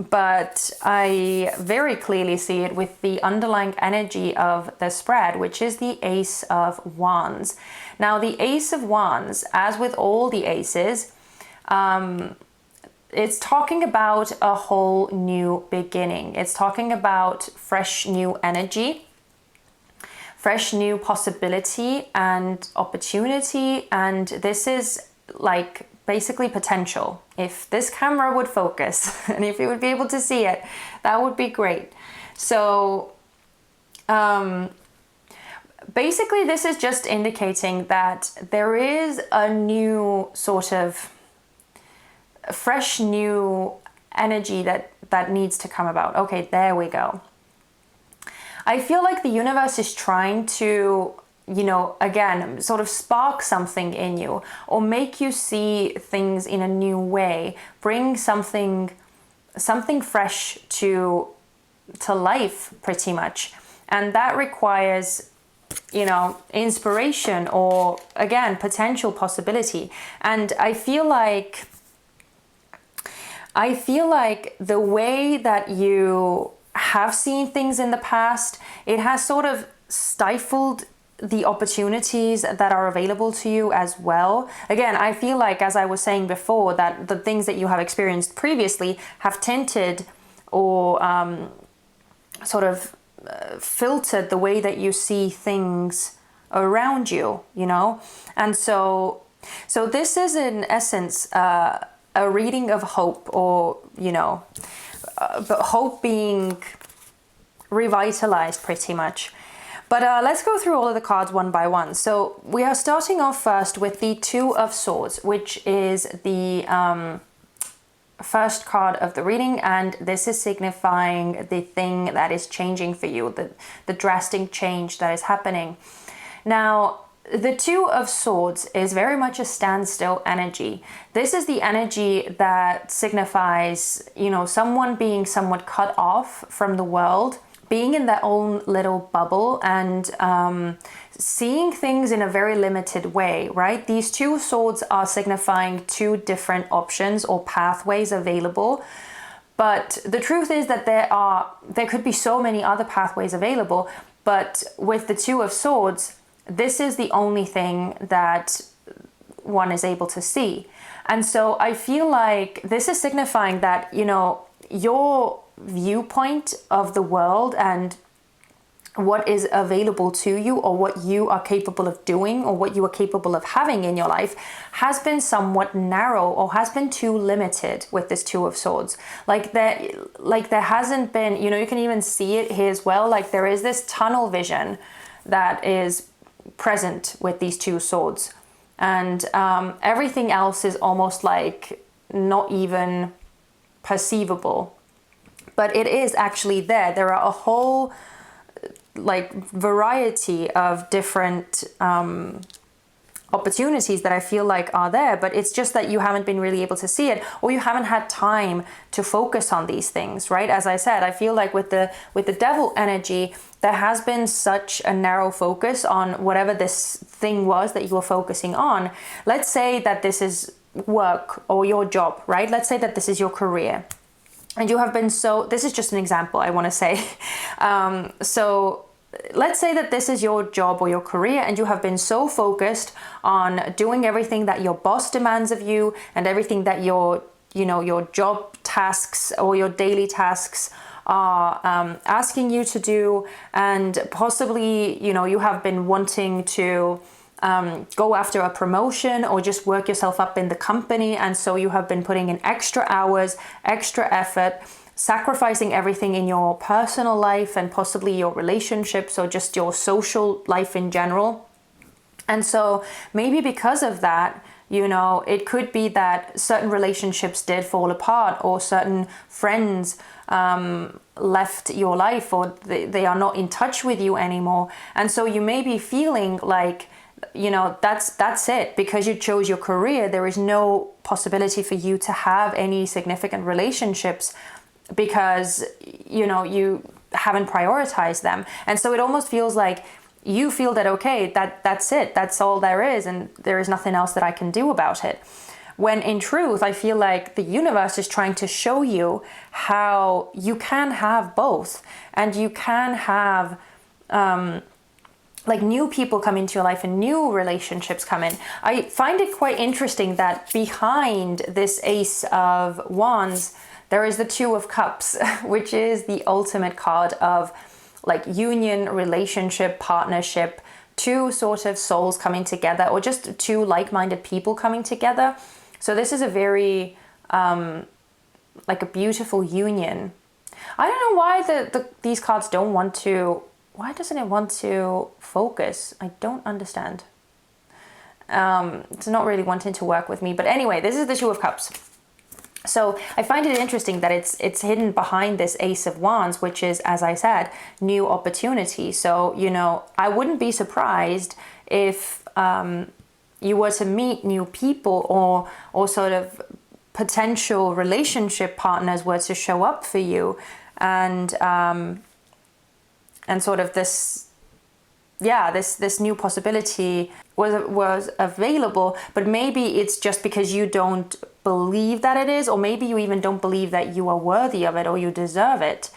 but I very clearly see it with the underlying energy of the spread, which is the Ace of Wands. Now, the Ace of Wands, as with all the aces, it's talking about a whole new beginning. It's talking about fresh new energy, fresh new possibility and opportunity. And this is like basically potential. If this camera would focus and if you would be able to see it, that would be great. So basically this is just indicating that there is a new sort of fresh new energy that needs to come about. Okay, there we go. I feel like the universe is trying to, you know, again, sort of spark something in you or make you see things in a new way, bring something fresh to life pretty much. And that requires, you know, inspiration or, again, potential possibility. And I feel like the way that you have seen things in the past, it has sort of stifled the opportunities that are available to you as well. Again, I feel like, as I was saying before, that the things that you have experienced previously have tinted or sort of filtered the way that you see things around you, you know? And so this is in essence a reading of hope, or, you know, but hope being revitalized pretty much. But let's go through all of the cards one by one. So we are starting off first with the Two of Swords, which is the first card of the reading, and this is signifying the thing that is changing for you, the drastic change that is happening. Now, the Two of Swords is very much a standstill energy. This is the energy that signifies, you know, someone being somewhat cut off from the world, being in their own little bubble, and seeing things in a very limited way, right? These two swords are signifying two different options or pathways available. But the truth is that there could be so many other pathways available, but with the Two of Swords, this is the only thing that one is able to see. And so I feel like this is signifying that, you know, your viewpoint of the world and what is available to you, or what you are capable of doing, or what you are capable of having in your life, has been somewhat narrow or has been too limited with this Two of Swords. Like there hasn't been, you know, you can even see it here as well. Like there is this tunnel vision that is present with these two swords, and everything else is almost like not even perceivable, but it is actually there. There are a whole like variety of different opportunities that I feel like are there, but it's just that you haven't been really able to see it, or you haven't had time to focus on these things, right? As I said, I feel like with the Devil energy, there has been such a narrow focus on whatever this thing was that you were focusing on. Let's say that this is work or your job, right? Let's say that this is your career, and you have been this is just an example I want to say. So let's say that this is your job or your career, and you have been so focused on doing everything that your boss demands of you, and everything that your job tasks or your daily tasks are asking you to do, and possibly, you know, you have been wanting to go after a promotion or just work yourself up in the company, and so you have been putting in extra hours, extra effort, sacrificing everything in your personal life and possibly your relationships or just your social life in general. And so maybe because of that, you know, it could be that certain relationships did fall apart, or certain friends left your life, or they are not in touch with you anymore. And so you may be feeling like, you know, that's it. Because you chose your career, there is no possibility for you to have any significant relationships, because, you know, you haven't prioritized them. And so it almost feels like you feel that, okay, that's it, that's all there is, and there is nothing else that I can do about it. When in truth, I feel like the universe is trying to show you how you can have both, and you can have like new people come into your life and new relationships come in. I find it quite interesting that behind this Ace of Wands, there is the Two of Cups, which is the ultimate card of like union, relationship, partnership, two sort of souls coming together, or just two like-minded people coming together. So this is a very like a beautiful union. I don't know why these cards don't want to. Why doesn't it want to focus? I don't understand. It's not really wanting to work with me. But anyway, this is the Two of Cups. So I find it interesting that it's hidden behind this Ace of Wands, which is, as I said, new opportunity. So, you know, I wouldn't be surprised if you were to meet new people, or sort of potential relationship partners were to show up for you, and sort of this new possibility was available. But maybe it's just because you don't believe that it is, or maybe you even don't believe that you are worthy of it or you deserve it.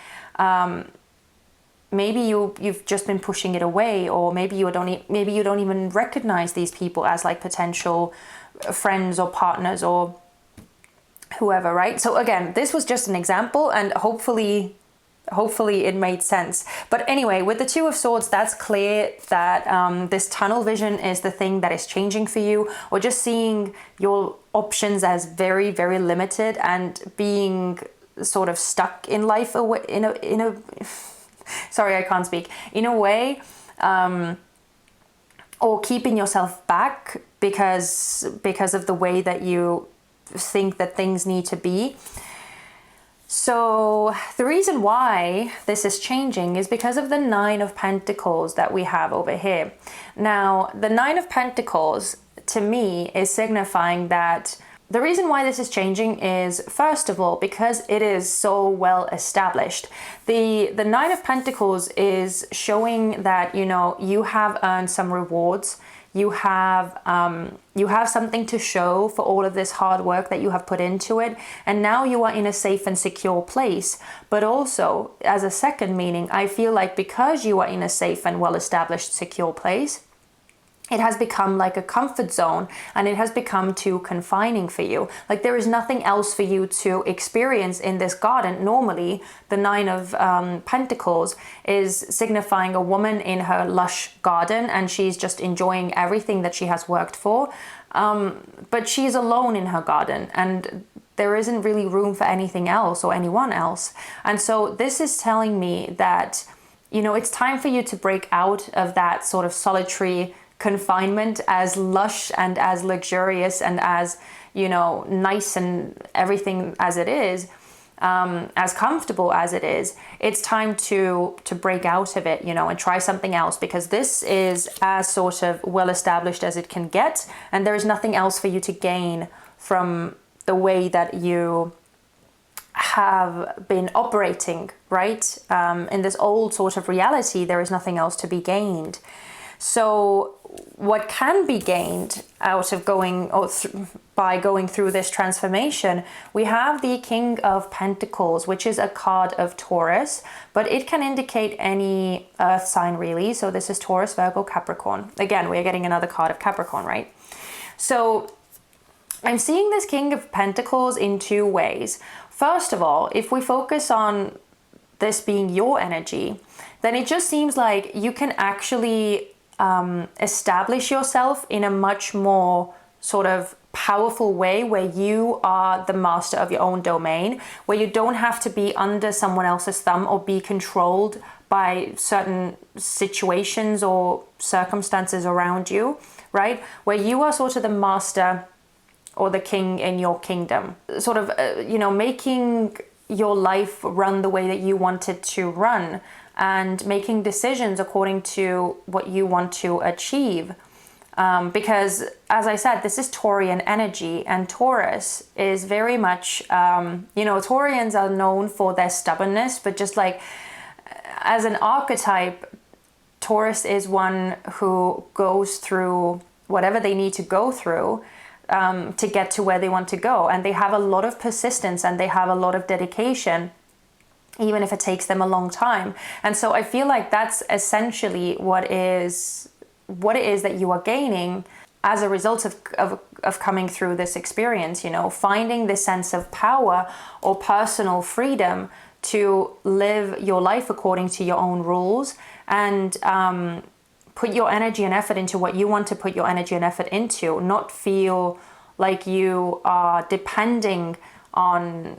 Maybe you've just been pushing it away, or maybe you don't even recognize these people as like potential friends or partners or whoever, right? So again, this was just an example, and hopefully it made sense. But anyway, with the Two of Swords, that's clear that this tunnel vision is the thing that is changing for you, or just seeing your options as very, very limited, and being sort of stuck in life in a sorry, I can't speak. In a way, or keeping yourself back because of the way that you think that things need to be. So the reason why this is changing is because of the Nine of Pentacles that we have over here. Now, the Nine of Pentacles to me is signifying that the reason why this is changing is, first of all, because it is so well established. The Nine of Pentacles is showing that, you know, you have earned some rewards. You have something to show for all of this hard work that you have put into it. And now you are in a safe and secure place. But also, as a second meaning, I feel like because you are in a safe and well-established, secure place, it has become like a comfort zone, and it has become too confining for you. Like there is nothing else for you to experience in this garden. Normally, the Nine of Pentacles is signifying a woman in her lush garden, and she's just enjoying everything that she has worked for. But she's alone in her garden, and there isn't really room for anything else or anyone else. And so this is telling me that, you know, it's time for you to break out of that sort of solitary confinement, as lush and as luxurious and as, you know, nice and everything as it is, as comfortable as it is. It's time to break out of it, you know, and try something else, because this is as sort of well established as it can get, and there is nothing else for you to gain from the way that you have been operating, right? In this old sort of reality, there is nothing else to be gained. So what can be gained out of by going through this transformation, we have the King of Pentacles, which is a card of Taurus, but it can indicate any earth sign really. So this is Taurus, Virgo, Capricorn. Again, we're getting another card of Capricorn, right? So I'm seeing this King of Pentacles in two ways. First of all, if we focus on this being your energy, then it just seems like you can actually establish yourself in a much more sort of powerful way, where you are the master of your own domain, where you don't have to be under someone else's thumb or be controlled by certain situations or circumstances around you, right? Where you are sort of the master or the king in your kingdom, sort of, you know, making your life run the way that you want it to run, and making decisions according to what you want to achieve. Because, as I said, this is Taurian energy, and Taurus is very much, you know, Taurians are known for their stubbornness, but just like as an archetype, Taurus is one who goes through whatever they need to go through to get to where they want to go. And they have a lot of persistence, and they have a lot of dedication, even if it takes them a long time. And so I feel like that's essentially what it is that you are gaining as a result of coming through this experience, you know, finding this sense of power or personal freedom to live your life according to your own rules, and put your energy and effort into what you want to put your energy and effort into, not feel like you are depending on,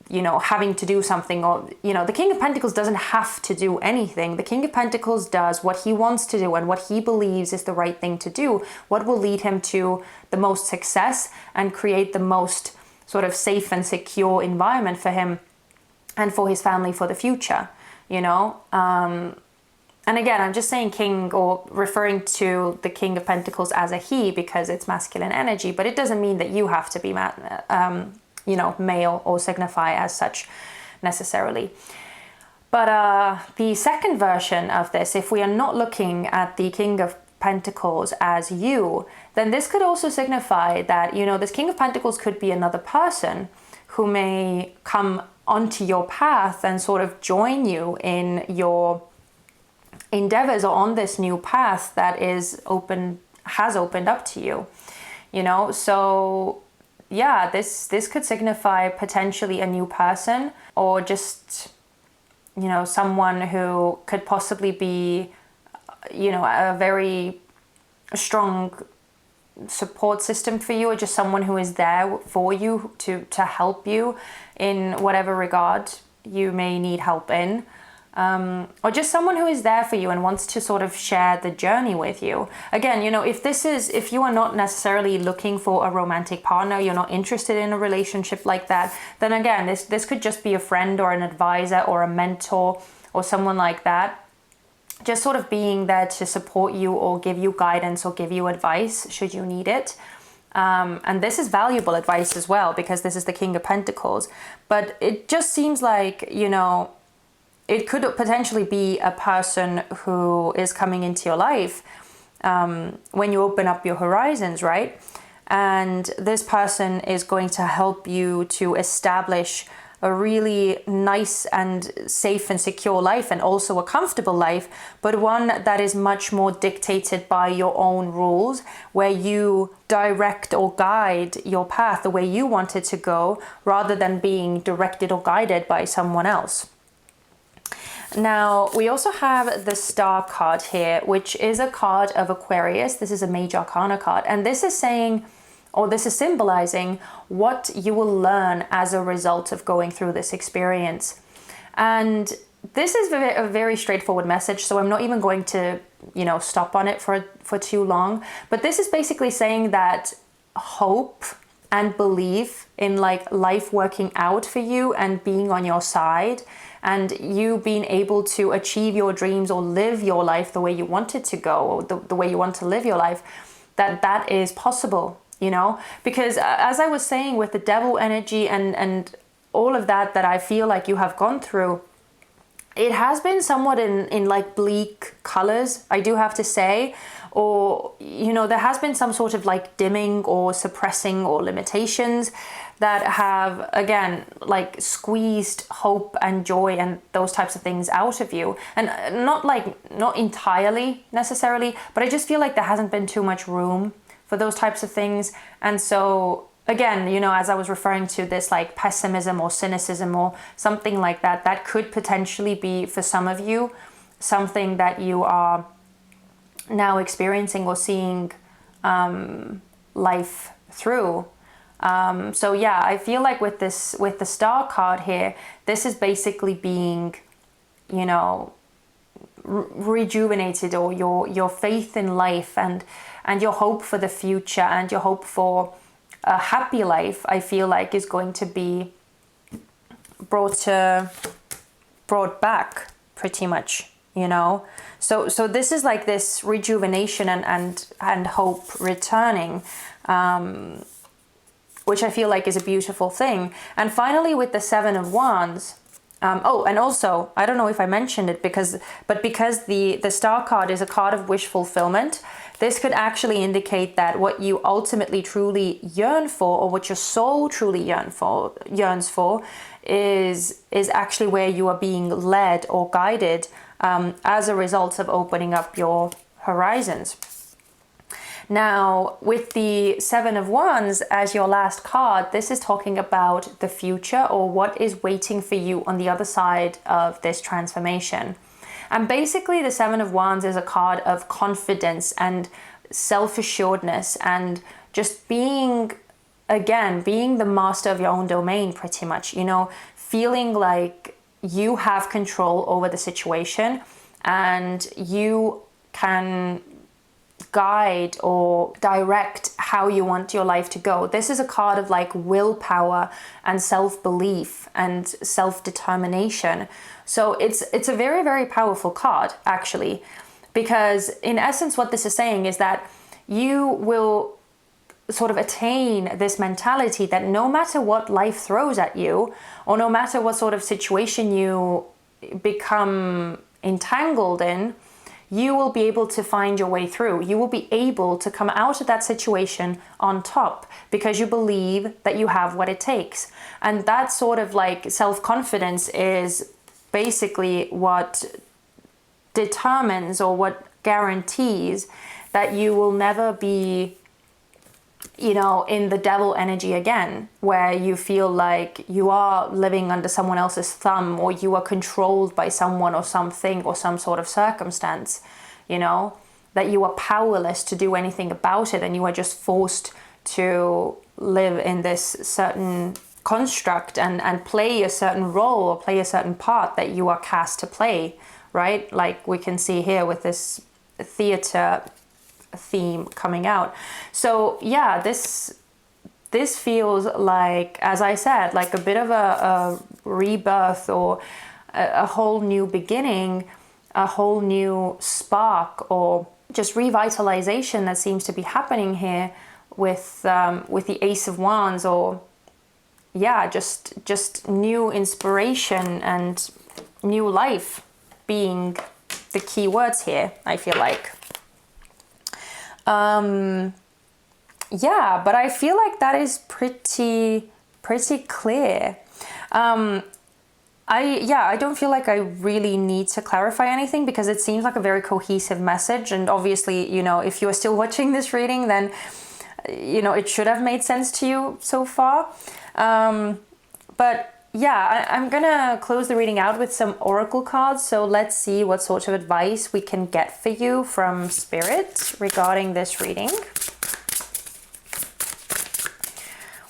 you know, having to do something. Or, you know, the King of Pentacles doesn't have to do anything. The King of Pentacles does what he wants to do and what he believes is the right thing to do, what will lead him to the most success and create the most sort of safe and secure environment for him and for his family for the future, you know. And again, I'm just saying king, or referring to the King of Pentacles as a he, because it's masculine energy, but it doesn't mean that you have to be you know, male or signify as such necessarily. But the second version of this, if we are not looking at the King of Pentacles as you, then this could also signify that, you know, this King of Pentacles could be another person who may come onto your path and sort of join you in your endeavors, or on this new path that has opened up to you, you know. So yeah, this could signify potentially a new person, or just, you know, someone who could possibly be, you know, a very strong support system for you, or just someone who is there for you to help you in whatever regard you may need help in. or just someone who is there for you and wants to sort of share the journey with you. Again, you know, if you are not necessarily looking for a romantic partner, you're not interested in a relationship like that, then again, this could just be a friend or an advisor or a mentor or someone like that, just sort of being there to support you or give you guidance or give you advice should you need it. And this is valuable advice as well, because this is the King of Pentacles. But it just seems like, you know, it could potentially be a person who is coming into your life when you open up your horizons, right? And this person is going to help you to establish a really nice and safe and secure life, and also a comfortable life, but one that is much more dictated by your own rules, where you direct or guide your path the way you want it to go, rather than being directed or guided by someone else. Now, we also have the Star card here, which is a card of Aquarius. This is a major arcana card. And this is saying, or this is symbolizing, what you will learn as a result of going through this experience. And this is a very straightforward message, so I'm not even going to, you know, stop on it for too long. But this is basically saying that hope and belief in like life working out for you and being on your side, and you being able to achieve your dreams or live your life the way you want it to go, or the way you want to live your life, that is possible, you know? Because as I was saying, with the devil energy and all of that I feel like you have gone through, it has been somewhat in like bleak colors, I do have to say. Or, you know, there has been some sort of like dimming or suppressing or limitations that have, again, like squeezed hope and joy and those types of things out of you. And not entirely necessarily, but I just feel like there hasn't been too much room for those types of things. And so, again, you know, as I was referring to this like pessimism or cynicism or something like that, that could potentially be, for some of you, something that you are now experiencing or seeing life through. So yeah, I feel like with the Star card here, this is basically being, you know, rejuvenated, or your faith in life and your hope for the future and your hope for a happy life, I feel like is going to be brought back pretty much, you know. So this is like this rejuvenation and hope returning, which I feel like is a beautiful thing. And finally, with the Seven of Wands, oh, and also, I don't know if I mentioned it, because the Star card is a card of wish fulfillment, this could actually indicate that what you ultimately truly yearn for, or what your soul truly yearns for, is actually where you are being led or guided as a result of opening up your horizons. Now, with the Seven of Wands as your last card, this is talking about the future, or what is waiting for you on the other side of this transformation. And basically, the Seven of Wands is a card of confidence and self-assuredness, and just being the master of your own domain, pretty much, you know, feeling like you have control over the situation and you can guide or direct how you want your life to go. This is a card of like willpower and self-belief and self-determination. So it's a very, very powerful card, actually, because in essence what this is saying is that you will sort of attain this mentality that no matter what life throws at you, or no matter what sort of situation you become entangled in, you will be able to find your way through. You will be able to come out of that situation on top, because you believe that you have what it takes. And that sort of like self-confidence is basically what determines, or what guarantees, that you will never be, you know, in the devil energy again, where you feel like you are living under someone else's thumb, or you are controlled by someone or something or some sort of circumstance, you know, that you are powerless to do anything about it, and you are just forced to live in this certain construct and play a certain role or play a certain part that you are cast to play, right? Like we can see here with this theater theme coming out. So yeah, this feels like, as I said, like a bit of a rebirth or a whole new beginning, a whole new spark, or just revitalization that seems to be happening here with the Ace of Wands, or yeah, just new inspiration and new life being the key words here, I feel like. Yeah, but I feel like that is pretty clear. I don't feel like I really need to clarify anything, because it seems like a very cohesive message. And obviously, you know, if you are still watching this reading, then, you know, it should have made sense to you so far. But yeah, I'm gonna close the reading out with some oracle cards. So let's see what sort of advice we can get for you from Spirit regarding this reading.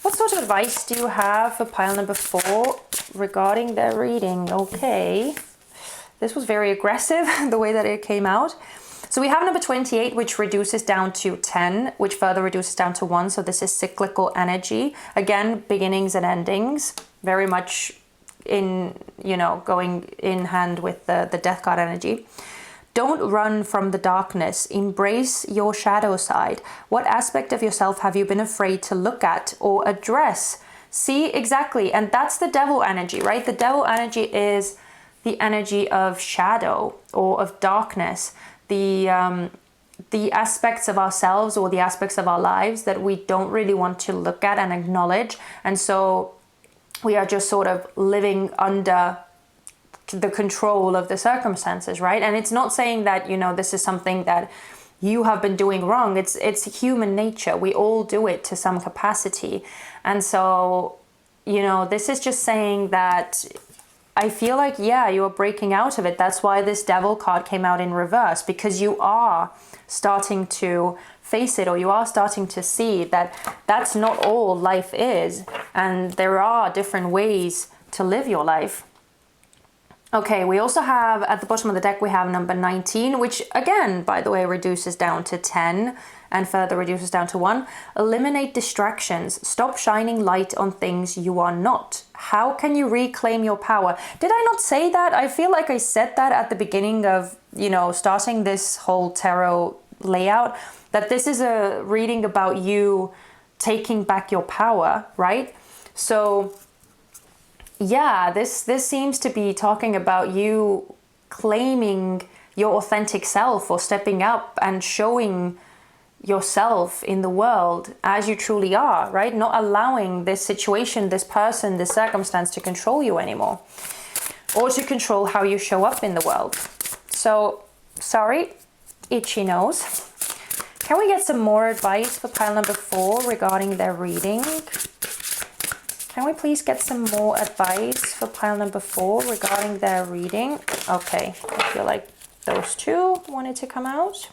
What sort of advice do you have for pile number 4 regarding their reading? Okay, this was very aggressive, the way that it came out. So we have number 28, which reduces down to 10, which further reduces down to 1. So this is cyclical energy. Again, beginnings and endings, very much in, you know, going in hand with the death card energy. Don't run from the darkness. Embrace your shadow side. What aspect of yourself have you been afraid to look at or address? See, exactly. And that's the devil energy, right? The devil energy is the energy of shadow or of darkness. The aspects of ourselves or the aspects of our lives that we don't really want to look at and acknowledge. And so we are just sort of living under the control of the circumstances, right? And it's not saying that, you know, this is something that you have been doing wrong. It's human nature. We all do it to some capacity. And so, you know, this is just saying that I feel like, yeah, you are breaking out of it. That's why this devil card came out in reverse, because you are starting to face it, or you are starting to see that that's not all life is. And there are different ways to live your life. Okay, we also have at the bottom of the deck, we have number 19, which again, by the way, reduces down to 10 and further reduces down to 1. Eliminate distractions. Stop shining light on things you are not. How can you reclaim your power? Did I not say that? I feel like I said that at the beginning of, you know, starting this whole tarot layout, that this is a reading about you taking back your power, right? So yeah, this seems to be talking about you claiming your authentic self, or stepping up and showing yourself in the world as you truly are, right? Not allowing this situation, this person, this circumstance to control you anymore, or to control how you show up in the world. So, sorry, itchy nose. Can we get some more advice for pile number 4 regarding their reading? Can we please get some more advice for pile number 4 regarding their reading? Okay, I feel like those two wanted to come out.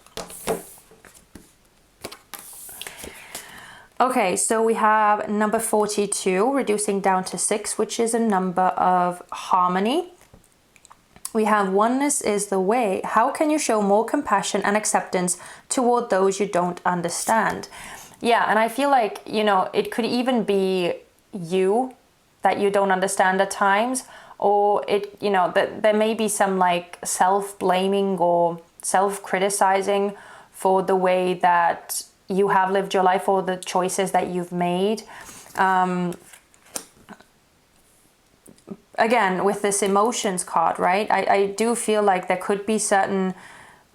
Okay, so we have number 42, reducing down to 6, which is a number of harmony. We have oneness is the way. How can you show more compassion and acceptance toward those you don't understand? Yeah, and I feel like, you know, it could even be you that you don't understand at times, or it, you know, that there may be some like self-blaming or self-criticizing for the way that you have lived your life or the choices that you've made. Again, with this emotions card, right? I do feel like there could be certain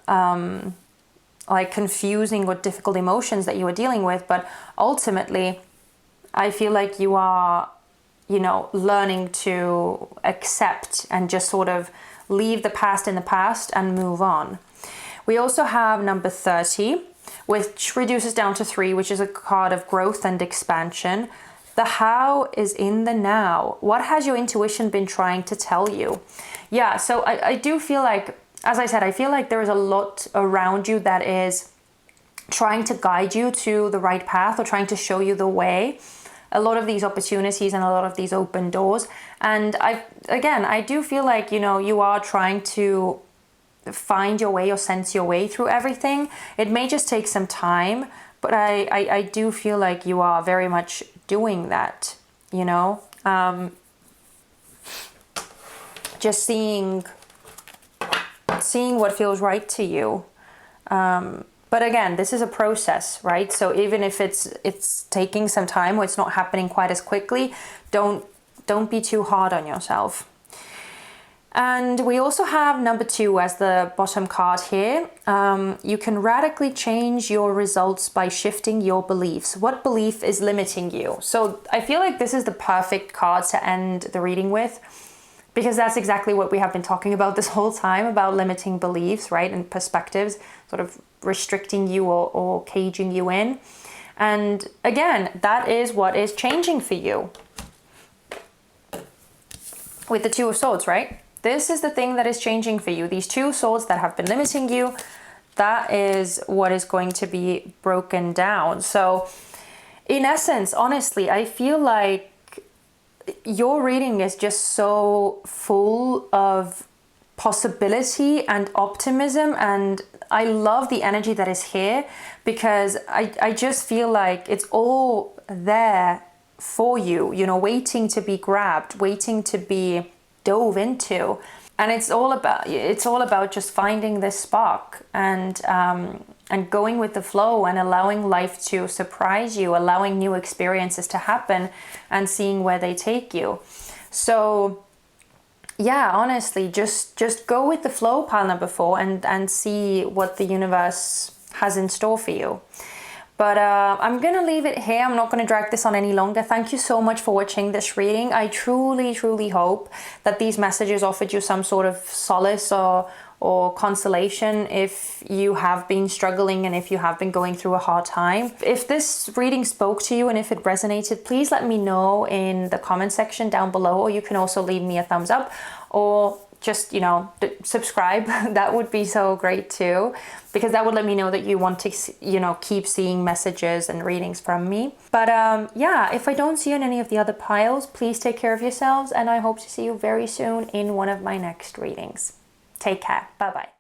like confusing or difficult emotions that you are dealing with, but ultimately I feel like you are, you know, learning to accept and just sort of leave the past in the past and move on. We also have number 30, which reduces down to 3, which is a card of growth and expansion. The how is in the now. What has your intuition been trying to tell you? Yeah, so I do feel like, as I said, I feel like there is a lot around you that is trying to guide you to the right path, or trying to show you the way. a lot of these opportunities and a lot of these open doors. And I do feel like, you know, you are trying to find your way or sense your way through everything. It may just take some time, but I do feel like you are very much doing that, you know. Just seeing what feels right to you. But again, this is a process, right? So even if it's taking some time or it's not happening quite as quickly, don't be too hard on yourself. And we also have number 2 as the bottom card here. You can radically change your results by shifting your beliefs. What belief is limiting you? So I feel like this is the perfect card to end the reading with, because that's exactly what we have been talking about this whole time, about limiting beliefs, right? And perspectives, sort of restricting you or caging you in. And again, that is what is changing for you with the 2 of Swords, right? This is the thing that is changing for you. These 2 swords that have been limiting you, that is what is going to be broken down. So in essence, honestly, I feel like your reading is just so full of possibility and optimism, and I love the energy that is here, because I just feel like it's all there for you, you know, waiting to be grabbed, waiting to be dove into. And it's all about just finding this spark and going with the flow and allowing life to surprise you, allowing new experiences to happen and seeing where they take you. So yeah, honestly, just go with the flow, pile number 4, and see what the universe has in store for you. But I'm going to leave it here. I'm not going to drag this on any longer. Thank you so much for watching this reading. I truly, truly hope that these messages offered you some sort of solace or consolation if you have been struggling and if you have been going through a hard time. If this reading spoke to you and if it resonated, please let me know in the comment section down below, or you can also leave me a thumbs up or just, you know, subscribe. That would be so great too, because that would let me know that you want to, you know, keep seeing messages and readings from me. But yeah, if I don't see you in any of the other piles, please take care of yourselves, and I hope to see you very soon in one of my next readings. Take care. Bye-bye.